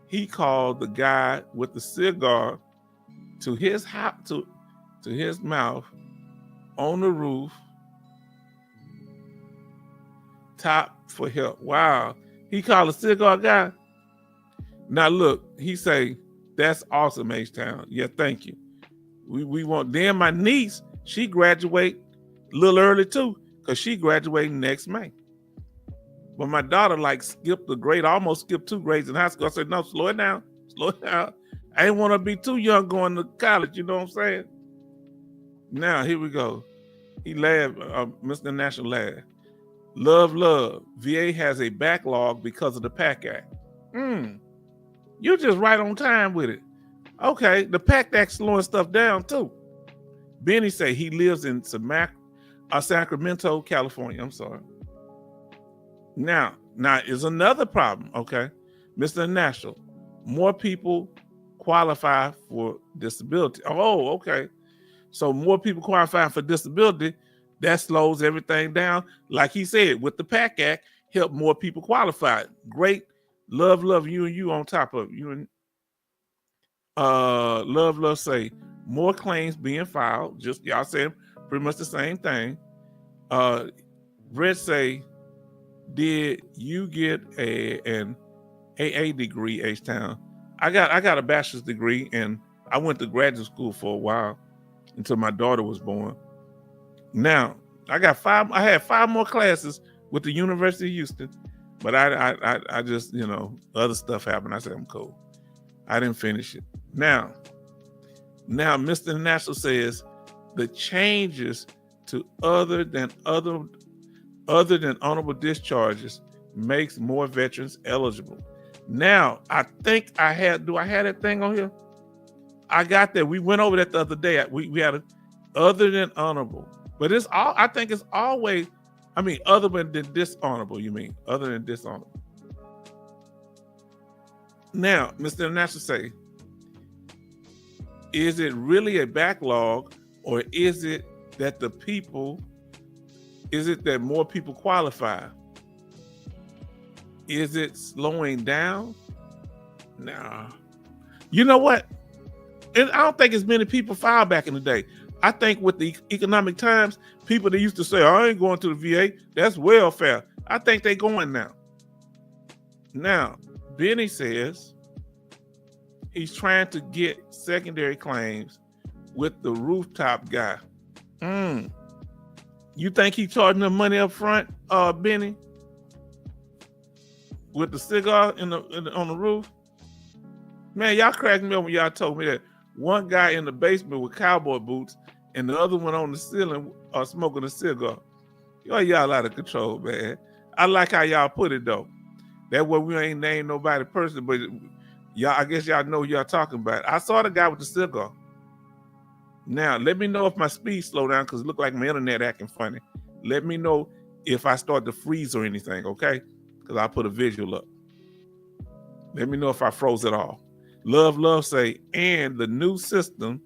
he called the guy with the cigar to his mouth on the roof top for help. Wow. He called a cigar guy. Now look, he say, that's awesome, H-Town. Yeah, thank you. We want, then my niece, she graduate a little early too, because she graduating next May. But my daughter skipped a grade, almost skipped 2 grades in high school. I said, no, slow it down. I ain't want to be too young going to college, you know what I'm saying? Now, here we go. He laughed, Mr. National laughed. Love. VA has a backlog because of the PACT Act. You're just right on time with it. Okay, the PACT Act slowing stuff down too. Benny say he lives in Sacramento, California. I'm sorry. Now is another problem, okay? Mr. National, more people qualify for disability. Oh, okay. So more people qualifying for disability, that slows everything down. Like he said, with the PACT Act, help more people qualify. Great. Love, you on top of you. And Love say more claims being filed. Just y'all saying pretty much the same thing. Brett say, did you get an AA degree, H-Town? I got a bachelor's degree, and I went to graduate school for a while until my daughter was born. Now I had 5 more classes with the University of Houston, but I just, other stuff happened. I said, I'm cool. I didn't finish it. Now Mr. National says the changes to other than honorable discharges makes more veterans eligible. Now, I think I have that thing on here? I got that. We went over that the other day. We had a other than honorable. But I think it's always, other than dishonorable, you mean? Other than dishonorable. Now, Mr. National say, is it really a backlog, or is it that that more people qualify? Is it slowing down? Nah. You know what? And I don't think as many people filed back in the day. I think with the economic times, people that used to say, I ain't going to the VA, that's welfare. I think they're going now. Now, Benny says he's trying to get secondary claims with the rooftop guy. You think he charging them money up front, Benny? With the cigar on the roof? Man, y'all cracked me up when y'all told me that one guy in the basement with cowboy boots and the other one on the ceiling smoking a cigar. Y'all out of control, man. I like how y'all put it, though. That way we ain't named nobody person, but y'all, I guess y'all know who y'all talking about. I saw the guy with the cigar. Now, let me know if my speed slow down, because it looked like my internet acting funny. Let me know if I start to freeze or anything, okay? Because I'll put a visual up. Let me know if I froze at all. Love say, and the new system,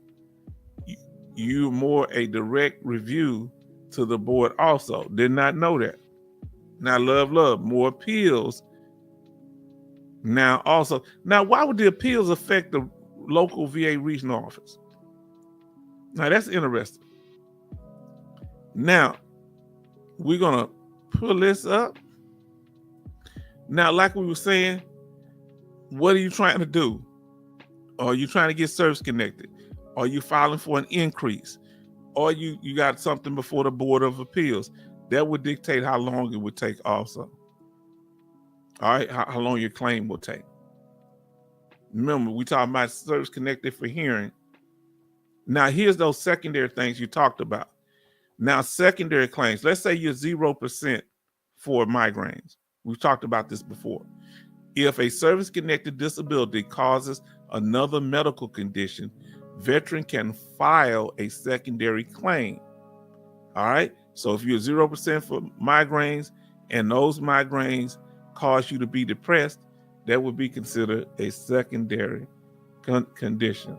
you more a direct review to the board also. Did not know that. Now, love, more appeals. Now, also, why would the appeals affect the local VA regional office? Now, that's interesting. Now, we're going to pull this up. Now, like we were saying, what are you trying to do? Are you trying to get service connected? Are you filing for an increase? Or you got something before the Board of Appeals? That would dictate how long it would take also. All right, how long your claim will take. Remember, we talking about service connected for hearing. Now, here's those secondary things you talked about. Now, secondary claims, let's say you're 0% for migraines. We've talked about this before. If a service-connected disability causes another medical condition, veteran can file a secondary claim. All right. So if you're 0% for migraines and those migraines cause you to be depressed, that would be considered a secondary condition.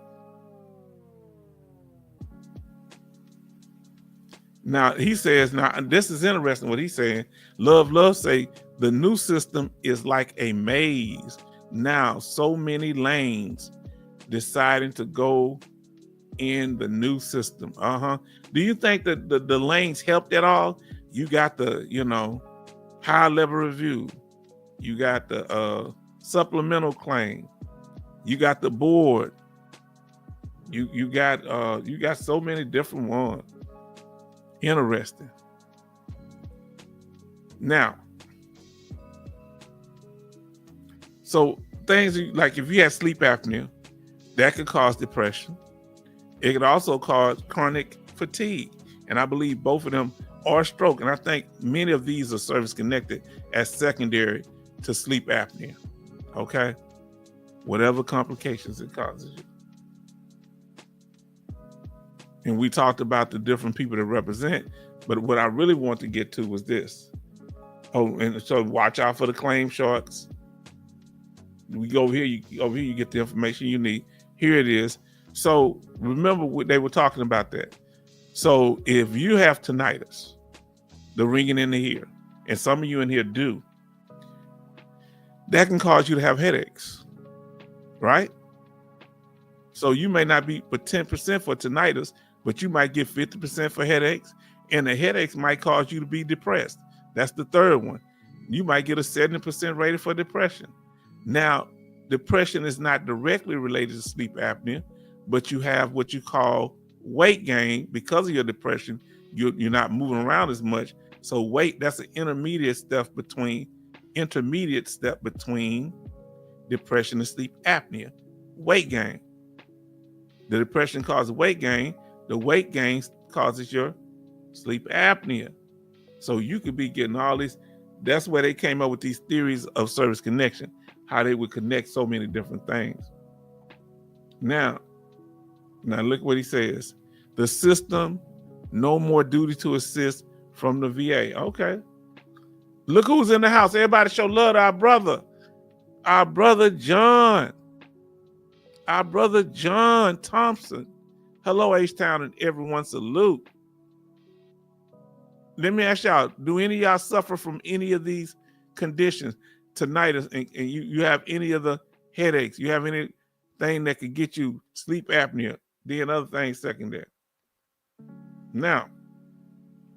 Now he says, now this is interesting what he's saying. Love say the new system is like a maze. Now so many lanes deciding to go in the new system. Do you think that the lanes helped at all? You got the, high level review. You got the supplemental claim. You got the board. You got so many different ones. Interesting. Now, so things like if you have sleep apnea, that could cause depression. It could also cause chronic fatigue. And I believe both of them are stroke. And I think many of these are service connected as secondary to sleep apnea. Okay. Whatever complications it causes you. And we talked about the different people that represent, but what I really want to get to was this. Oh, and so watch out for the claim sharks. We go over here, you get the information you need. Here it is. So remember what they were talking about that. So if you have tinnitus, the ringing in the ear, and some of you in here do, that can cause you to have headaches, right? So you may not be for 10% for tinnitus, but you might get 50% for headaches, and the headaches might cause you to be depressed. That's the third one. You might get a 70% rating for depression. Now, depression is not directly related to sleep apnea, but you have what you call weight gain because of your depression. You're not moving around as much. So weight, that's an intermediate step between depression and sleep apnea. Weight gain. The depression causes weight gain. The weight gain causes your sleep apnea. So you could be getting all these. That's where they came up with these theories of service connection, how they would connect so many different things. Now look what he says. The system, no more duty to assist from the VA. Okay. Look who's in the house. Everybody show love to our brother John. Our brother John Thompson. Hello, H-Town, and everyone salute. Let me ask y'all, do any of y'all suffer from any of these conditions, tinnitus, and you have any of the headaches? You have anything that could get you sleep apnea, then other things secondary? Now,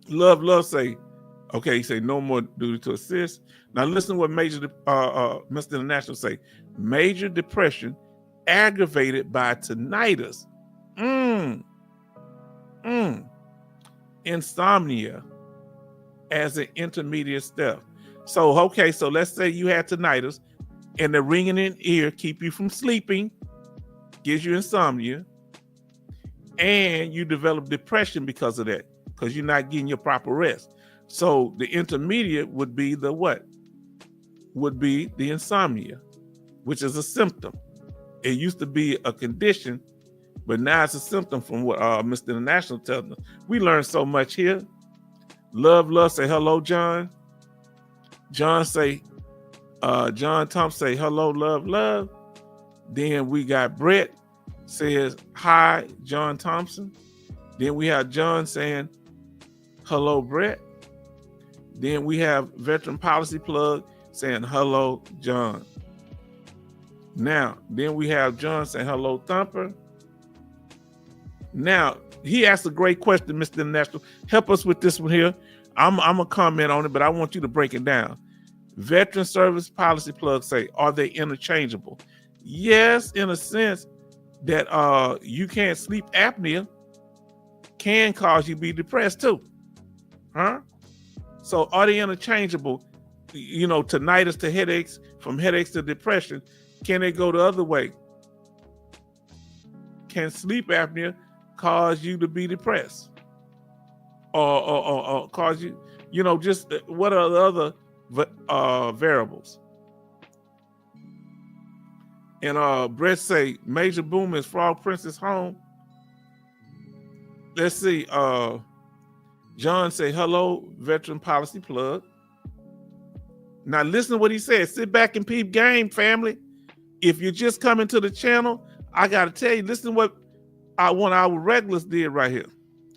love say, okay, he say no more duty to assist. Now listen to what Mr. International say. Major depression aggravated by tinnitus. Insomnia as an intermediate step. So, okay, so let's say you had tinnitus and the ringing in the ear keep you from sleeping, gives you insomnia, and you develop depression because of that, because you're not getting your proper rest. So the intermediate would be the what? Would be the insomnia, which is a symptom. It used to be a condition, but now it's a symptom from what Mr. International tells us. We learned so much here. Love say hello, John. John Thompson say hello, love. Then we got Brett says hi, John Thompson. Then we have John saying hello, Brett. Then we have Veteran Policy Plug saying hello, John. Now, then we have John saying hello, Thumper. Now, he asked a great question, Mr. International. Help us with this one here. I'm going to comment on it, but I want you to break it down. Veteran Service Policy Plug say, are they interchangeable? Yes, in a sense that you can't sleep apnea can cause you to be depressed too. Huh? So are they interchangeable? You know, tinnitus to headaches, from headaches to depression, can they go the other way? Can sleep apnea cause you to be depressed? Or cause you, just what are the other variables? And Brett say Major Boom is Frog Princess home. Let's see. John say hello, veteran policy plug. Now listen to what he said. Sit back and peep game, family. If you're just coming to the channel, I gotta tell you, listen to what one of our regulars did right here.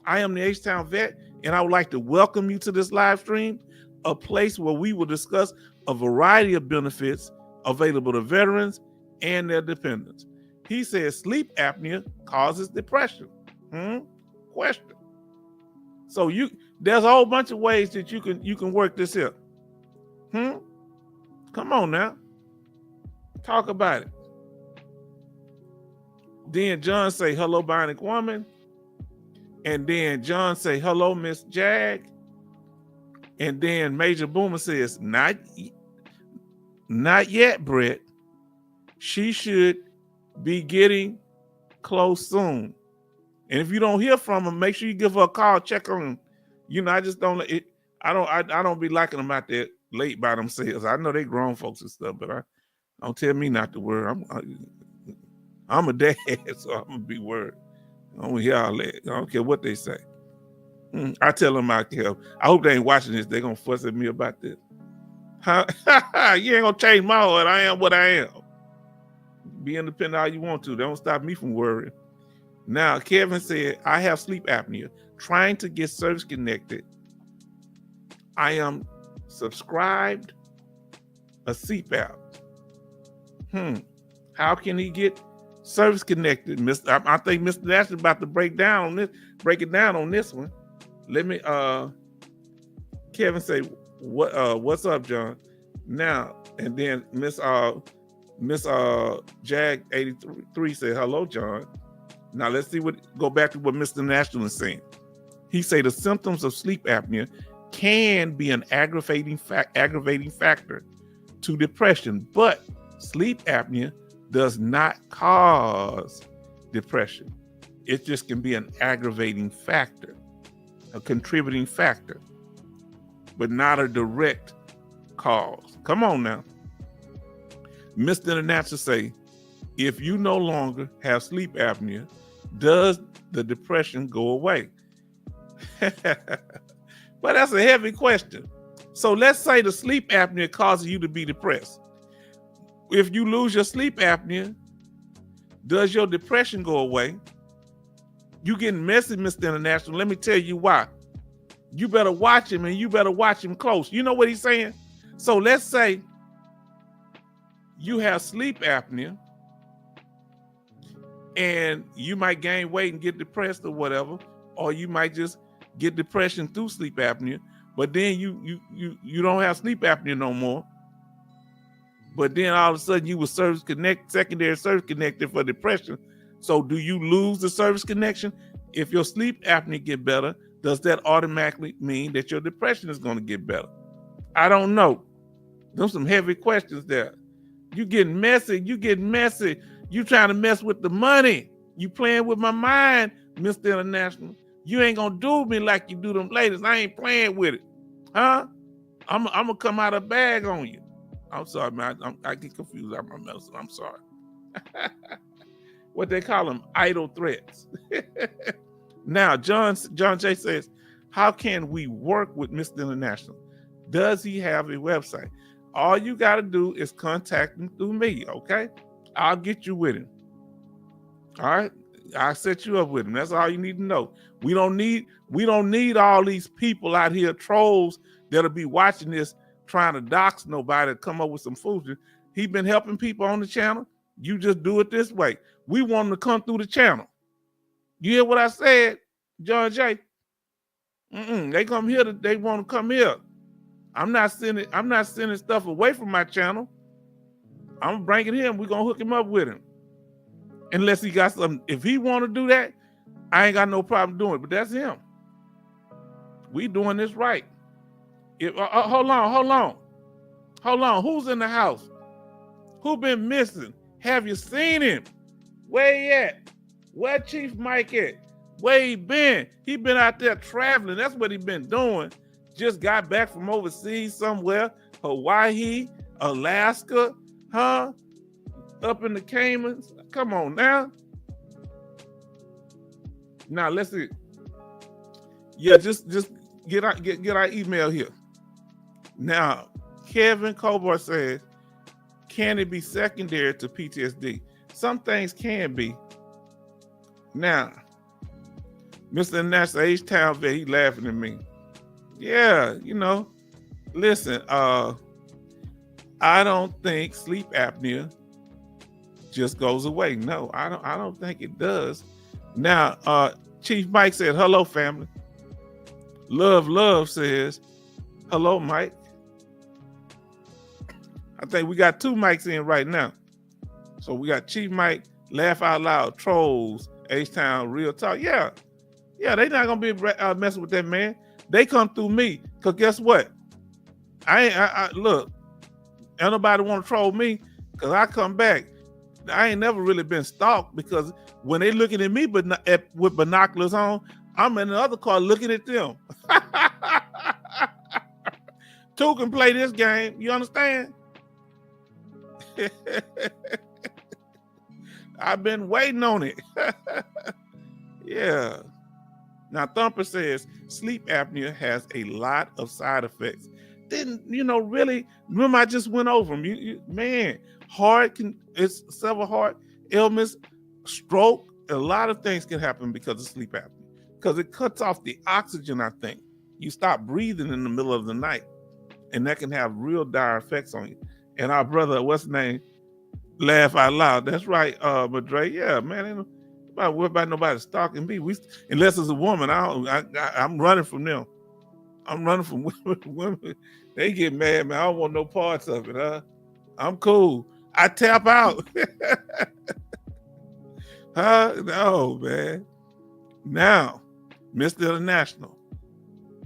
I am the H-Town vet, and I would like to welcome you to this live stream, a place where we will discuss a variety of benefits available to veterans and their dependents. He says sleep apnea causes depression. Question. So there's a whole bunch of ways that you can work this here. Come on now. Talk about it. Then John say, hello, Bionic Woman. And then John say, hello, Miss Jag. And then Major Boomer says, not yet, Brett. She should be getting close soon. And if you don't hear from them, make sure you give her a call, check on them. You know, I just don't I don't be liking them out there late by themselves. I know they grown folks and stuff, but don't tell me not to worry. I'm a dad, so I'm gonna be worried. I don't hear all that. I don't care what they say. I tell them I care. I hope they ain't watching this. They're gonna fuss at me about this. You ain't gonna change my heart. I am what I am. Be independent all you want to. Don't stop me from worrying. Now, Kevin said, I have sleep apnea. Trying to get service connected. I am subscribed a CPAP. How can he get service connected? I think Mr. Nash is about to break it down on this one. Let me Kevin say, what's up, John? Now, and then Miss Jag 83 said, hello, John. Now let's go back to what Mr. National is saying. He say the symptoms of sleep apnea can be an aggravating factor to depression, but sleep apnea does not cause depression. It just can be an aggravating factor, a contributing factor, but not a direct cause. Come on now. Mr. International say, if you no longer have sleep apnea, does the depression go away? But that's a heavy question. So let's say the sleep apnea causes you to be depressed. If you lose your sleep apnea, does your depression go away? You getting messy, Mr. International. Let me tell you why. You better watch him, and you better watch him close. You know what he's saying? So let's say you have sleep apnea, and you might gain weight and get depressed or whatever, or you might just get depression through sleep apnea, but then you don't have sleep apnea no more. But then all of a sudden you were secondary service connected for depression. So do you lose the service connection? If your sleep apnea get better, does that automatically mean that your depression is going to get better? I don't know. Those some heavy questions there. You getting messy. You trying to mess with the money. You playing with my mind, Mr. International. You ain't gonna do me like you do them ladies. I ain't playing with it. Huh? I'm gonna come out of bag on you. I'm sorry, man. I get confused out my medicine. I'm sorry. What they call them, idle threats. Now, John J says, how can we work with Mr. International? Does he have a website? All you got to do is contact him through me, okay? I'll get you with him. All right? I'll set you up with him. That's all you need to know. We don't need all these people out here, trolls, that'll be watching this trying to dox nobody to come up with some foolishness. He been helping people on the channel. You just do it this way. We want them to come through the channel. You hear what I said, John J? They come here. They want to come here. I'm not sending stuff away from my channel. I'm bringing him. We're gonna hook him up with him. Unless he got something. If he want to do that, I ain't got no problem doing it. But that's him. We doing this right. Hold on. Who's in the house? Who been missing? Have you seen him? Where he at? Where Chief Mike at? Where he been? He been out there traveling. That's what he been doing. Just got back from overseas somewhere. Hawaii, Alaska, huh? up in the Caymans. Come on now. Now let's see. Yeah, just get our email here. Now, Kevin Cobar says, can it be secondary to PTSD? Some things can be. Now, Mr. International H-Town vet, he laughing at me. Yeah, listen, I don't think sleep apnea just goes away. No, I don't think it does. Now, Chief Mike said, hello, family. Love says, hello, Mike. I think we got 2 mics in right now. So we got Chief Mike, Laugh Out Loud, Trolls, H-Town, Real Talk. Yeah, they not gonna be messing with that, man. They come through me, cause guess what? I look, ain't nobody want to troll me, cause I come back. I ain't never really been stalked, because when they looking at me with binoculars on, I'm in the other car looking at them. 2 can play this game. You understand? I've been waiting on it. Yeah. Now, Thumper says sleep apnea has a lot of side effects. Didn't, really, remember I just went over them. Man, it's several heart ailments, stroke, a lot of things can happen because of sleep apnea. Because it cuts off the oxygen, I think. You stop breathing in the middle of the night, and that can have real dire effects on you. And our brother, what's his name? Laugh Out Loud. That's right, Madre. Yeah, man, ain't about nobody stalking me. Unless it's a woman, I'm running from them. I'm running from women. They get mad, man. I don't want no parts of it, huh? I'm cool. I tap out. Huh? No, man. Now, Mr. International,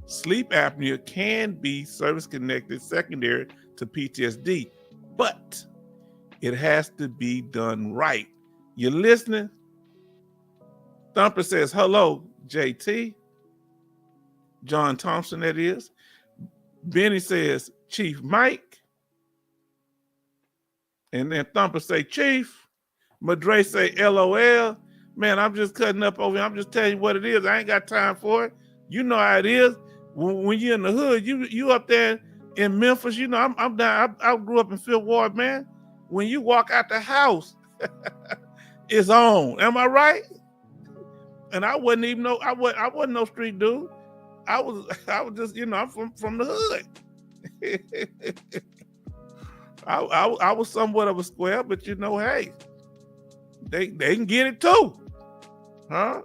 sleep apnea can be service-connected secondary to PTSD, but it has to be done right. You listening? Thumper says, hello, JT. John Thompson, that is. Benny says, Chief Mike. And then Thumper say, Chief. Madre say, LOL. Man, I'm just cutting up over here. I'm just telling you what it is. I ain't got time for it. You know how it is. When you're in the hood, you up there in Memphis, I'm down. I grew up in Fifth Ward, man. When you walk out the house, it's on. Am I right? And I wasn't even I wasn't no street dude. I was just, I'm from the hood. I was somewhat of a square, but hey, they can get it too. Huh?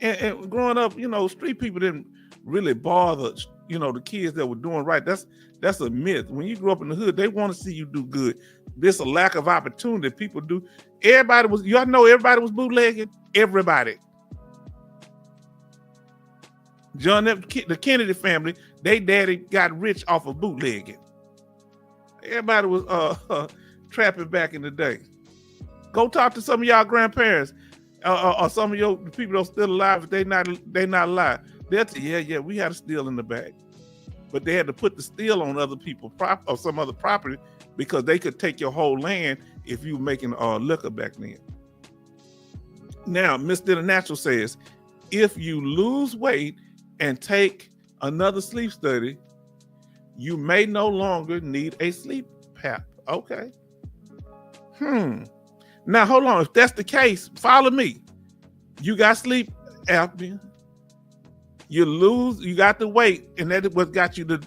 And growing up, street people didn't really bother, the kids that were doing right. That's a myth. When you grew up in the hood, they want to see you do good. There's a lack of opportunity. People do. Everybody was bootlegging. Everybody. John F. The Kennedy family, they daddy got rich off of bootlegging. Everybody was trapping back in the day. Go talk to some of y'all grandparents or some of the people that are still alive. If they not alive, they'll tell you, yeah, we had a steal in the bag. But they had to put the steal on other people's or some other property, because they could take your whole land if you were making liquor back then. Now, Mr. International says, if you lose weight and take another sleep study, you may no longer need a sleep PAP. Okay. Now, hold on. If that's the case, follow me. You got sleep apnea. You got the weight, and that is what got you the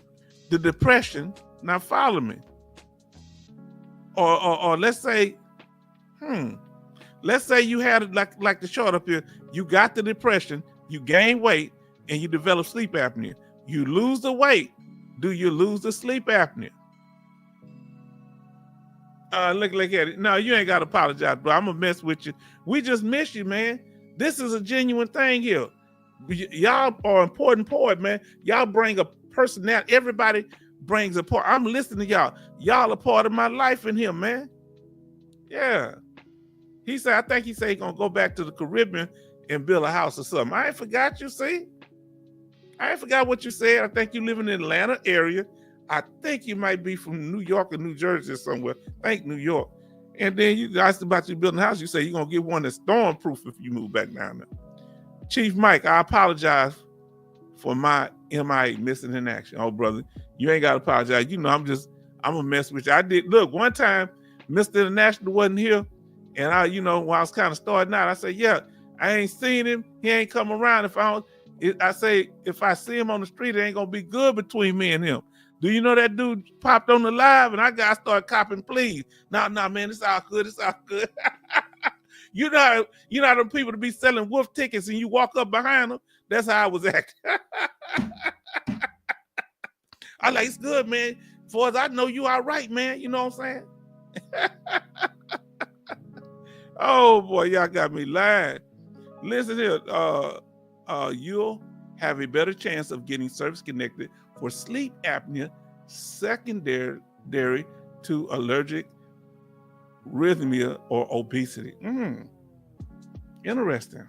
depression. Now follow me. Or let's say, let's say you had it like the chart up here. You got the depression, you gain weight, and you develop sleep apnea. You lose the weight. Do you lose the sleep apnea? Look at it. No, you ain't got to apologize, bro. I'm gonna mess with you. We just miss you, man. This is a genuine thing here. Y'all are important poet, man. Y'all bring a personality. Everybody brings a part. I'm listening to y'all. Y'all are part of my life in here, man. Yeah. I think he said he's gonna go back to the Caribbean and build a house or something. I ain't forgot you, see? I ain't forgot what you said. I think you live in the Atlanta area. I think you might be from New York or New Jersey or somewhere. I think New York. And then you asked about you building a house. You say you're going to get one that's storm-proof if you move back down there. Chief Mike, I apologize for my MIA, missing in action. Oh, brother, you ain't got to apologize. You know, I'm going to mess with you. I did. Look, one time, Mr. International wasn't here. And I, you know, when I was kind of starting out, I said, yeah, I ain't seen him. He ain't come around. I say, if I see him on the street, it ain't going to be good between me and him. Do you know that dude popped on the live and I started copping pleas? No, man, it's all good. It's all good. You know the people to be selling wolf tickets and you walk up behind them? That's how I was acting. I like, it's good, man. As far as I know, you all right, man. You know what I'm saying? Oh, boy, y'all got me lying. Listen here. You'll have a better chance of getting service connected for sleep apnea secondary to allergic arrhythmia or obesity. Interesting.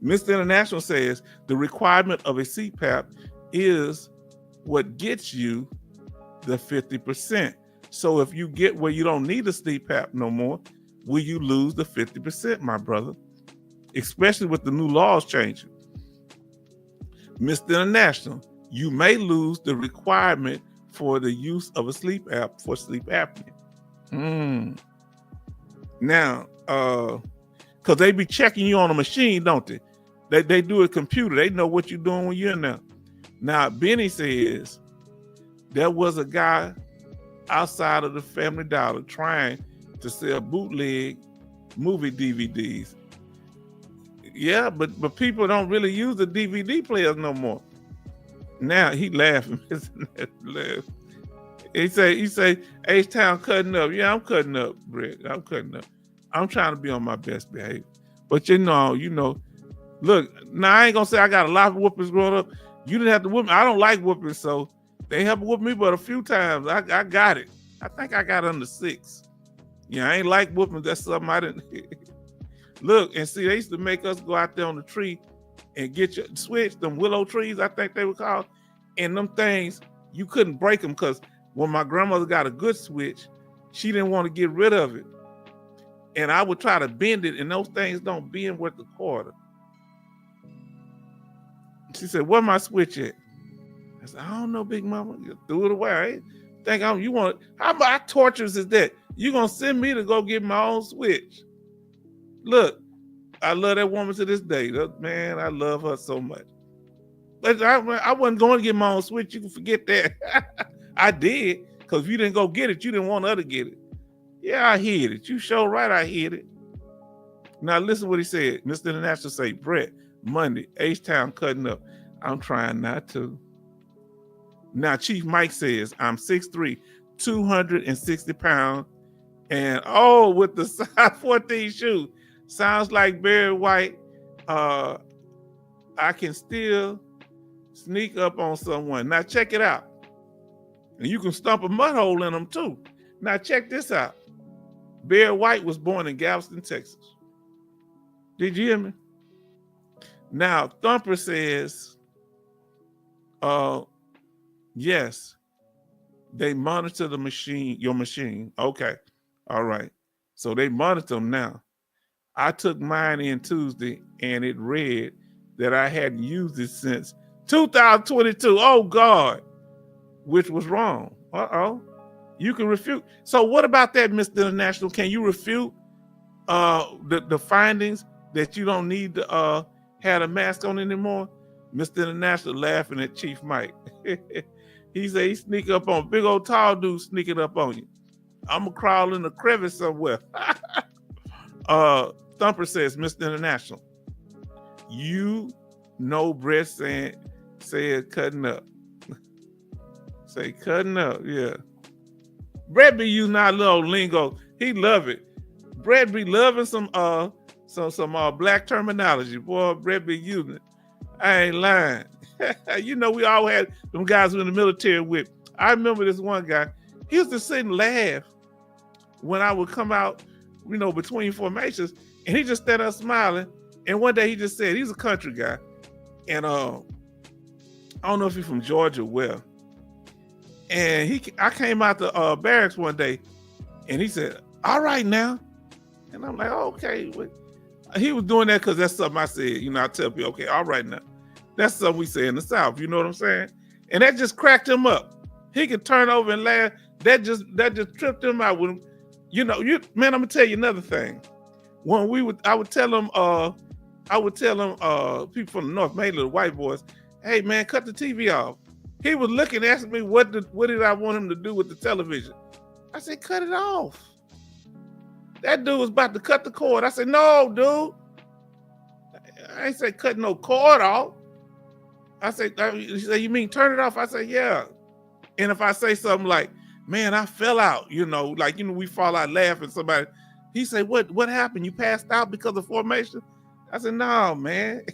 Mr. International says the requirement of a CPAP is what gets you the 50%. So if you get where you don't need a CPAP no more, will you lose the 50%, my brother? Especially with the new laws changing. Mr. International, you may lose the requirement for the use of a sleep app for sleep apnea. Now, because they be checking you on a machine, don't they? They do a computer. They know what you're doing when you're in there. Now, Benny says there was a guy outside of the Family Dollar trying to sell bootleg movie DVDs. Yeah, but people don't really use the DVD players no more. Now he laughing. He say, H-Town cutting up. Yeah, I'm cutting up, Brett. I'm cutting up. I'm trying to be on my best behavior. But you know, look, now I ain't gonna say I got a lot of whoopings growing up. You didn't have to whoop me. I don't like whooping, so they haven't whooped me but a few times. I got it. I think I got under 6. Yeah, I ain't like whooping. That's something I didn't. Look, and see, they used to make us go out there on the tree and get your switch, them willow trees, I think they were called. And them things, you couldn't break them because when my grandmother got a good switch, she didn't want to get rid of it. And I would try to bend it, and those things don't bend worth a quarter. She said, where my switch at? I said, I don't know, big mama. You threw it away. How about torturous is that? You gonna send me to go get my own switch? Look, I love that woman to this day. Man, I love her so much. But I wasn't going to get my own switch. You can forget that. I did, because if you didn't go get it, you didn't want her to get it. Yeah, I hid it. You sure right, I hid it. Now listen what he said. Mr. International say, Brett, Monday, H-Town cutting up. I'm trying not to. Now Chief Mike says, I'm 6'3", 260 pounds, and with the size 14 shoes. Sounds like Barry White. I can still sneak up on someone. Now check it out. And you can stump a mud hole in them too. Now check this out. Barry White was born in Galveston, Texas. Did you hear me? Now Thumper says, yes, they monitor the machine, your machine. Okay, all right. So they monitor them now. I took mine in Tuesday and it read that I hadn't used it since 2022. Oh God, which was wrong. You can refute. So what about that, Mr. International? Can you refute the findings that you don't need to have a mask on anymore? Mr. International laughing at Chief Mike. He said he sneak up on big old tall dude sneaking up on you. I'm gonna crawl in the crevice somewhere. Thumper says, Mr. International, you know Brett said cutting up. Say cutting up, yeah. Brett be using our little lingo. He love it. Brett be loving some black terminology. Boy, Brett be using it. I ain't lying. You know, we all had them guys who were in the military with. I remember this one guy. He used to sit and laugh when I would come out, you know, between formations, and he just stand up smiling. And one day he just said, he's a country guy. And I don't know if he's from Georgia or where. And I came out the barracks one day, and he said, All right now. And I'm like, okay. He was doing that because that's something I said. You know, I tell people, okay, all right now. That's something we say in the South. You know what I'm saying? And that just cracked him up. He could turn over and laugh. That just tripped him out. When, man, I'm gonna tell you another thing. When I would tell him, people from the North, mainly the white boys, hey man, cut the TV off. He was looking, asking me what did I want him to do with the television. I said, cut it off. That dude was about to cut the cord. I said, no, dude. I ain't say cut no cord off. I said, you mean turn it off? I said, yeah. And if I say something like, man, I fell out, we fall out laughing, somebody, he said, what happened? You passed out because of formation? I said, no, man.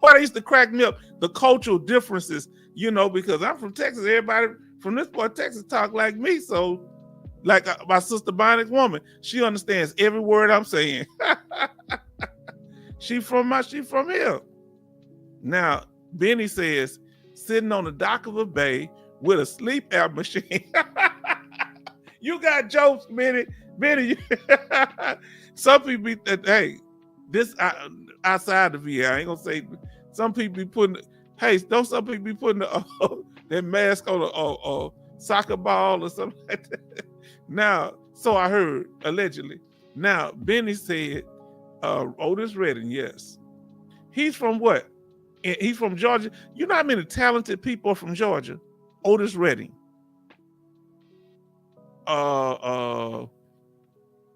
Why they used to crack me up, the cultural differences, because I'm from Texas. Everybody from this part of Texas talk like me. So, like my sister Bionic Woman, she understands every word I'm saying. She from here. Now, Benny says, sitting on the dock of a bay with a sleep app machine. You got jokes, Benny. Some people hey, this outside the VA, I ain't gonna say, some people be putting, don't some people be putting their mask on a soccer ball or something like that? Now, so I heard, allegedly. Now, Benny said, Otis Redding, yes. He's from what? He's from Georgia. You know how many talented people are from Georgia? Otis Redding.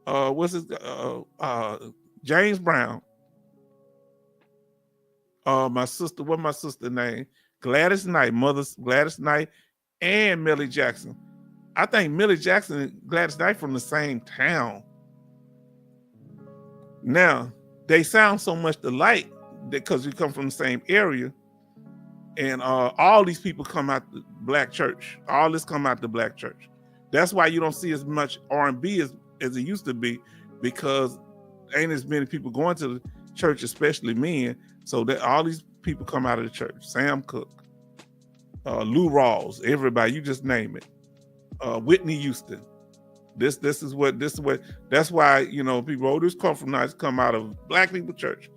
What's his James Brown. My sister, what's my sister's name? Gladys Knight, Gladys Knight, and Millie Jackson. I think Millie Jackson and Gladys Knight from the same town. Now, they sound so much alike because we come from the same area. And all these people come out the black church. All this come out the black church. That's why you don't see as much R&B as it used to be, because ain't as many people going to the church, especially men. So that all these people come out of the church. Sam Cooke, Lou Rawls, everybody, you just name it. Whitney Houston. That's why, people, this compromise come out of black people church.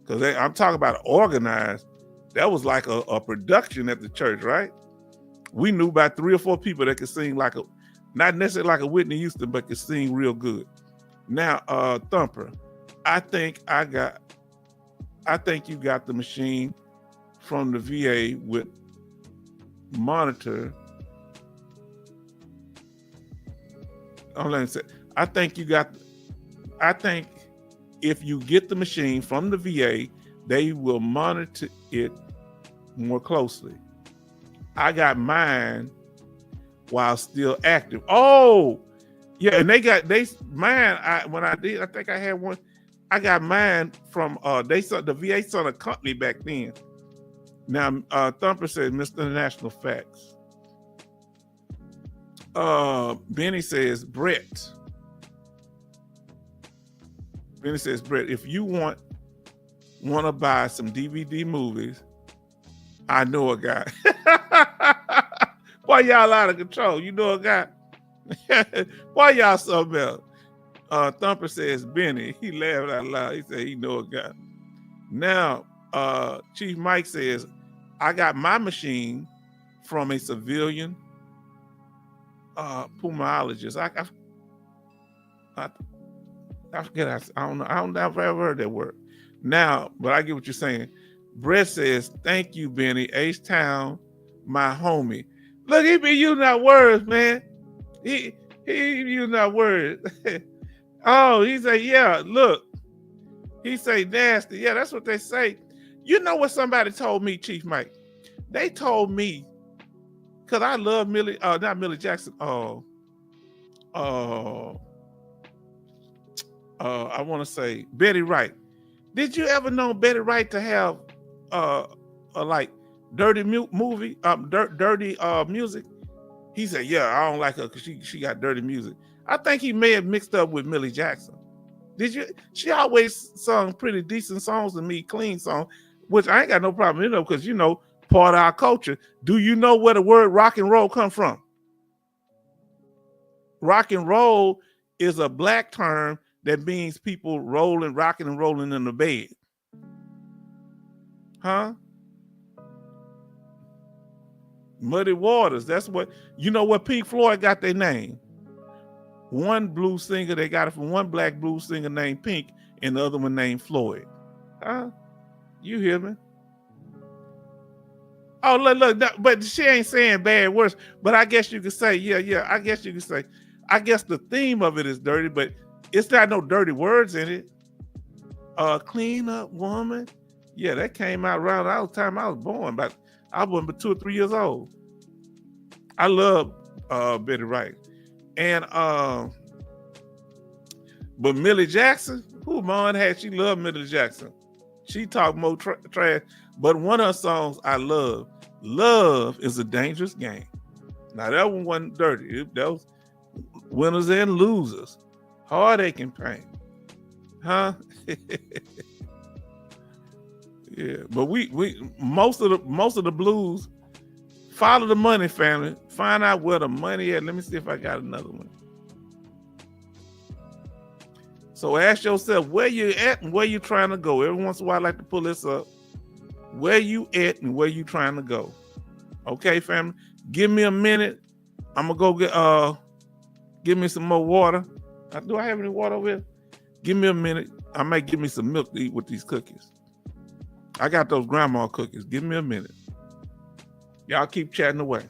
Because I'm talking about organized. That was like a production at the church, right? We knew about 3 or 4 people that could sing not necessarily like a Whitney Houston, but could sing real good. Now, Thumper, I think you got the machine from the VA with monitor. Let me say, I think if you get the machine from the VA, they will monitor it more closely. I got mine while still active. Oh, yeah, and I think I had one. I got mine from the VA sent a company back then. Now Thumper says, Mr. International Facts. Benny says, Brett. Benny says, Brett, if you want to buy some DVD movies, I know a guy. Why y'all out of control? You know a guy? Why y'all something else? Thumper says, Benny. He laughed out loud. He said he know a guy. Now, Chief Mike says, I got my machine from a civilian pulmonologist. I forget. I don't know. I don't know if I ever heard that word. Now, but I get what you're saying. Brett says, thank you, Benny. H-Town, my homie. Look, he be using our words, man. He using our words. Oh, he say, yeah, look. He say nasty. Yeah, that's what they say. You know what somebody told me, Chief Mike? They told me, because I love not Millie Jackson. I want to say Betty Wright. Did you ever know Betty Wright to have like dirty movie, dirty music? He said, yeah, I don't like her because she got dirty music. I think he may have mixed up with Millie Jackson. Did you? She always sung pretty decent songs to me, clean songs, which I ain't got no problem, because part of our culture. Do you know where the word rock and roll come from? Rock and roll is a black term that means people rolling, rocking and rolling in the bed. Huh? Muddy Waters. That's what, you know what Pink Floyd got their name? One blues singer, they got it from one black blues singer named Pink and the other one named Floyd. Huh? You hear me? Oh, look, but she ain't saying bad words. But I guess you could say, yeah. I guess you could say, I guess the theme of it is dirty, but it's not no dirty words in it. Clean up woman. Yeah, that came out around the time I was born, but I was but 2 or 3 years old. I love Betty Wright. And but Millie Jackson, who mom had, she loved Millie Jackson. She talked more trash, but one of her songs I love, Love is a Dangerous Game. Now that one wasn't dirty. That was winners and losers, heartache and pain. Huh? Yeah, but we most of the blues follow the money, family. Find out where the money is. Let me see if I got another one. So ask yourself where you at and where you trying to go. Every once in a while I like to pull this up. Where you at and where you trying to go. Okay, family. Give me a minute. I'm gonna go give me some more water. Do I have any water over here? Give me a minute. I might give me some milk to eat with these cookies. I got those grandma cookies. Give me a minute. Y'all keep chatting away.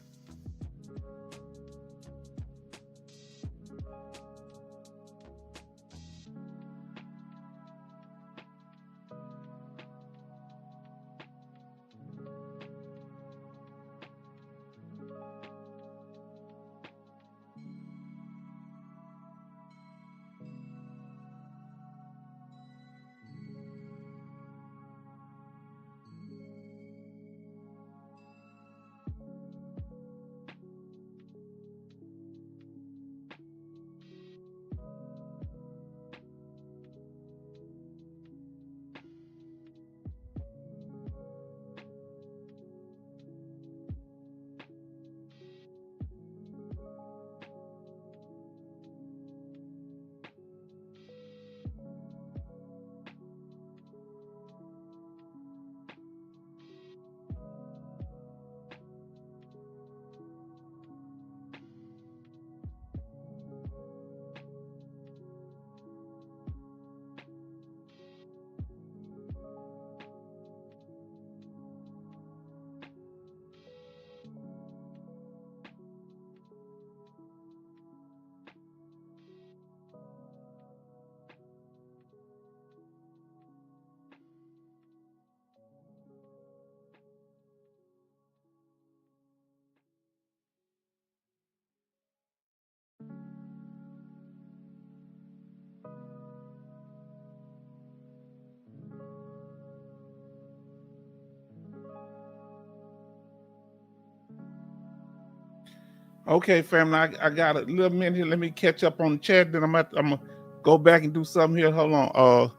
Okay, family, I got a little minute here. Let me catch up on the chat. Then I'm gonna go back and do something here. Hold on.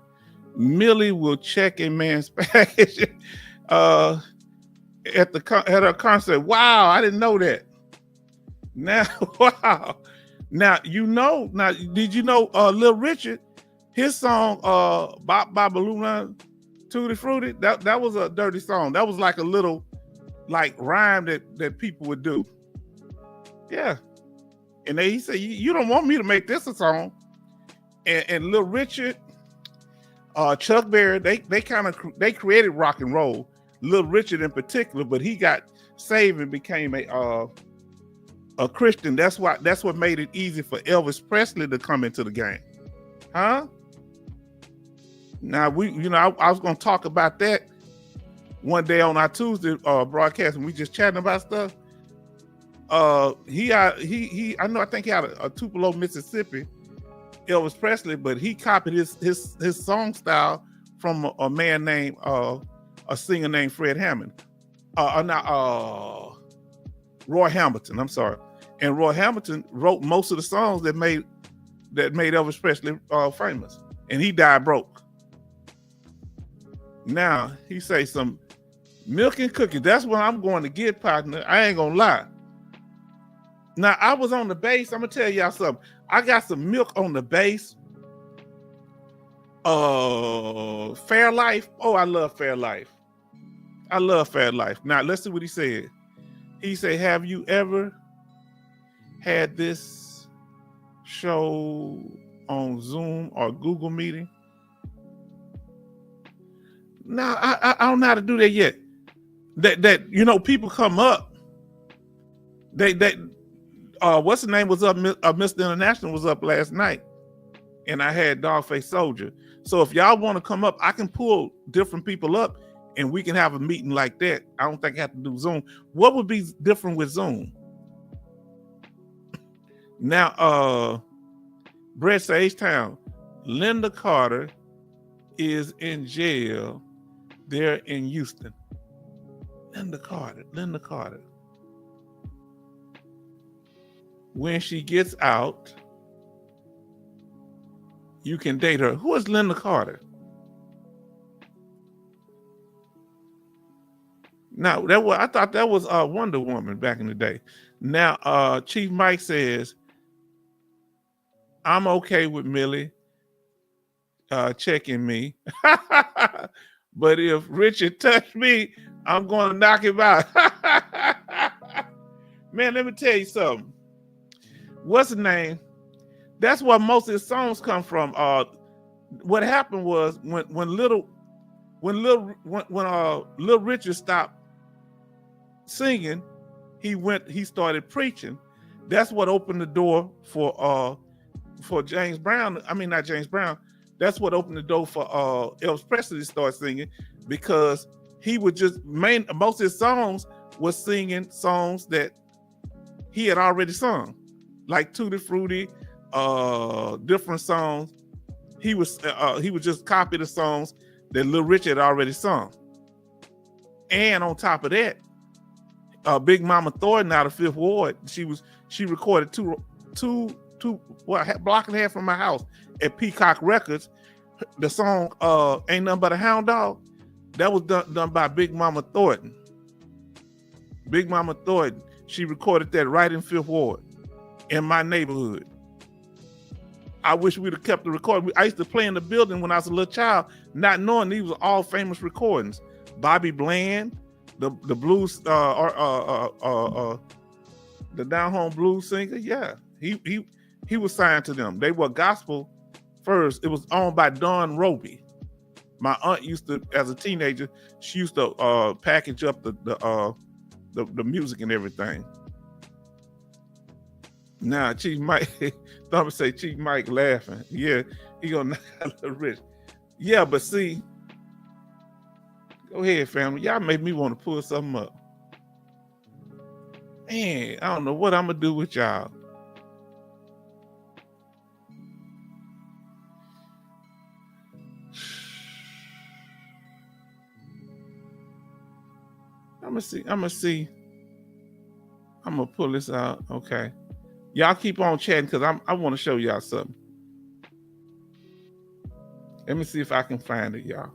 Millie will check a man's package at her concert. Wow, I didn't know that. Now, wow. Now Now, did you know Little Richard, his song Bop Bop Balloon Tutti Frutti? That was a dirty song. That was like a little rhyme that people would do. Yeah. And he said, you don't want me to make this a song. And Little Richard, Chuck Berry, they created rock and roll. Little Richard in particular, but he got saved and became a Christian. That's what made it easy for Elvis Presley to come into the game. Huh? Now I was gonna talk about that one day on our Tuesday broadcast, and we just chatting about stuff. I think he had a Tupelo, Mississippi, Elvis Presley, but he copied his song style from a man named a singer named Fred Hammond. Roy Hamilton, I'm sorry. And Roy Hamilton wrote most of the songs that made Elvis Presley famous. And he died broke. Now, he say some milk and cookies. That's what I'm going to get, partner. I ain't gonna lie. Now I was on the bass. I'm gonna tell y'all something. I got some milk on the bass. Fairlife. Oh, I love Fairlife. I love Fairlife. Now let's see what he said. He said, "Have you ever had this show on Zoom or Google Meeting?" No, I don't know how to do that yet. That people come up. What's the name was up? Mr. International was up last night, and I had Dogface Soldier. So if y'all want to come up, I can pull different people up, and we can have a meeting like that. I don't think I have to do Zoom. What would be different with Zoom? Now, Brett says H-Town, Linda Carter is in jail there in Houston. Linda Carter. When she gets out, you can date her. Who is Linda Carter? Now, I thought that was Wonder Woman back in the day. Now, Chief Mike says, I'm okay with Millie checking me. But if Richard touched me, I'm going to knock him out. Man, let me tell you something. What's the name? That's where most of his songs come from. What happened was when Little Richard stopped singing, he started preaching. That's what opened the door for James Brown. I mean, not James Brown. That's what opened the door for Elvis Presley to start singing, because he would most of his songs was singing songs that he had already sung, like Tutti Frutti, different songs. He would just copy the songs that Little Richard had already sung. And on top of that, Big Mama Thornton out of Fifth Ward, she recorded two block and a half from my house at Peacock Records. The song Ain't Nothing But a Hound Dog, that was done by Big Mama Thornton. Big Mama Thornton, she recorded that right in Fifth Ward in my neighborhood. I wish we'd have kept the recording. I used to play in the building when I was a little child, not knowing these were all famous recordings. Bobby Bland, the blues, the down home blues singer. Yeah, he was signed to them. They were gospel first. It was owned by Don Roby. My aunt used to, as a teenager, she used to package up the music and everything. Now, Chief Mike, thought me say Chief Mike laughing. Yeah, he gonna knock out Little Rich. Yeah, but see, go ahead, family. Y'all made me want to pull something up. Man, I don't know what I'm gonna do with y'all. I'm gonna see. I'm gonna pull this out. Okay. Y'all keep on chatting because I want to show y'all something. Let me see if I can find it, y'all.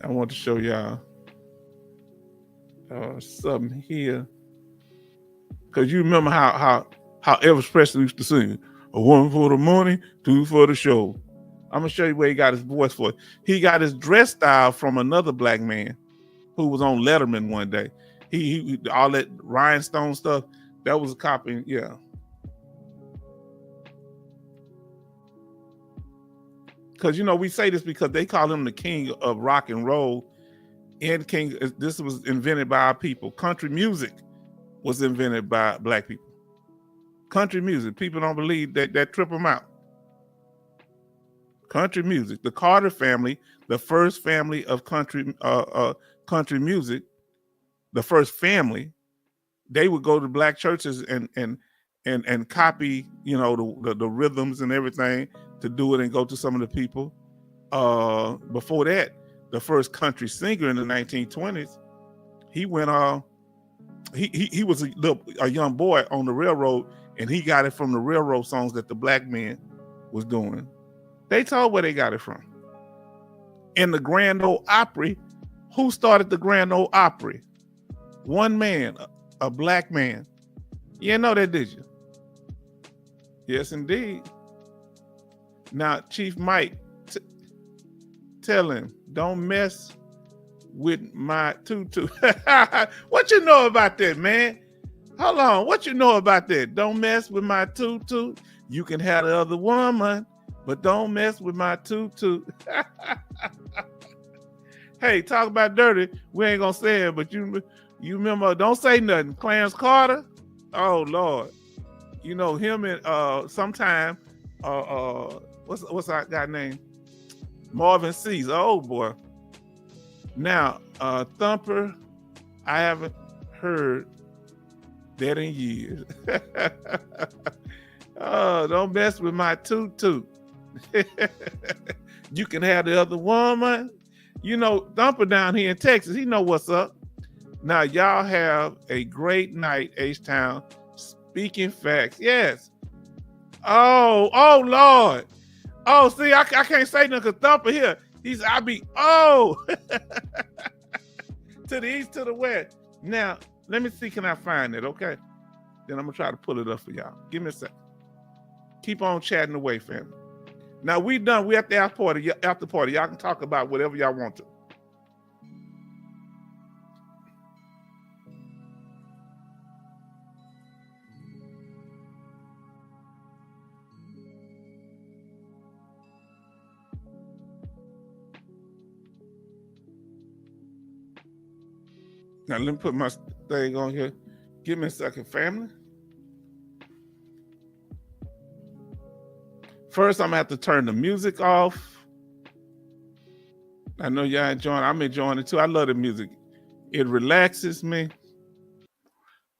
I want to show y'all something here. Because you remember how Elvis Presley used to sing, a one for the money, two for the show. I'm gonna show you where he got his voice for. He got his dress style from another black man who was on Letterman one day. He all that rhinestone stuff, that was a copy. Yeah. Because we say this because they call him the king of rock and roll, and this was invented by our people. Country music was invented by black people. Country music, people don't believe that trip them out. Country music, the Carter family, the first family of country music, the first family, they would go to black churches and copy, the rhythms and everything to do it and go to some of the people. Before that, the first country singer in the 1920s, he went he was a young boy on the railroad, and he got it from the railroad songs that the black man was doing. They told where they got it from. In the Grand Ole Opry, who started the Grand Ole Opry? One man, a black man. You didn't know that, did you? Yes, indeed. Now, Chief Mike, tell him, don't mess with my tutu. What you know about that, man? Hold on. What you know about that? Don't mess with my tutu. You can have the other woman, but don't mess with my tutu. Hey, talk about dirty. We ain't gonna say it, but you remember, don't say nothing. Clarence Carter. Oh Lord. You know him and sometime what's that guy name? Marvin Cease. Oh boy. Now, Thumper, I haven't heard that in years. Oh, don't mess with my tutu. You can have the other woman. You know, Thumper down here in Texas, he know what's up. Now, y'all have a great night, H-Town. Speaking facts. Yes. Oh, Lord. Oh, see, I can't say nothing because Thumper here. To the east, to the west. Now, let me see, can I find it, okay? Then I'm going to try to pull it up for y'all. Give me a second. Keep on chatting away, family. Now, we done. We at the after party. Y'all can talk about whatever y'all want to. Now, let me put my thing on here. Give me a second, family. First, I'm going to have to turn the music off. I know y'all enjoying. I'm enjoying it too. I love the music. It relaxes me.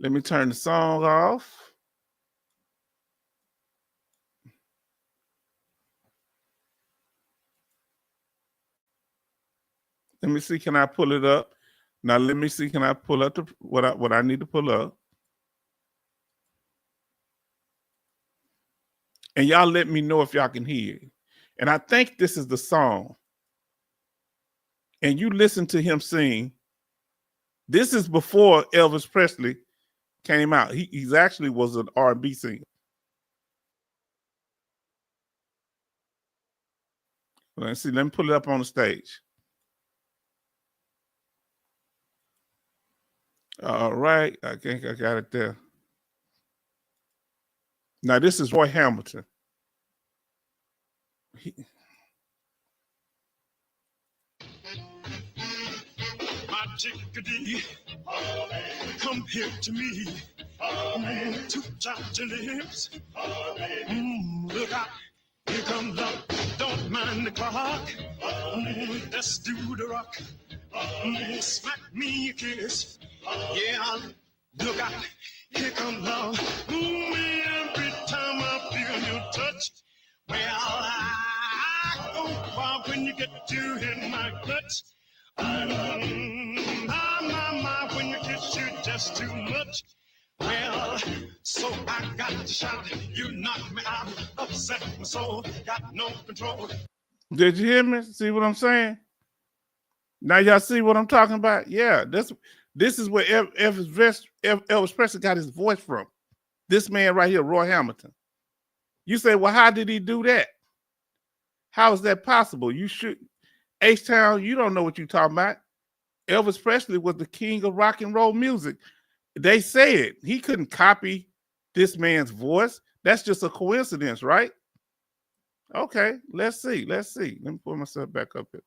Let me turn the song off. Let me see, can I pull it up? Now, let me see, can I pull up what I need to pull up? And y'all let me know if y'all can hear it. And I think this is the song. And you listen to him sing. This is before Elvis Presley came out. He's actually was an R&B singer. Let's see, let me pull it up on the stage. All right, I think I got it there. Now, this is Roy Hamilton. My chickadee, come here to me. Two chopped lips. Look out, here comes love. Don't mind the clock. Let's do the rock. Smack me a kiss. Yeah, look out, here comes love. Every time I feel your touch, well, I go far when you get you in my clutch. My, when you kiss you just too much. Well, so I got to shout. You knock me out, upset my soul, got no control. Did you hear me? See what I'm saying? Now y'all see what I'm talking about? Yeah, this is where Elvis Presley got his voice from. This man right here, Roy Hamilton. You say, well, how did he do that? How is that possible? You should, H-Town, you don't know what you're talking about. Elvis Presley was the king of rock and roll music. They said he couldn't copy this man's voice. That's just a coincidence, right? Okay, let's see. Let me pull myself back up here.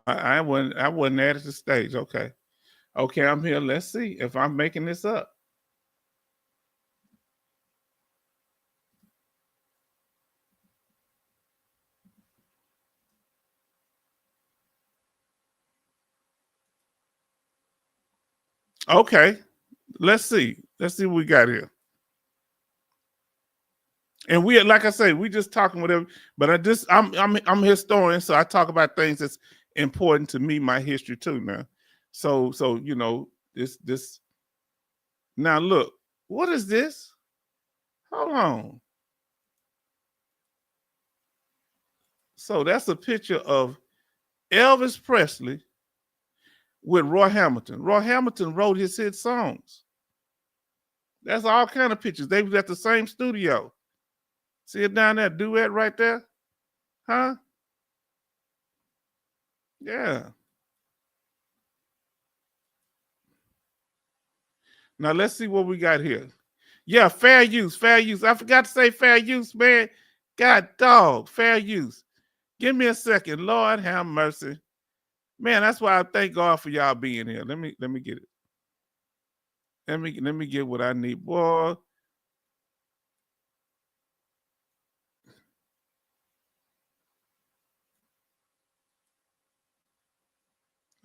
I wasn't at the stage. Okay, I'm here. Let's see if I'm making this up. Okay, let's see what we got here. And we, like I say, we just talking whatever. But I'm a historian, so I talk about things that's important to me, my history too now. So you know, this now look, what is this? Hold on. So that's a picture of Elvis Presley with Roy Hamilton. Roy Hamilton wrote his hit songs. That's all kind of pictures. They was at the same studio. See it down there, duet right there? Huh? Yeah. Now let's see what we got here. Yeah, fair use, fair use. I forgot to say fair use, man. God dog, fair use. Give me a second. Lord have mercy. Man, that's why I thank God for y'all being here. Let me get it. Let me get what I need. Boy.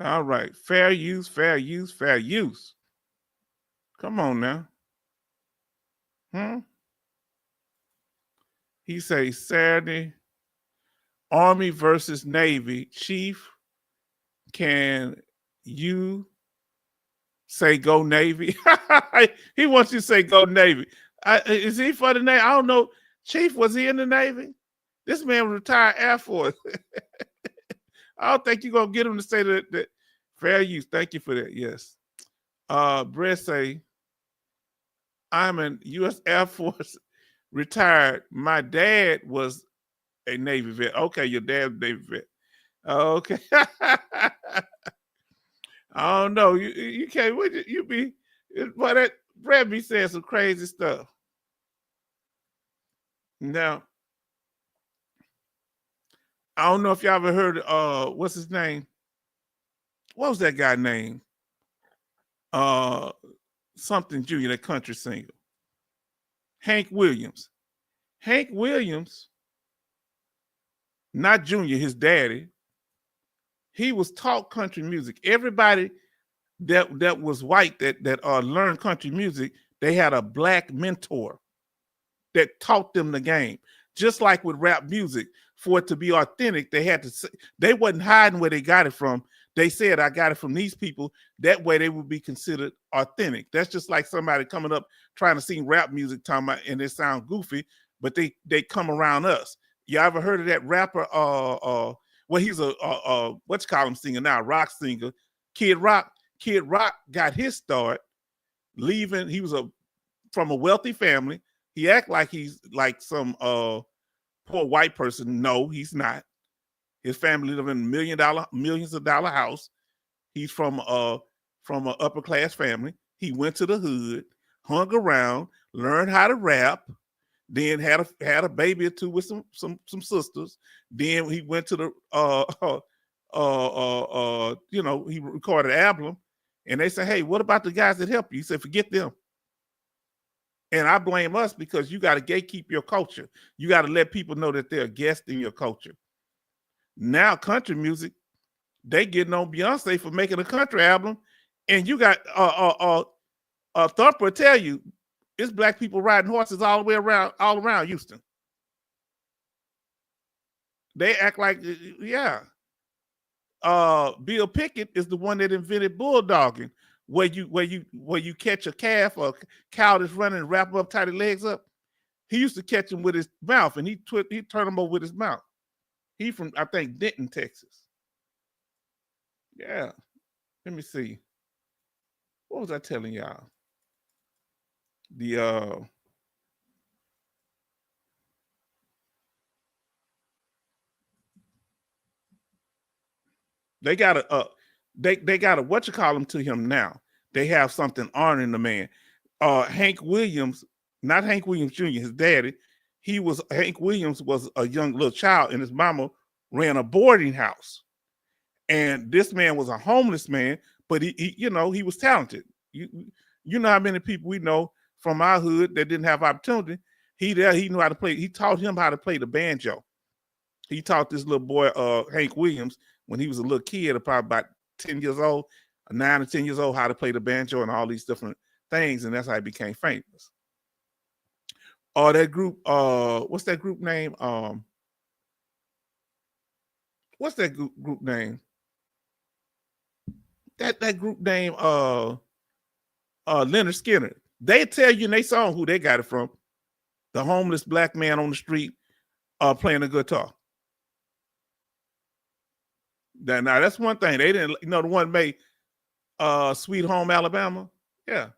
All right. Fair use, fair use, fair use. Come on now. He say Saturday, Army versus Navy. Chief, can you say go Navy? He wants you to say go Navy. Is he for the Navy? I don't know. Chief, was he in the Navy? This man was retired Air Force. I don't think you're going to get him to say that. Fair use. Thank you for that. Yes. Brett say, I'm in U.S. Air Force retired. My dad was a Navy vet. Okay, your dad's a Navy vet. Okay. I don't know. You can't. You be. But that Brett be saying some crazy stuff. Now, I don't know if y'all ever heard. What's his name? What was that guy name? Something Jr., that country singer. Hank Williams. Hank Williams, not Junior, his daddy. He was taught country music. Everybody that was white that learned country music, they had a black mentor that taught them the game. Just like with rap music, for it to be authentic, they had to say, they wasn't hiding where they got it from. They said, I got it from these people. That way they would be considered authentic. That's just like somebody coming up trying to sing rap music, talking about, and it sound goofy, but they come around us. You ever heard of that rapper? Well, he's a what you call him singer now, rock singer, Kid Rock. Kid Rock got his start leaving. He was from a wealthy family. He act like he's like some poor white person. No, he's not. His family live in millions of dollar house. He's from an upper class family. He went to the hood, hung around, learned how to rap, then had a baby or two with some sisters. Then he went to the he recorded an album, and they said, hey, what about the guys that help you? He said, forget them. And I blame us because you got to gatekeep your culture. You got to let people know that they're a guest in your culture. Now, country music, they getting on Beyonce for making a country album, and you got Thumper tell you it's black people riding horses all around Houston. They act like, yeah. Bill Pickett is the one that invented bulldogging, where you catch a calf or a cow that's running and wrap up, tie the legs up. He used to catch them with his mouth, and he turn them over with his mouth. He from, I think, Denton, Texas. Yeah. Let me see. What was I telling y'all? They got a what you call him to him now. They have something honoring the man. Hank Williams, not Hank Williams Jr., his daddy. Hank Williams was a young little child, and his mama ran a boarding house. And this man was a homeless man, but he was talented. You know how many people we know from our hood that didn't have opportunity. He knew how to play. He taught him how to play the banjo. He taught this little boy, Hank Williams, when he was a little kid, probably about 10 years old, 9 or 10 years old, how to play the banjo and all these different things. And that's how he became famous. That group, what's that group name? What's that group name? that group name Leonard Skinner. They tell you in their song who they got it from. The homeless black man on the street playing a guitar. Now that's one thing. They didn't, the one made Sweet Home Alabama. Yeah.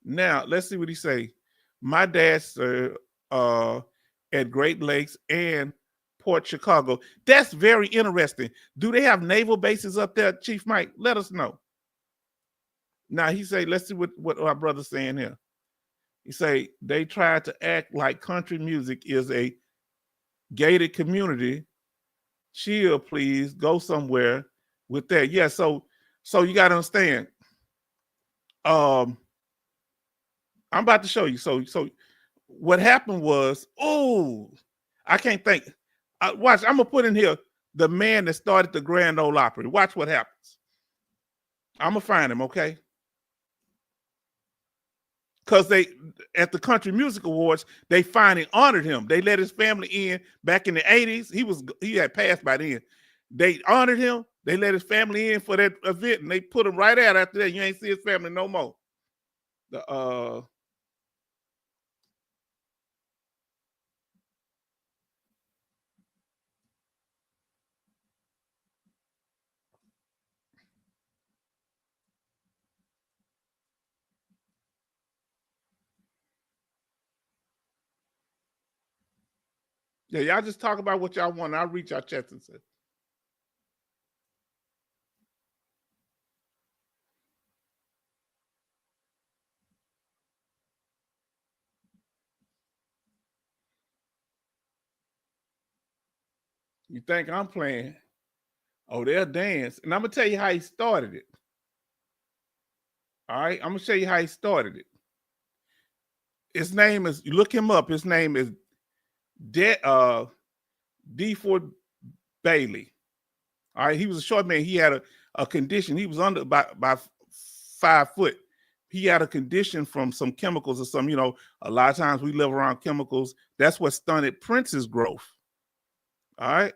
Now let's see what he say. My dad served at Great Lakes and Port Chicago. That's very interesting. Do they have naval bases up there, Chief Mike? Let us know. Now he say, let's see what our brother's saying here. He say they tried to act like country music is a gated community. Chill, please. Go somewhere with that. Yeah, so you gotta understand. I'm about to show you. So what happened was, I can't think. Watch, I'm gonna put in here the man that started the Grand Ole Opry. Watch what happens. I'm gonna find him, okay? Because they, at the Country Music Awards, they finally honored him. They let his family in back in the 80s. He had passed by then. They honored him. They let his family in for that event, and they put him right out after that. You ain't see his family no more. Yeah, y'all just talk about what y'all want. I'll reach out chest and say. You think I'm playing? Oh, they'll dance. And I'm going to tell you how he started it. All right? I'm going to show you how he started it. His name is, you look him up, his name is DeFord Bailey. All right? He was a short man. He had a condition. He was under by 5 foot. He had a condition from some chemicals or some, a lot of times we live around chemicals. That's what stunted Prince's growth. All right?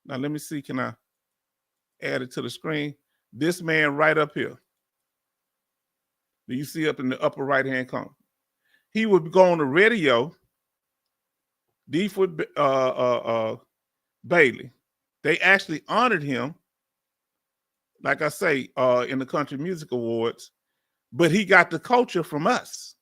Now, let me see. Can I add it to the screen? This man right up here. Do you see up in the upper right-hand corner? He would go on the radio, DeFord Bailey. They actually honored him, like I say, in the Country Music Awards, but he got the culture from us.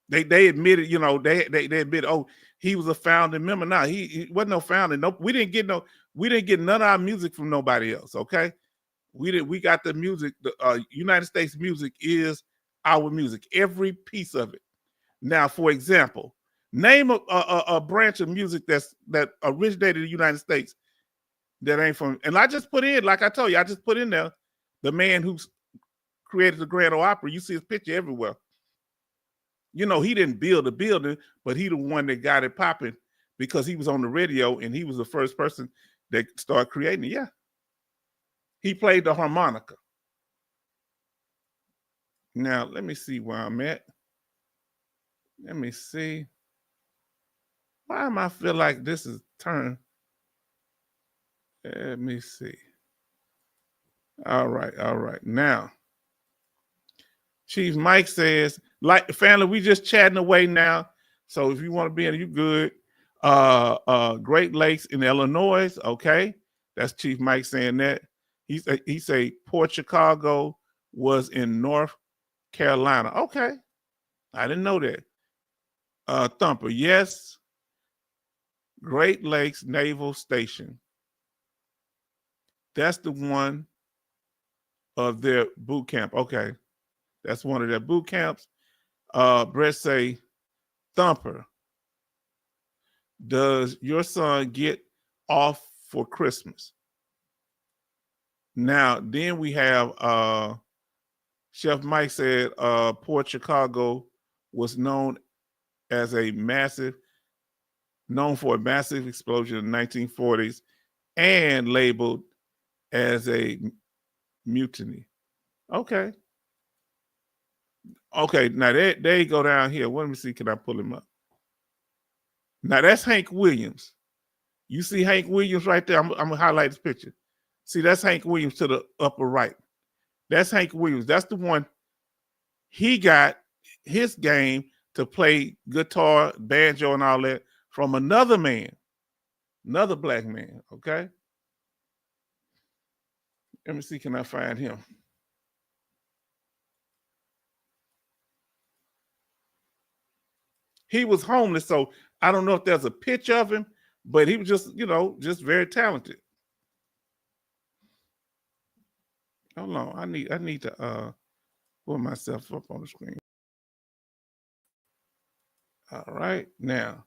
They admitted, they admitted, he was a founding member. No, he wasn't no founding. No, we didn't get none of our music from nobody else. Okay, we got the music. The United States music is our music, every piece of it. Now, for example, name a branch of music that originated in the United States that ain't from. And I just put in, like I told you, I just put in there the man who created the Grand Ole Opry. You see his picture everywhere. He didn't build the building, but he the one that got it popping because he was on the radio and he was the first person that started creating it. Yeah. He played the harmonica. Now, let me see where I'm at. Let me see. Why am I feel like this is turn? Let me see. All right. Now, Chief Mike says, like family, we just chatting away now. So if you want to be in, you good. Great Lakes in Illinois. Okay. That's Chief Mike saying that. He say Port Chicago was in North Carolina. Okay. I didn't know that. Thumper, yes. Great Lakes Naval Station. That's the one of their boot camp. Okay. That's one of their boot camps. Brett say, Thumper, does your son get off for Christmas? Now, then we have Chef Mike said Port Chicago was known for a massive explosion in the 1940s and labeled as a mutiny. Okay. Okay, now they go down here. Let me see, can I pull him up? Now that's Hank Williams. You see Hank Williams right there? I'm gonna highlight this picture. See, that's Hank Williams to the upper right. That's Hank Williams. That's the one. He got his game to play guitar, banjo, and all that from another man, another black man. Okay. Let me see, can I find him? He was homeless, so I don't know if there's a picture of him, but he was just, just very talented. Hold on, I need to put myself up on the screen. All right, now.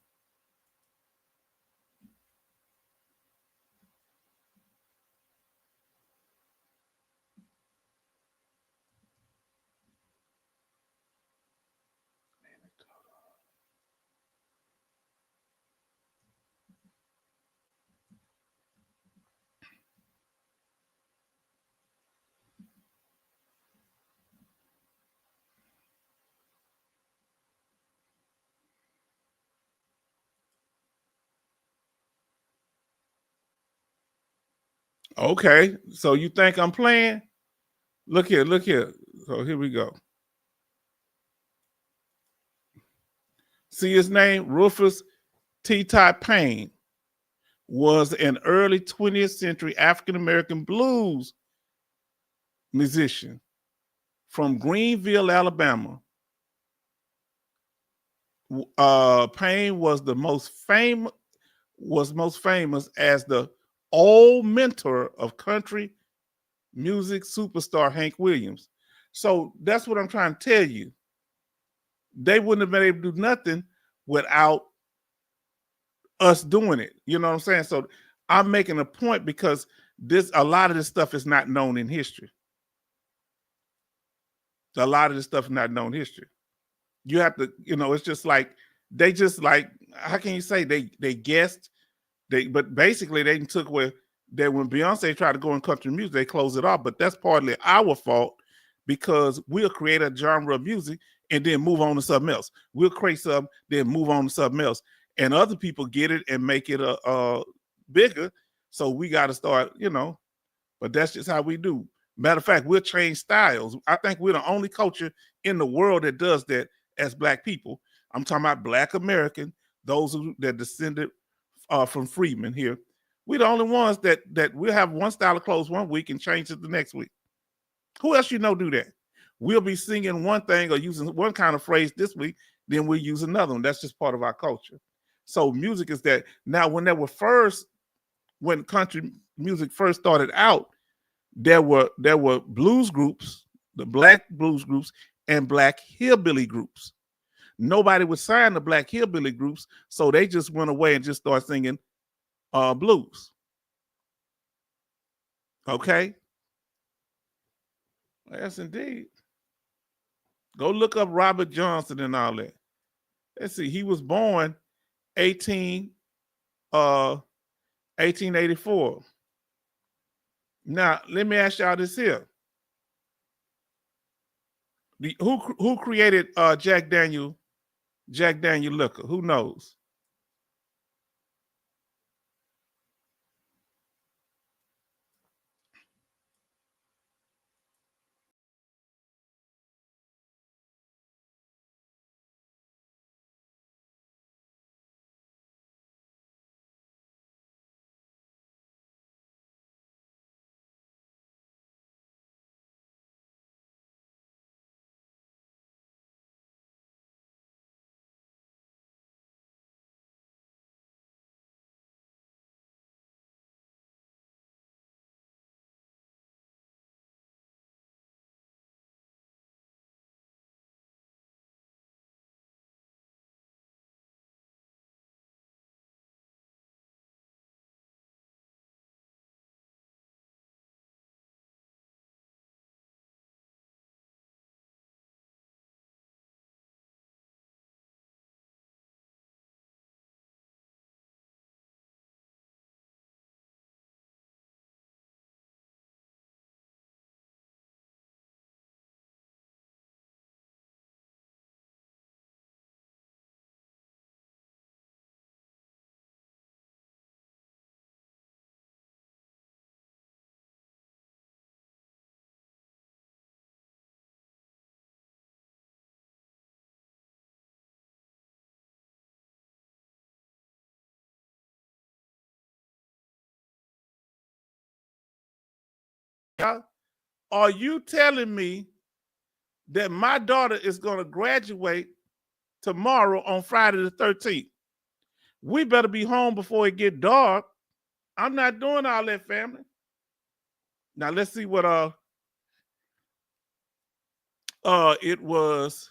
Okay, so you think I'm playing? Look here, look here. So here we go. See his name? Rufus T. Todd Payne was an early 20th century African American blues musician from Greenville, Alabama. Payne was most famous as the old mentor of country music superstar Hank Williams. So that's what I'm trying to tell you. They wouldn't have been able to do nothing without us doing it. You know what I'm saying? So I'm making a point because a lot of this stuff is not known in history. A lot of this stuff is not known in history. You have to, it's just like they just like, how can you say they guessed? But basically they took away that when Beyonce tried to go in country music, they closed it off. But that's partly our fault because we'll create a genre of music and then move on to something else. We'll create something, then move on to something else. And other people get it and make it a bigger. So we got to start, but that's just how we do. Matter of fact, we'll change styles. I think we're the only culture in the world that does that as Black people. I'm talking about Black American, those that descended from freedmen here. We're the only ones that we'll have one style of clothes one week and change it the next week. Who else do that? We'll be singing one thing or using one kind of phrase this week, then we'll use another one. That's just part of our culture. So music is that. Now, when country music first started out, there were blues groups, the Black blues groups, and Black hillbilly groups. Nobody would sign the Black hillbilly groups, so they just went away and just started singing blues. Okay? Yes, indeed. Go look up Robert Johnson and all that. Let's see. He was born 1884. Now, let me ask y'all this here. Who created Jack Daniel liquor? Who knows? Are you telling me that my daughter is going to graduate tomorrow on Friday the 13th? We better be home before it get dark. I'm not doing all that, family. Now let's see what it was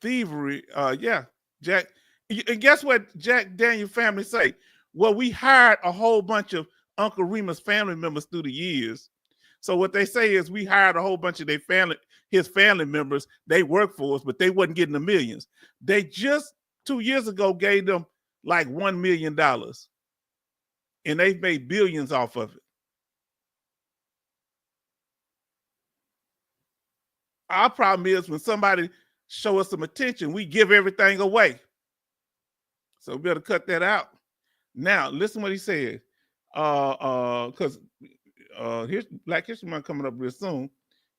thievery. Yeah, Jack. And guess what Jack Daniel family say? Well, we hired a whole bunch of Uncle Remus family members through the years. So what they say is we hired a whole bunch of his family members. They worked for us, but they wasn't getting the millions. They just 2 years ago gave them like $1 million, and they've made billions off of it. Our problem is when somebody show us some attention, we give everything away. So we better cut that out. Now, listen what he said. Because here's Black History Month coming up real soon,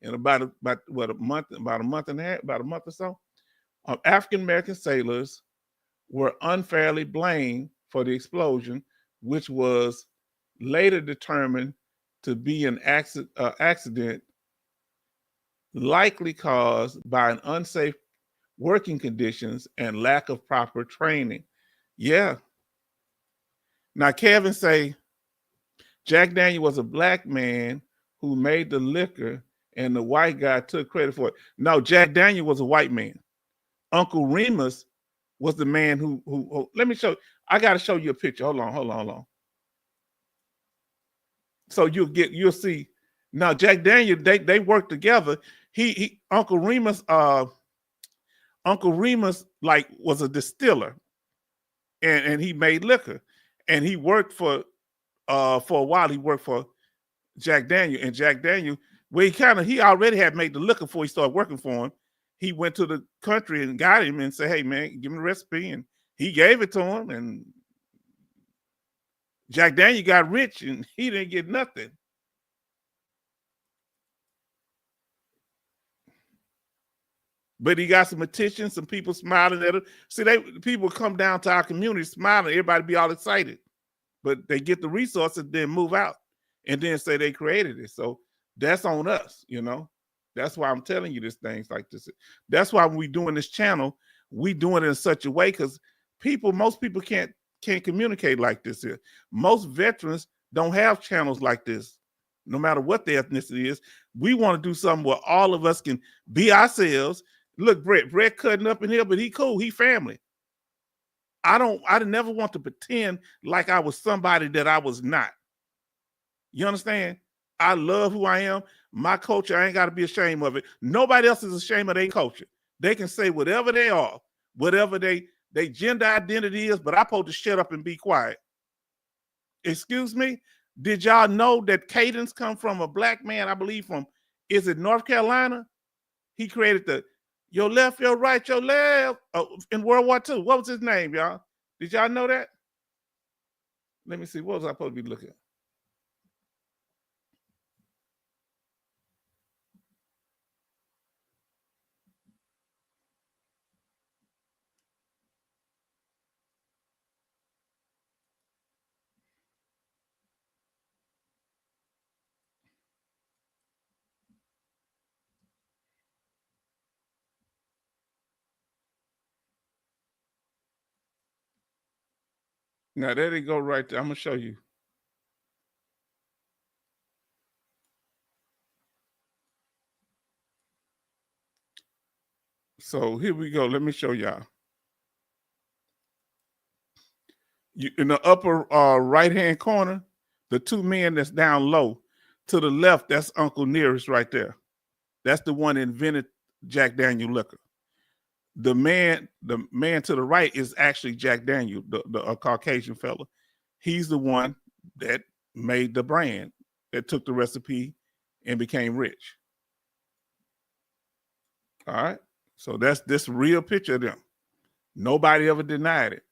in about a month or so. African American sailors were unfairly blamed for the explosion, which was later determined to be an accident likely caused by an unsafe working conditions and lack of proper training. Yeah. Now Kevin say Jack Daniel was a black man who made the liquor and the white guy took credit for it. No, Jack Daniel was a white man. Uncle Remus was the man who let me show. I got to show you a picture. Hold on. So you'll see. Now Jack Daniel, they worked together. Uncle Remus like was a distiller, and he made liquor, and he worked for a while. He worked for Jack Daniel, and Jack Daniel, well, he already had made the liquor before he started working for him. He went to the country and got him and said, "Hey man, give him the recipe," and he gave it to him, and Jack Daniel got rich, and he didn't get nothing. But he got some attention, some people smiling at him. See, people come down to our community smiling, everybody be all excited. But they get the resources, then move out, and then say they created it. So that's on us, you know. That's why I'm telling you these things like this. That's why when we doing this channel, we doing it in such a way because most people can't communicate like this here. Most veterans don't have channels like this, no matter what their ethnicity is. We want to do something where all of us can be ourselves. Look, Brett cutting up in here, but he cool. He family. I never want to pretend like I was somebody that I was not. You understand? I love who I am. My culture, I ain't got to be ashamed of it. Nobody else is ashamed of their culture. They can say whatever they are, whatever their gender identity is, but I'm supposed to shut up and be quiet. Excuse me? Did y'all know that cadence come from a black man, I believe is it North Carolina? He created the your left, your right, your left in World War II. What was his name, y'all? Did y'all know that? Let me see. What was I supposed to be looking at? Now, there they go right there. I'm going to show you. So here we go. Let me show y'all. In the upper right-hand corner, the two men that's down low. To the left, that's Uncle Nearest right there. That's the one that invented Jack Daniel liquor. The man to the right is actually Jack Daniel, the Caucasian fella. He's the one that made the brand, that took the recipe and became rich. All right. So that's this real picture of them. Nobody ever denied it.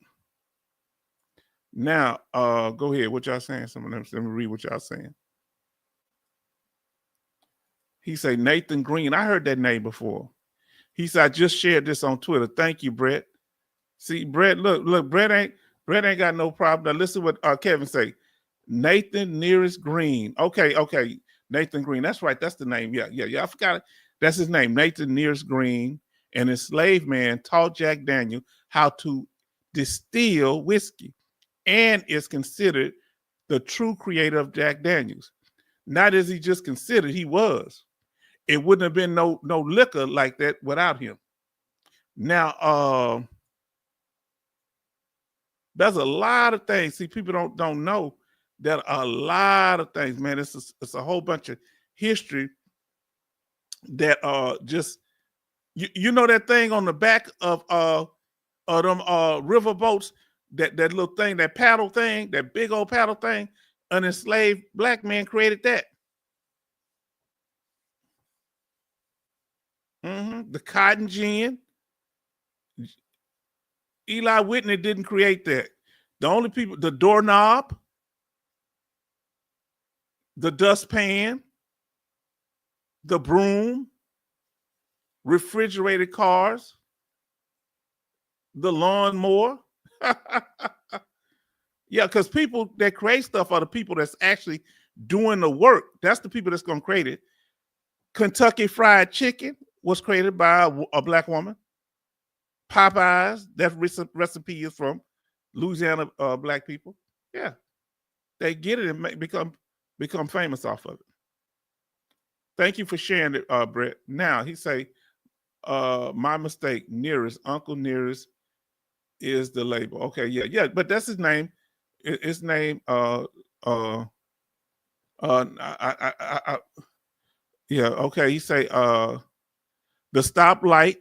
Now, go ahead. What y'all saying? Some of them. Let me read what y'all saying. He said Nathan Green. I heard that name before. He said, I just shared this on Twitter. Thank you, Brett. See, Brett, look, Brett ain't got no problem. Now listen what Kevin say. Nathan Nearest Green. Okay. Nathan Green. That's right. That's the name. Yeah. I forgot it. That's his name, Nathan Nears Green. An enslaved man taught Jack Daniel how to distill whiskey and is considered the true creator of Jack Daniels. Not as he just considered, he was. It wouldn't have been no liquor like that without him. Now, there's a lot of things. See, people don't know that a lot of things, man. It's a whole bunch of history that just you know that thing on the back of them river boats, that little thing, that paddle thing, that big old paddle thing. An enslaved black man created that. The cotton gin. Eli Whitney didn't create that. The only people, the doorknob, the dustpan, the broom, refrigerated cars, the lawnmower. Yeah, because people that create stuff are the people that's actually doing the work. That's the people that's going to create it. Kentucky Fried Chicken was created by a black woman. Popeyes, that recipe is from Louisiana black people. Yeah, they get it and become famous off of it. Thank you for sharing it, Brett. Now he say, my mistake. Nearest, Uncle Nearest is the label. Okay, yeah, but that's his name. His name. Yeah. Okay. He say, the stoplight.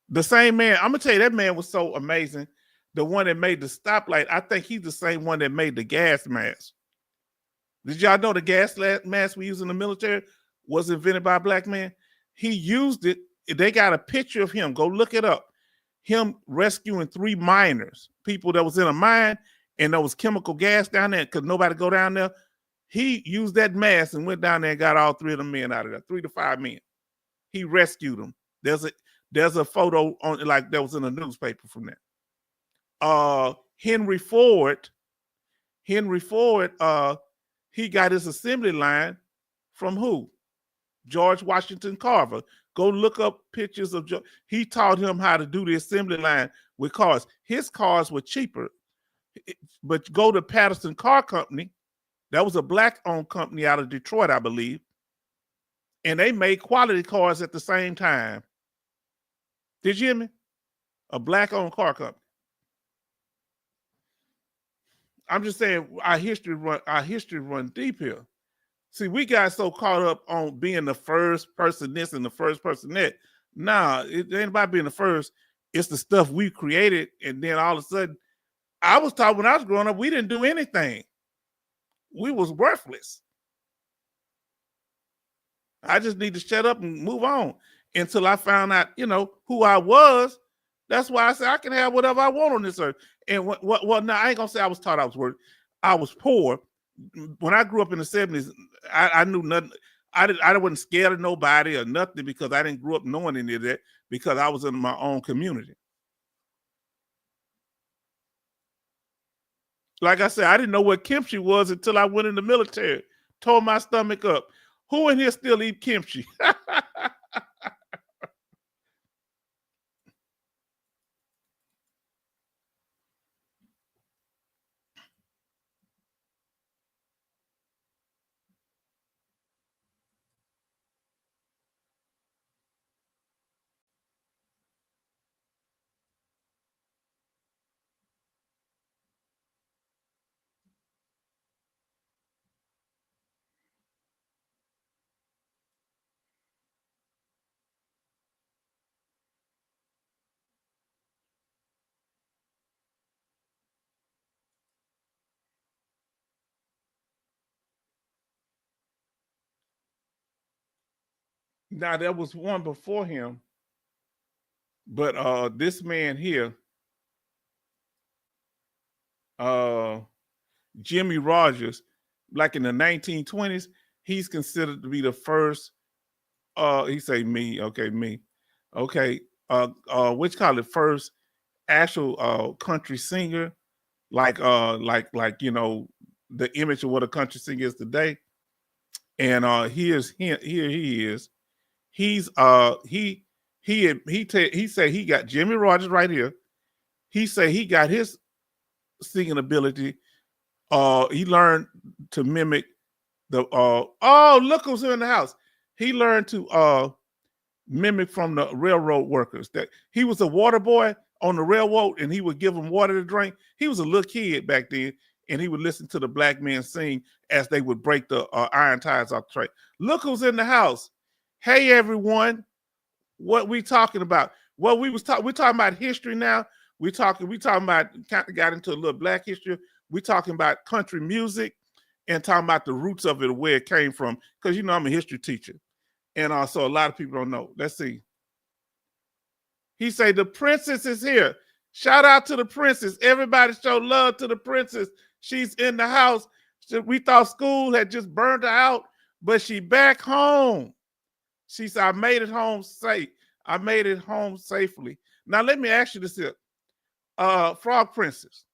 The same man. I'm gonna tell you, that man was so amazing. The one that made the stoplight, I think he's the same one that made the gas mask. Did y'all know the gas mask we use in the military was invented by a black man? He used it. They got a picture of him. Go look it up. Him rescuing 3 miners, people that was in a mine, and there was chemical gas down there because nobody go down there. He used that mask and went down there and got all 3 of the men out of there, 3 to 5 men. He rescued them. There's a photo on, like, that was in a newspaper from that. Henry Ford, he got his assembly line from who? George Washington Carver. Go look up pictures of George. He taught him how to do the assembly line with cars. His cars were cheaper. But go to Patterson Car Company. That was a black-owned company out of Detroit, I believe. And they made quality cars at the same time. Did you hear me? A black-owned car company. I'm just saying our history run deep here. See, we got so caught up on being the first person this and the first person that. Nah, it ain't about being the first. It's the stuff we created, and then all of a sudden, I was taught when I was growing up, we didn't do anything. We was worthless. I just need to shut up and move on until I found out, who I was. That's why I say I can have whatever I want on this earth. And well, now I ain't gonna say I was taught I was worthless. I was poor. When I grew up in the 70s, I knew nothing. I wasn't scared of nobody or nothing because I didn't grow up knowing any of that because I was in my own community. Like I said, I didn't know what kimchi was until I went in the military. Tore my stomach up. Who in here still eat kimchi? Now there was one before him, but this man here, Jimmy Rogers, like in the 1920s, he's considered to be the first. He say me, okay, me, okay. Which call it first actual country singer, like the image of what a country singer is today. And here he is. He's he say he got Jimmy Rogers right here. He say he got his singing ability. He learned to mimic the oh, look who's in the house. He learned to mimic from the railroad workers. That he was a water boy on the railroad, and he would give them water to drink. He was a little kid back then, and he would listen to the black men sing as they would break the iron tires off the train. Look who's in the house. Hey everyone, what we talking about? Well, we're talking about history now. We talking about, kind of got into a little black history. We talking about country music and talking about the roots of it, where it came from. Because you know I'm a history teacher, and also a lot of people don't know. Let's see. He say the princess is here. Shout out to the princess. Everybody show love to the princess. She's in the house. We thought school had just burned her out, but she back home. She said, I made it home safe. I made it home safely. Now, let me ask you this here. Frog Princess,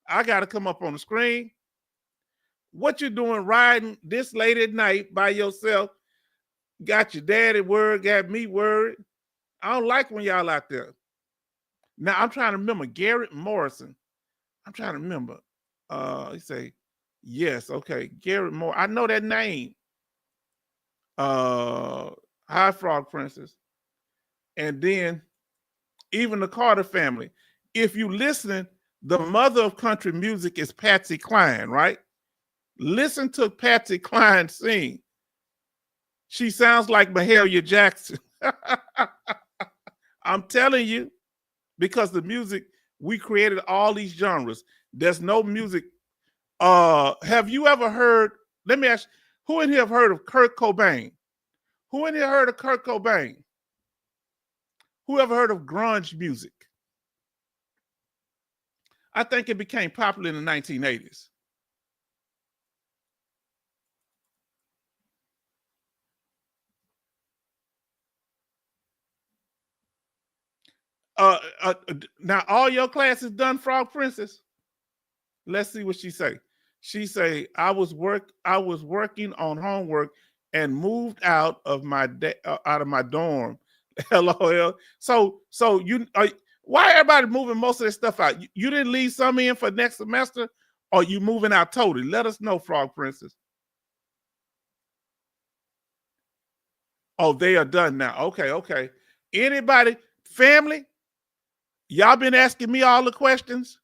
I got to come up on the screen. What you doing riding this late at night by yourself? Got your daddy worried, got me worried. I don't like when y'all out there. Now, I'm trying to remember Garrett Morrison. I'm trying to remember. He say, yes, okay. Garrett Moore. I know that name. Hi, Frog Princess. And then even the Carter family. If you listen, the mother of country music is Patsy Cline, right? Listen to Patsy Cline sing. She sounds like Mahalia Jackson. I'm telling you, because the music, we created all these genres. There's no music. Have you ever heard, let me ask, who in here have heard of Kurt Cobain? Who in here heard of Kurt Cobain? Who ever heard of grunge music? I think it became popular in the 1980s. Now all your classes done, Frog Princess? Let's see what she say. She say, I was working on homework and moved out of my dorm. LOL. So you why everybody moving most of this stuff out? You didn't leave some in for next semester, or you moving out totally? Let us know, Frog Princess. Oh, they are done now. Okay. Anybody, family, y'all been asking me all the questions?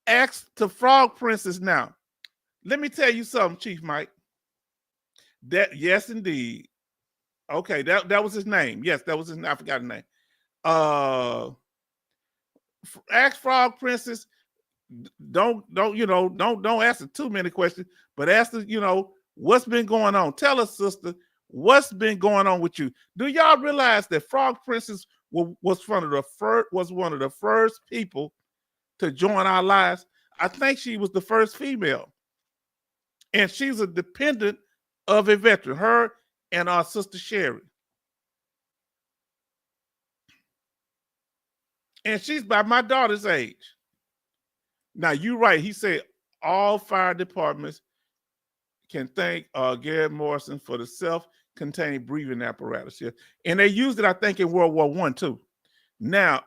Ask to Frog Princess now. Let me tell you something, Chief Mike. That, yes, indeed. Okay, that was his name. Yes, that was his name. I forgot his name. Ask Frog Princess. Don't answer too many questions, but ask her, what's been going on. Tell us, sister, what's been going on with you. Do y'all realize that Frog Princess was one of the first people to join our lives? I think she was the first female, and she's a dependent of a veteran. Her and our sister Sherry, and she's by my daughter's age. Now, you're right. He said all fire departments can thank Garrett Morrison for the self-contained breathing apparatus. Yeah. And they used it, I think, in World War I, too. Now,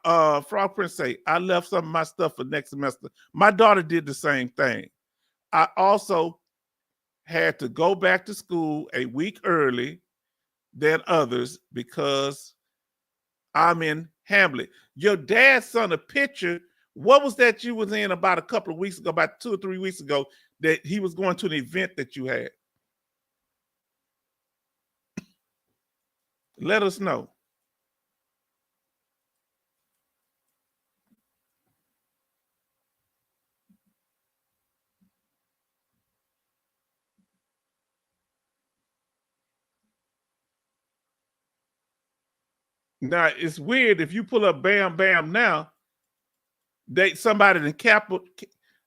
Frog Prince say, I left some of my stuff for next semester. My daughter did the same thing. I also had to go back to school a week early than others because I'm in Hamlet. Your dad sent a picture. What was that you was in about a couple of weeks ago, about 2 or 3 weeks ago, that he was going to an event that you had? Let us know. Now, it's weird if you pull up Bam Bam now, somebody in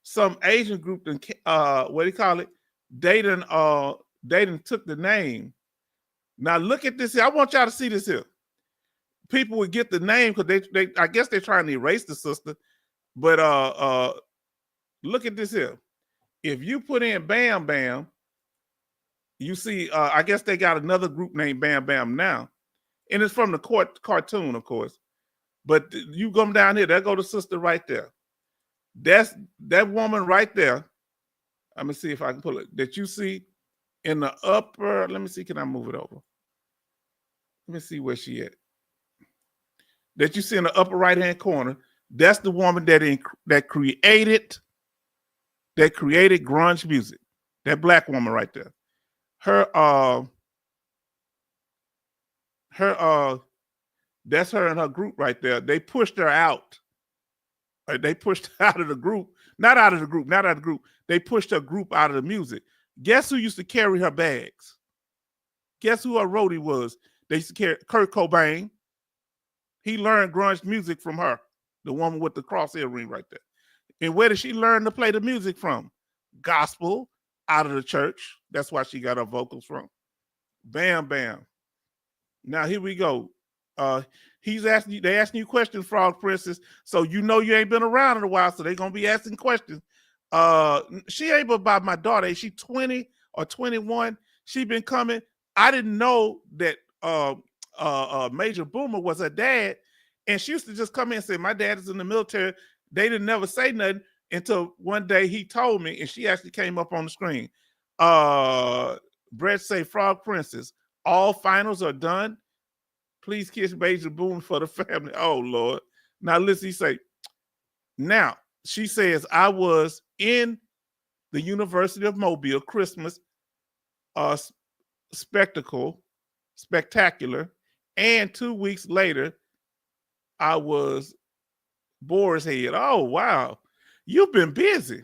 some Asian group, what do you call it? They done took the name. Now look at this here. I want y'all to see this here. People would get the name because they I guess they're trying to erase the sister. But look at this here. If you put in Bam Bam, You see, I guess they got another group named Bam Bam now, and it's from the cartoon, of course. But you come down here, there go the sister right there. That's that woman right there. Let me see if I can pull it. That you see in the upper. Let me see. Can I move it over? Let me see where she at. That you see in the upper right hand corner. That's the woman that created grunge music. That black woman right there. Her that's her and her group right there. They pushed her out. They pushed her out of the group. Not out of the group. Not out of the group. They pushed her group out of the music. Guess who used to carry her bags? Guess who her roadie was? They used to carry Kurt Cobain. He learned grunge music from her, the woman with the crosshair ring right there. And where did she learn to play the music from? Gospel, out of the church. That's why she got her vocals from. Bam Bam. Now here we go. He's asking you, they asking you questions, Frog Princess. So you know you ain't been around in a while, so they're gonna be asking questions. She ain't but about my daughter. Is she 20 or 21? She been coming. I didn't know that Major Boomer was her dad, and she used to just come in and say, my dad is in the military. They didn't never say nothing until one day he told me, and she actually came up on the screen. Brett say, Frog Princess, all finals are done. Please kiss Major Boomer for the family. Oh, Lord. Now, listen, he say, now, she says, I was in the University of Mobile Christmas spectacular, and 2 weeks later, I was Boar's Head. Oh, wow. You've been busy.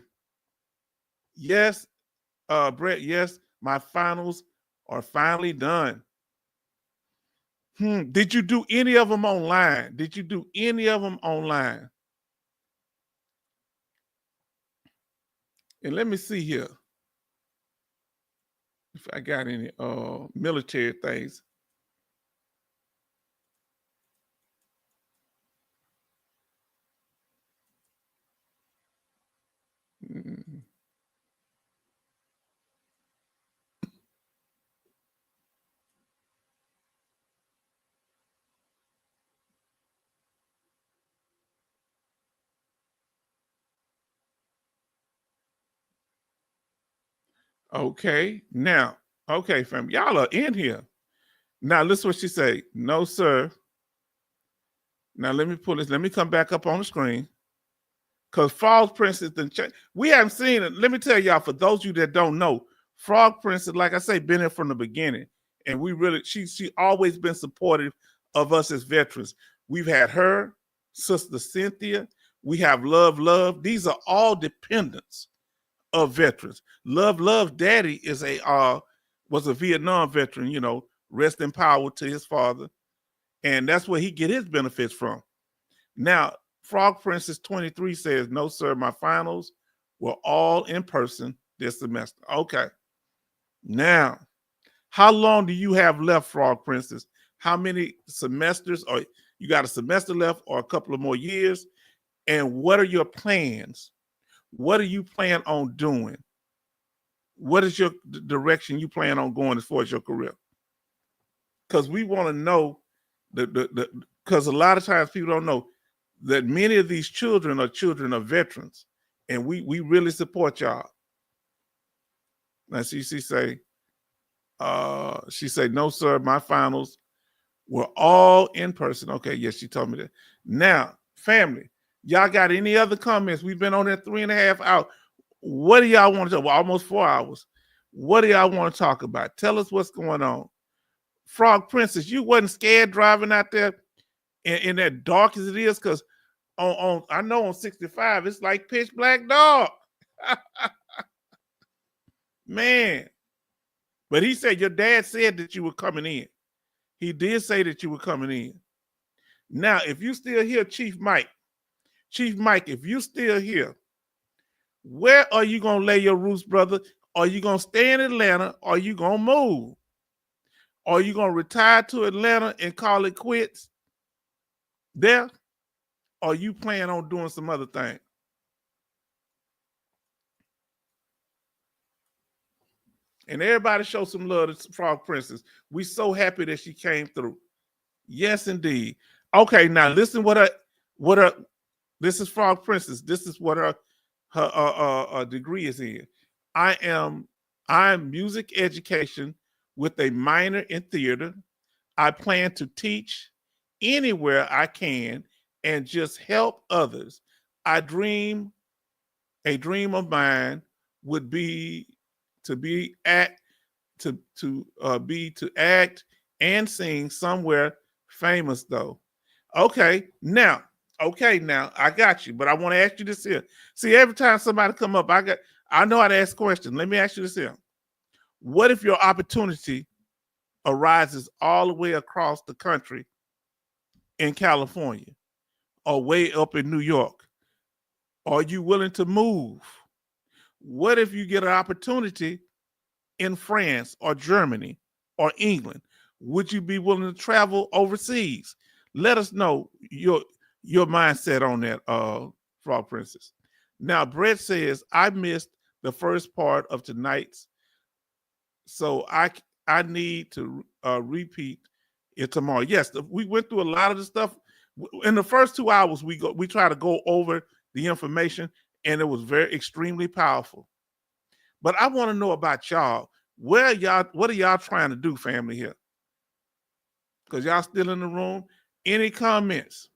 Yes, Brett, yes, my finals are finally done. Did you do any of them online? Did you do any of them online? And let me see here if I got any military things. Okay, now, okay, fam, y'all are in here. Now, listen what she say. No, sir. Now, let me pull this. Let me come back up on the screen. Because Frog Princess, we haven't seen it. Let me tell y'all, for those of you that don't know, Frog Princess, like I say, been here from the beginning. And we really, she always been supportive of us as veterans. We've had her, Sister Cynthia. We have Love. These are all dependents of veterans. Love Daddy is was a Vietnam veteran, you know, rest in power to his father. And that's where he get his benefits from. Now, Frog Princess 23 says, no, sir, my finals were all in person this semester. Okay. Now, how long do you have left, Frog Princess? How many semesters? Or you got a semester left or a couple of more years? And what are your plans? What do you plan on doing? What is your direction you plan on going as far as your career? Because we want to know because a lot of times people don't know that many of these children are children of veterans, and we really support y'all. Now she say, no, sir, my finals were all in person. Okay, yes, she told me that. Now, family, y'all got any other comments? We've been on there 3.5 hours. What do y'all want to talk about? Almost 4 hours. What do y'all want to talk about? Tell us what's going on. Frog Princess, you wasn't scared driving out there in that dark as it is, because on I know on 65 it's like pitch black dog. Man. But he said your dad said that you were coming in. He did say that you were coming in. Now, if you still here, Chief Mike, if you still here, where are you gonna lay your roots, brother? Are you gonna stay in Atlanta? Or are you gonna move? Are you gonna retire to Atlanta and call it quits there? Or you plan on doing some other thing? And everybody show some love to Frog Princess. We so happy that she came through. Yes, indeed. Okay, now listen what her this is Frog Princess. This is what her degree is in. I'm music education with a minor in theater. I plan to teach anywhere I can and just help others. I dream a dream of mine would be to be act to act and sing somewhere famous though. Okay, now, I got you, but I want to ask you this here. See, every time somebody come up, I know how to ask questions. Let me ask you this here. What if your opportunity arises all the way across the country in California or way up in New York? Are you willing to move? What if you get an opportunity in France or Germany or England? Would you be willing to travel overseas? Let us know your mindset on that, Frog Princess. Now, Brett says, I missed the first part of tonight's, so I need to repeat it tomorrow. Yes, we went through a lot of the stuff. In the first 2 hours, we try to go over the information, and it was very extremely powerful. But I want to know about y'all. What are y'all trying to do, family, here? Because y'all still in the room. Any comments?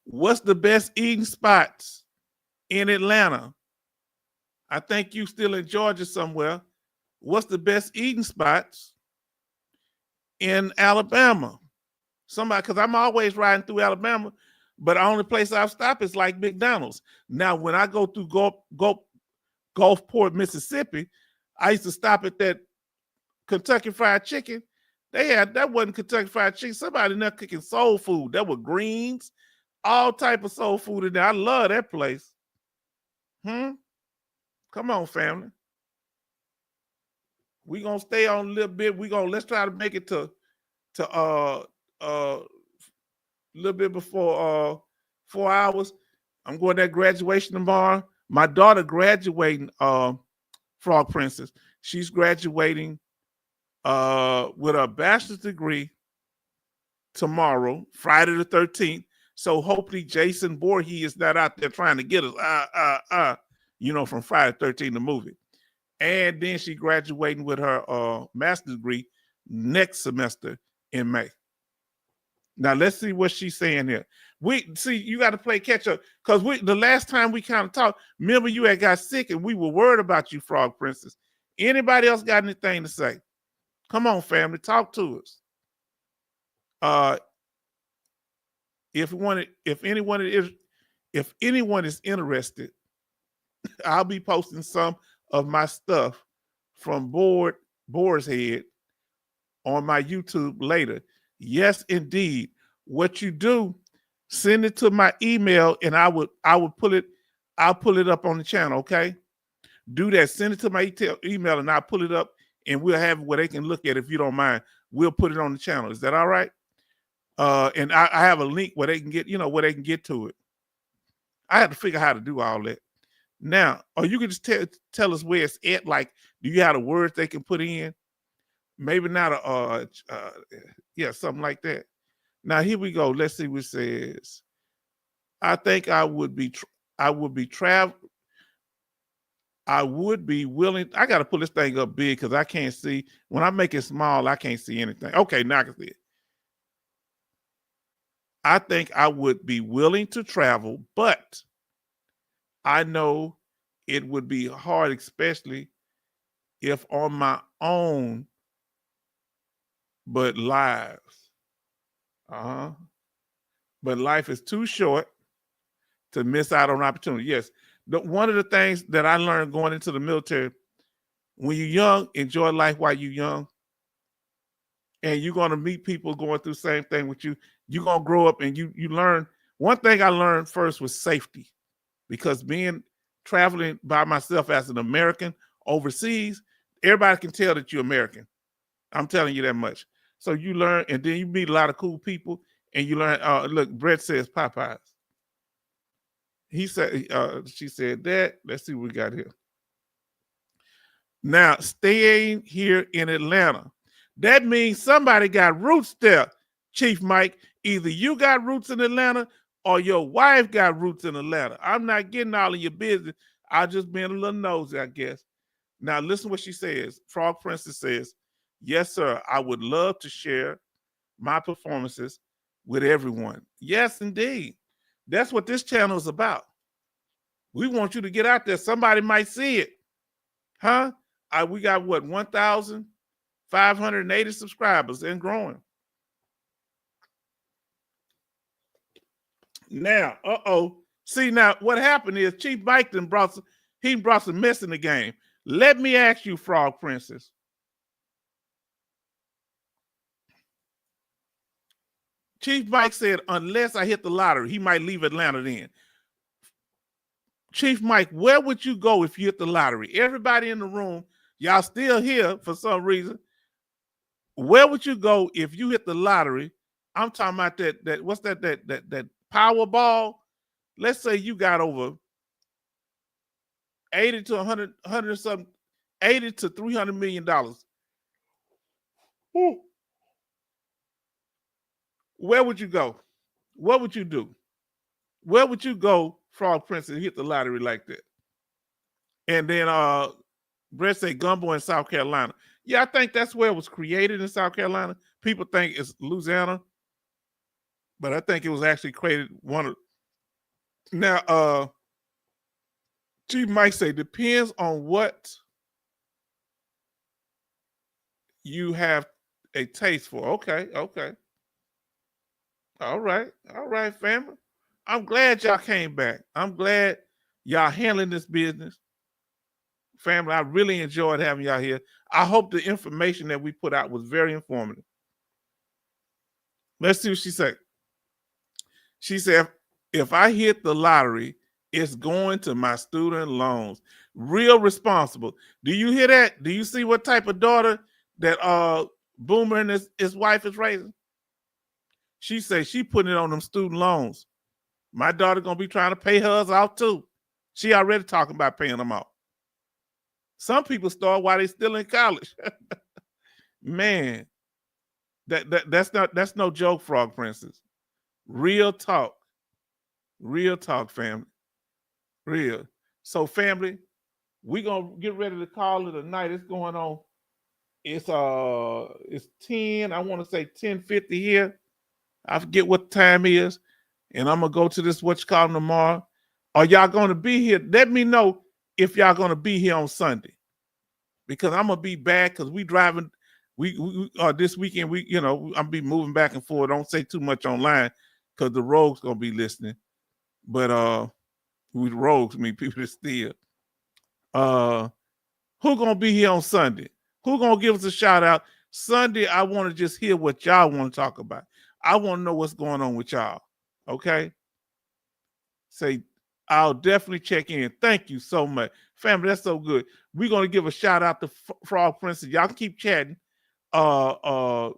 What's the best eating spots in Atlanta? I think you still in Georgia somewhere. What's the best eating spots in Alabama? Somebody, because I'm always riding through Alabama, but the only place I've stopped is like McDonald's. Now, when I go through Gulfport, Mississippi, I used to stop at that Kentucky Fried Chicken. That wasn't Kentucky Fried Chicken. Somebody in there cooking soul food. That were greens, all type of soul food in there. I love that place. Come on, family. We gonna stay on a little bit. Let's try to make it to a little bit before 4 hours. I'm going to that graduation tomorrow. My daughter graduating, Frog Princess. She's graduating with a bachelor's degree tomorrow, Friday the 13th. So hopefully Jason Voorhees is not out there trying to get us, from Friday the 13th, the movie. And then she graduating with her master's degree next semester in May. Now let's see what she's saying here. You got to play catch up because the last time we kind of talked, remember you had got sick and we were worried about you, Frog Princess. Anybody else got anything to say? Come on, family, talk to us. If anyone is interested, I'll be posting some of my stuff from Boar's Head on my YouTube later. Yes, indeed. What you do, send it to my email, and I would pull it. I'll pull it up on the channel. Okay, do that. Send it to my email, and I'll pull it up, and we'll have it where they can look at it. If you don't mind, we'll put it on the channel. Is that all right? And I have a link where they can get, to it. I had to figure out how to do all that. Now, or you can just tell us where it's at. Like, do you have the words they can put in? Maybe not something like that. Now here we go. Let's see what it says. I think I would be willing. I got to pull this thing up big because I can't see. When I make it small, I can't see anything. Okay, now I can see it. I think I would be willing to travel, but I know it would be hard, especially if on my own, but lives. But life is too short to miss out on opportunity. Yes. One of the things that I learned going into the military, when you're young, enjoy life while you're young. And you're going to meet people going through the same thing with you. You're going to grow up and you learn. One thing I learned first was safety, because traveling by myself as an American overseas, everybody can tell that you're American. I'm telling you that much. So you learn, and then you meet a lot of cool people, and you learn. Look, Brett says Popeyes. He said, she said that. Let's see what we got here. Now, staying here in Atlanta. That means somebody got roots there, Chief Mike. Either you got roots in Atlanta or your wife got roots in Atlanta. I'm not getting all of your business. I just being a little nosy, I guess. Now, listen what she says. Frog Princess says, yes, sir, I would love to share my performances with everyone. Yes, indeed. That's what this channel is about. We want you to get out there. Somebody might see it. Huh? We got what, 1,580 subscribers and growing. Now, see, now what happened is Chief Mike brought some mess in the game. Let me ask you, Frog Princess. Chief Mike said, unless I hit the lottery, he might leave Atlanta then. Chief Mike, where would you go if you hit the lottery? Everybody in the room, y'all still here for some reason. Where would you go if you hit the lottery? I'm talking about that what's that Powerball? Let's say you got over 80 to 100 something, 80 to $300 million. Woo. Where would you go? What would you do? Where would you go, Frog Princess, hit the lottery like that? And then Brett say Gumbo in South Carolina. Yeah, I think that's where it was created, in South Carolina. People think it's Louisiana, but I think it was actually created now. Chief Mike say depends on what you have a taste for. Okay. All right, family. I'm glad y'all came back. I'm glad y'all handling this business. Family, I really enjoyed having y'all here. I hope the information that we put out was very informative. Let's see what she said. She said, if I hit the lottery, it's going to my student loans. Real responsible. Do you hear that? Do you see what type of daughter that Boomer and his wife is raising? She says she putting it on them student loans. My daughter gonna be trying to pay hers out too. She already talking about paying them out. Some people start while they still in college. Man, that's no joke, Frog Princess. Real talk, family. Real. So, family, we gonna get ready to call it a night. It's going on. It's 10. I want to say 10:50 here. I forget what the time is, and I'm gonna go to this what you call tomorrow. Are y'all gonna be here? Let me know if y'all gonna be here on Sunday, because I'm gonna be back because we driving. We this weekend I'm be moving back and forth. Don't say too much online because the rogues gonna be listening. But we rogues mean people that steal. Who gonna be here on Sunday? Who gonna give us a shout out? Sunday, I want to just hear what y'all want to talk about. I want to know what's going on with y'all. Okay? Say, I'll definitely check in. Thank you so much. Family, that's so good. We're going to give a shout out to Frog Princess. Y'all keep chatting. Frog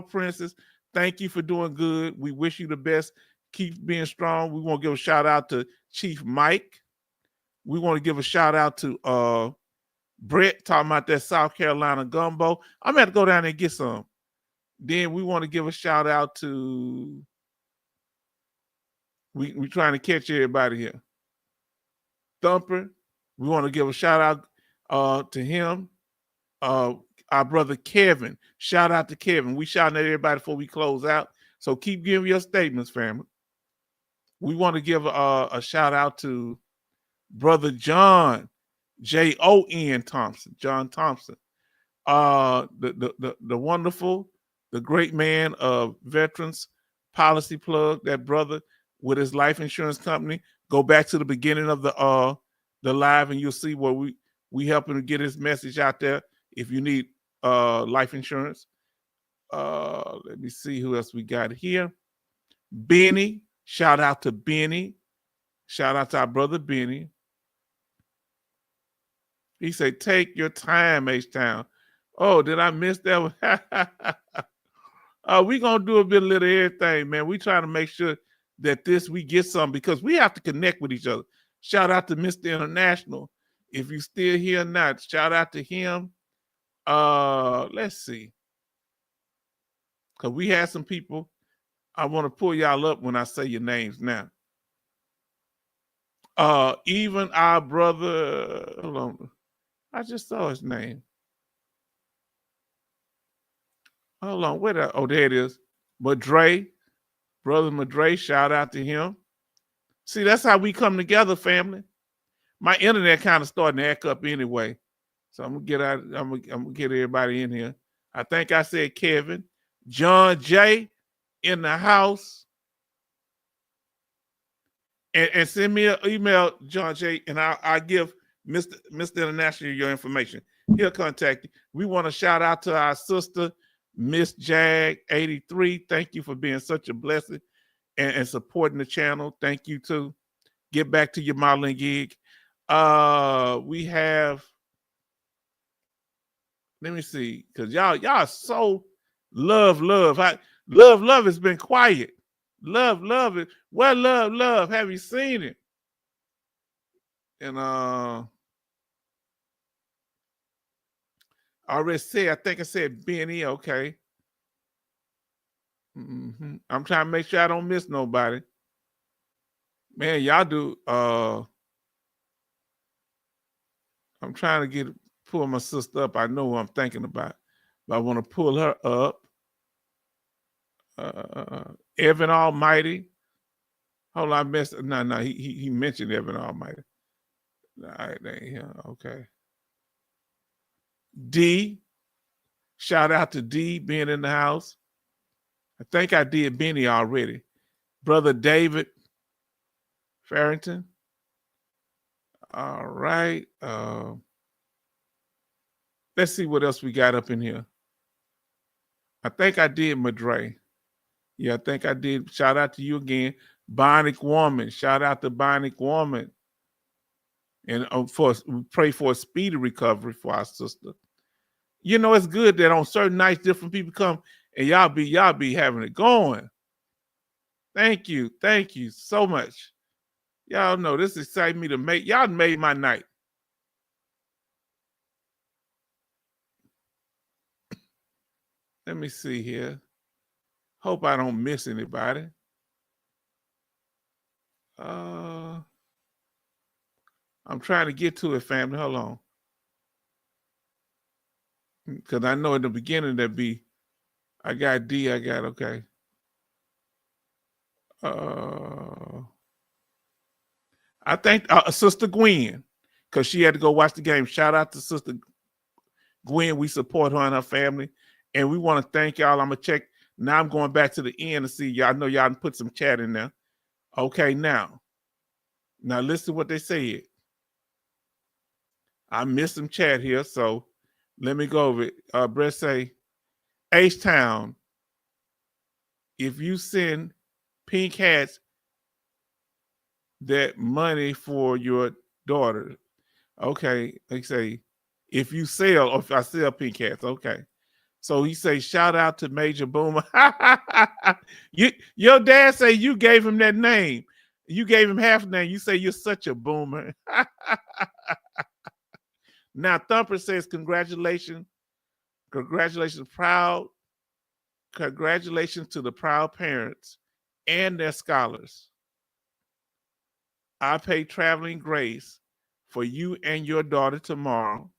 Princess, thank you for doing good. We wish you the best. Keep being strong. We want to give a shout out to Chief Mike. We want to give a shout out to Brett talking about that South Carolina gumbo. I'm going to go down there and get some. Then we want to give a shout out to, we trying to catch everybody here. Thumper, we want to give a shout out to him. Our brother Kevin, shout out to Kevin. We shouting at everybody before we close out. So keep giving your statements, family. We want to give a shout out to brother John, Jon Thompson, John Thompson. The wonderful, the great man of Veterans Policy Plug, that brother with his life insurance company. Go back to the beginning of the live and you'll see where we help him to get his message out there if you need life insurance. Let me see who else we got here. Benny, shout out to Benny. Shout out to our brother Benny. He said, take your time, H-Town. Oh, did I miss that one? We're going to do a little everything, man. We trying to make sure that we get some, because we have to connect with each other. Shout out to Mr. International. If you still here or not, shout out to him. Let's see. Because we had some people. I want to pull y'all up when I say your names now. Even our brother, hold on. I just saw his name. Hold on, oh, there it is. Madre, brother Madre, shout out to him. See, that's how we come together, family. My internet kind of starting to act up anyway. So I'm gonna get everybody in here. I think I said Kevin. John J in the house. And send me an email, John J, and I'll give Mr. International your information. He'll contact you. We want to shout out to our sister, Miss Jag 83. Thank you for being such a blessing and supporting the channel. Thank you too. Get back to your modeling gig. We have, let me see, because y'all so love. Love has been quiet. Love it. Well, love. Have you seen it? And I already said, I think I said Benny. Okay. I'm trying to make sure I don't miss nobody. Man, y'all do. I'm trying to pull my sister up. I know who I'm thinking about, but I want to pull her up. Evan Almighty. Hold on, I missed. No, he mentioned Evan Almighty. All right, there you go. Okay. D. Shout out to D being in the house. I think I did Benny already. Brother David Farrington. All right. Let's see what else we got up in here. I think I did Madre. Yeah, I think I did. Shout out to you again. Bionic Woman. Shout out to Bionic Woman. And we pray for a speedy recovery for our sister. You know, it's good that on certain nights, different people come and y'all be having it going. Thank you so much. Y'all know this excites me to make. Y'all made my night. Let me see here. Hope I don't miss anybody. I'm trying to get to it, family. Hold on. Because I know in the beginning there'd be, I got D, okay. I think Sister Gwen, because she had to go watch the game. Shout out to Sister Gwen. We support her and her family. And we want to thank y'all. I'm going to check. Now I'm going back to the end to see. Y'all know y'all put some chat in there. Okay, now listen to what they said. I missed some chat here, so let me go over it. Brett say, H-Town, if you send Pink Hats that money for your daughter, okay, they say, if you sell, or if I sell Pink Hats, okay. So he say, shout out to Major Boomer. Your dad say you gave him that name. You gave him half the name. You say you're such a boomer. Now Thumper says, congratulations, proud. Congratulations to the proud parents and their scholars. I pay traveling grace for you and your daughter tomorrow.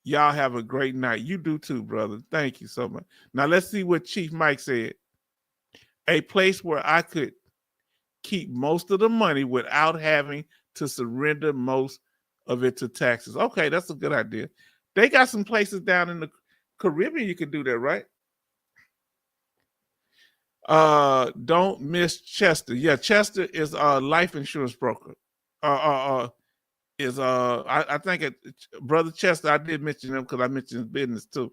Y'all have a great night. You do too, brother. Thank you so much. Now let's see what Chief Mike said. A place where I could keep most of the money without having to surrender most of it to taxes. Okay, that's a good idea. They got some places down in the Caribbean you can do that, right? Don't miss Chester. Yeah, Chester is a life insurance broker. I think Brother Chester, I did mention him because I mentioned his business too.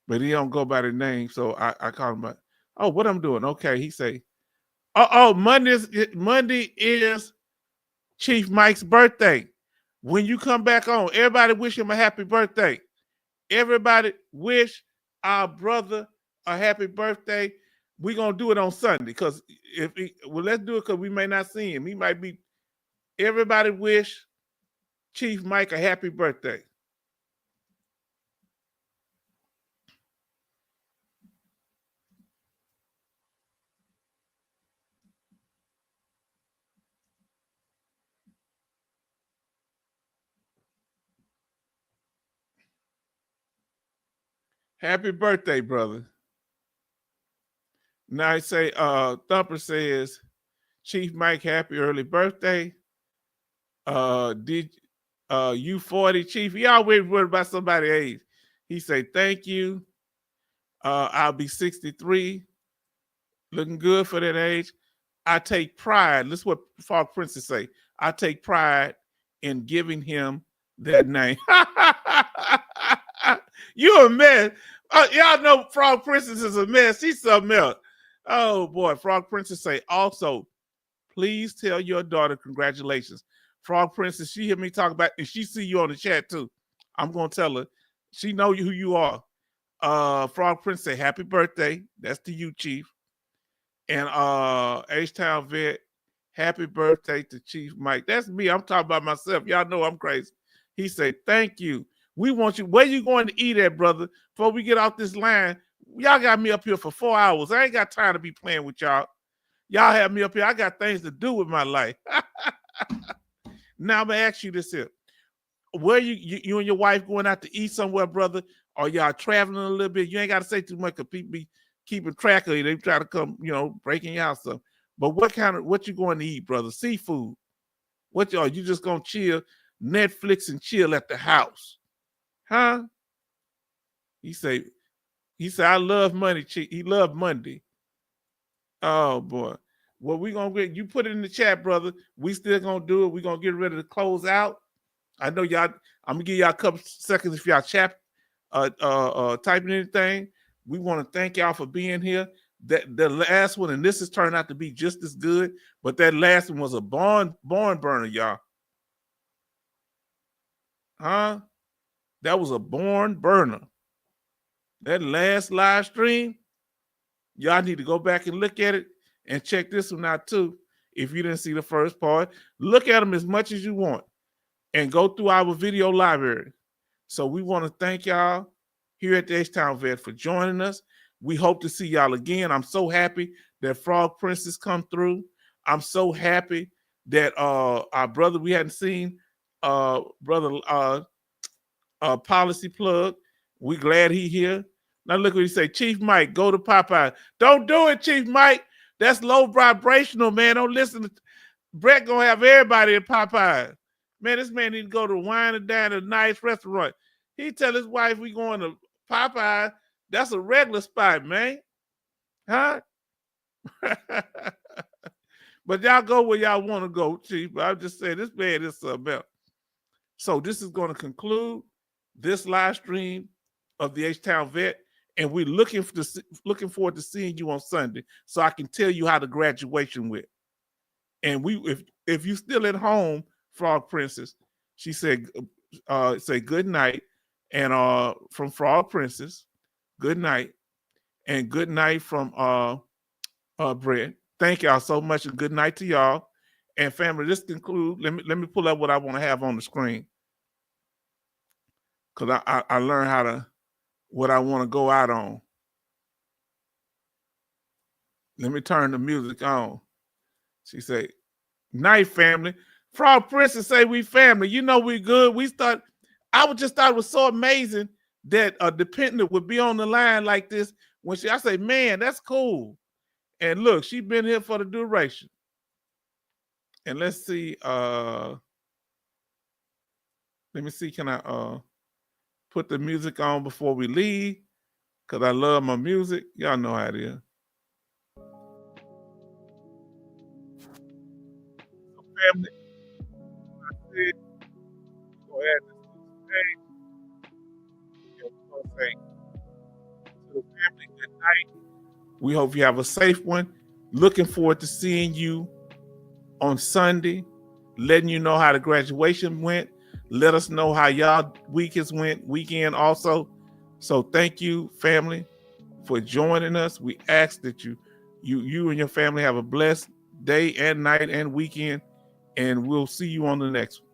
But he don't go by the name, so I call him by, oh, what I'm doing. Okay, he say, Monday is Chief Mike's birthday. When you come back on, everybody wish him a happy birthday. Everybody wish our brother a happy birthday. we're gonna do it on Sunday because let's do it because we may not see him. He might be. Everybody wish Chief Mike a happy birthday. Happy birthday, brother. Now I say, Thumper says, Chief Mike, happy early birthday. Did you 40, Chief? He always worried about somebody's age. He say, thank you. I'll be 63. Looking good for that age. I take pride. This is what Frog Princess say. I take pride in giving him that name. You a mess. Y'all know Frog Princess is a mess. She's something else. Oh boy, Frog Princess say, also, please tell your daughter congratulations. Frog Princess, she hear me talk about, and she see you on the chat too. I'm gonna tell her. She know who you are. Frog Princess say, happy birthday. That's to you, Chief. And H-Town Vet, happy birthday to Chief Mike. That's me. I'm talking about myself. Y'all know I'm crazy. He said, thank you. We want you. Where you going to eat at, brother? Before we get off this line, y'all got me up here for 4 hours. I ain't got time to be playing with y'all. Y'all have me up here. I got things to do with my life. Now I'm going to ask you this here. Where you and your wife going out to eat somewhere, brother? Or y'all traveling a little bit? You ain't got to say too much because people be keeping track of you. They try to come, breaking your house up. But what you going to eat, brother? Seafood. What you just going to chill, Netflix and chill at the house? Huh? He said, I love money. He loved Monday. Oh boy. Well, we gonna get you put it in the chat, brother. We still gonna do it. We gonna get ready to close out. I know y'all. I'm gonna give y'all a couple seconds if y'all typing anything. We want to thank y'all for being here. That the last one, and this has turned out to be just as good, but that last one was a barn burner, y'all. Huh? That was a barn burner. That last live stream, y'all need to go back and look at it and check this one out too. If you didn't see the first part, look at them as much as you want and go through our video library. So we want to thank y'all here at the H-Town Vet for joining us. We hope to see y'all again. I'm so happy that Frog Princess come through. I'm so happy that our brother we hadn't seen, brother Policy Plug. We glad he here. Now look what he say. Chief Mike, go to Popeye. Don't do it, Chief Mike. That's low vibrational, man. Don't listen to Brett. Gonna have everybody at Popeye. Man, this man need to go to Wine and Dine, a nice restaurant. He tell his wife we going to Popeye. That's a regular spot, man. Huh? But y'all go where y'all want to go, Chief. But I'm just saying this man is something else. So this is going to conclude this live stream of the H-Town Vet, and we're looking forward to seeing you on Sunday, so I can tell you how the graduation went. And if you still at home, Frog Princess, she said, say good night, and from Frog Princess, good night, and good night from Brett. Thank y'all so much, and good night to y'all. And family, this concludes. Let me pull up what I want to have on the screen, because I learned what I want to go out on. Let me turn the music on. She say, night, family. Frog Princess say we family. You know we good. I just thought it was so amazing that a dependent would be on the line like this. I say, man, that's cool. And look, she been here for the duration. And let's see. Let me see. Can I put the music on before we leave? Because I love my music. Y'all know how it is. So family, go ahead and say to the family, good night. We hope you have a safe one. Looking forward to seeing you on Sunday, letting you know how the graduation went. Let us know how y'all weekend also. So thank you, family, for joining us. We ask that you You and your family have a blessed day and night and weekend, and we'll see you on the next one.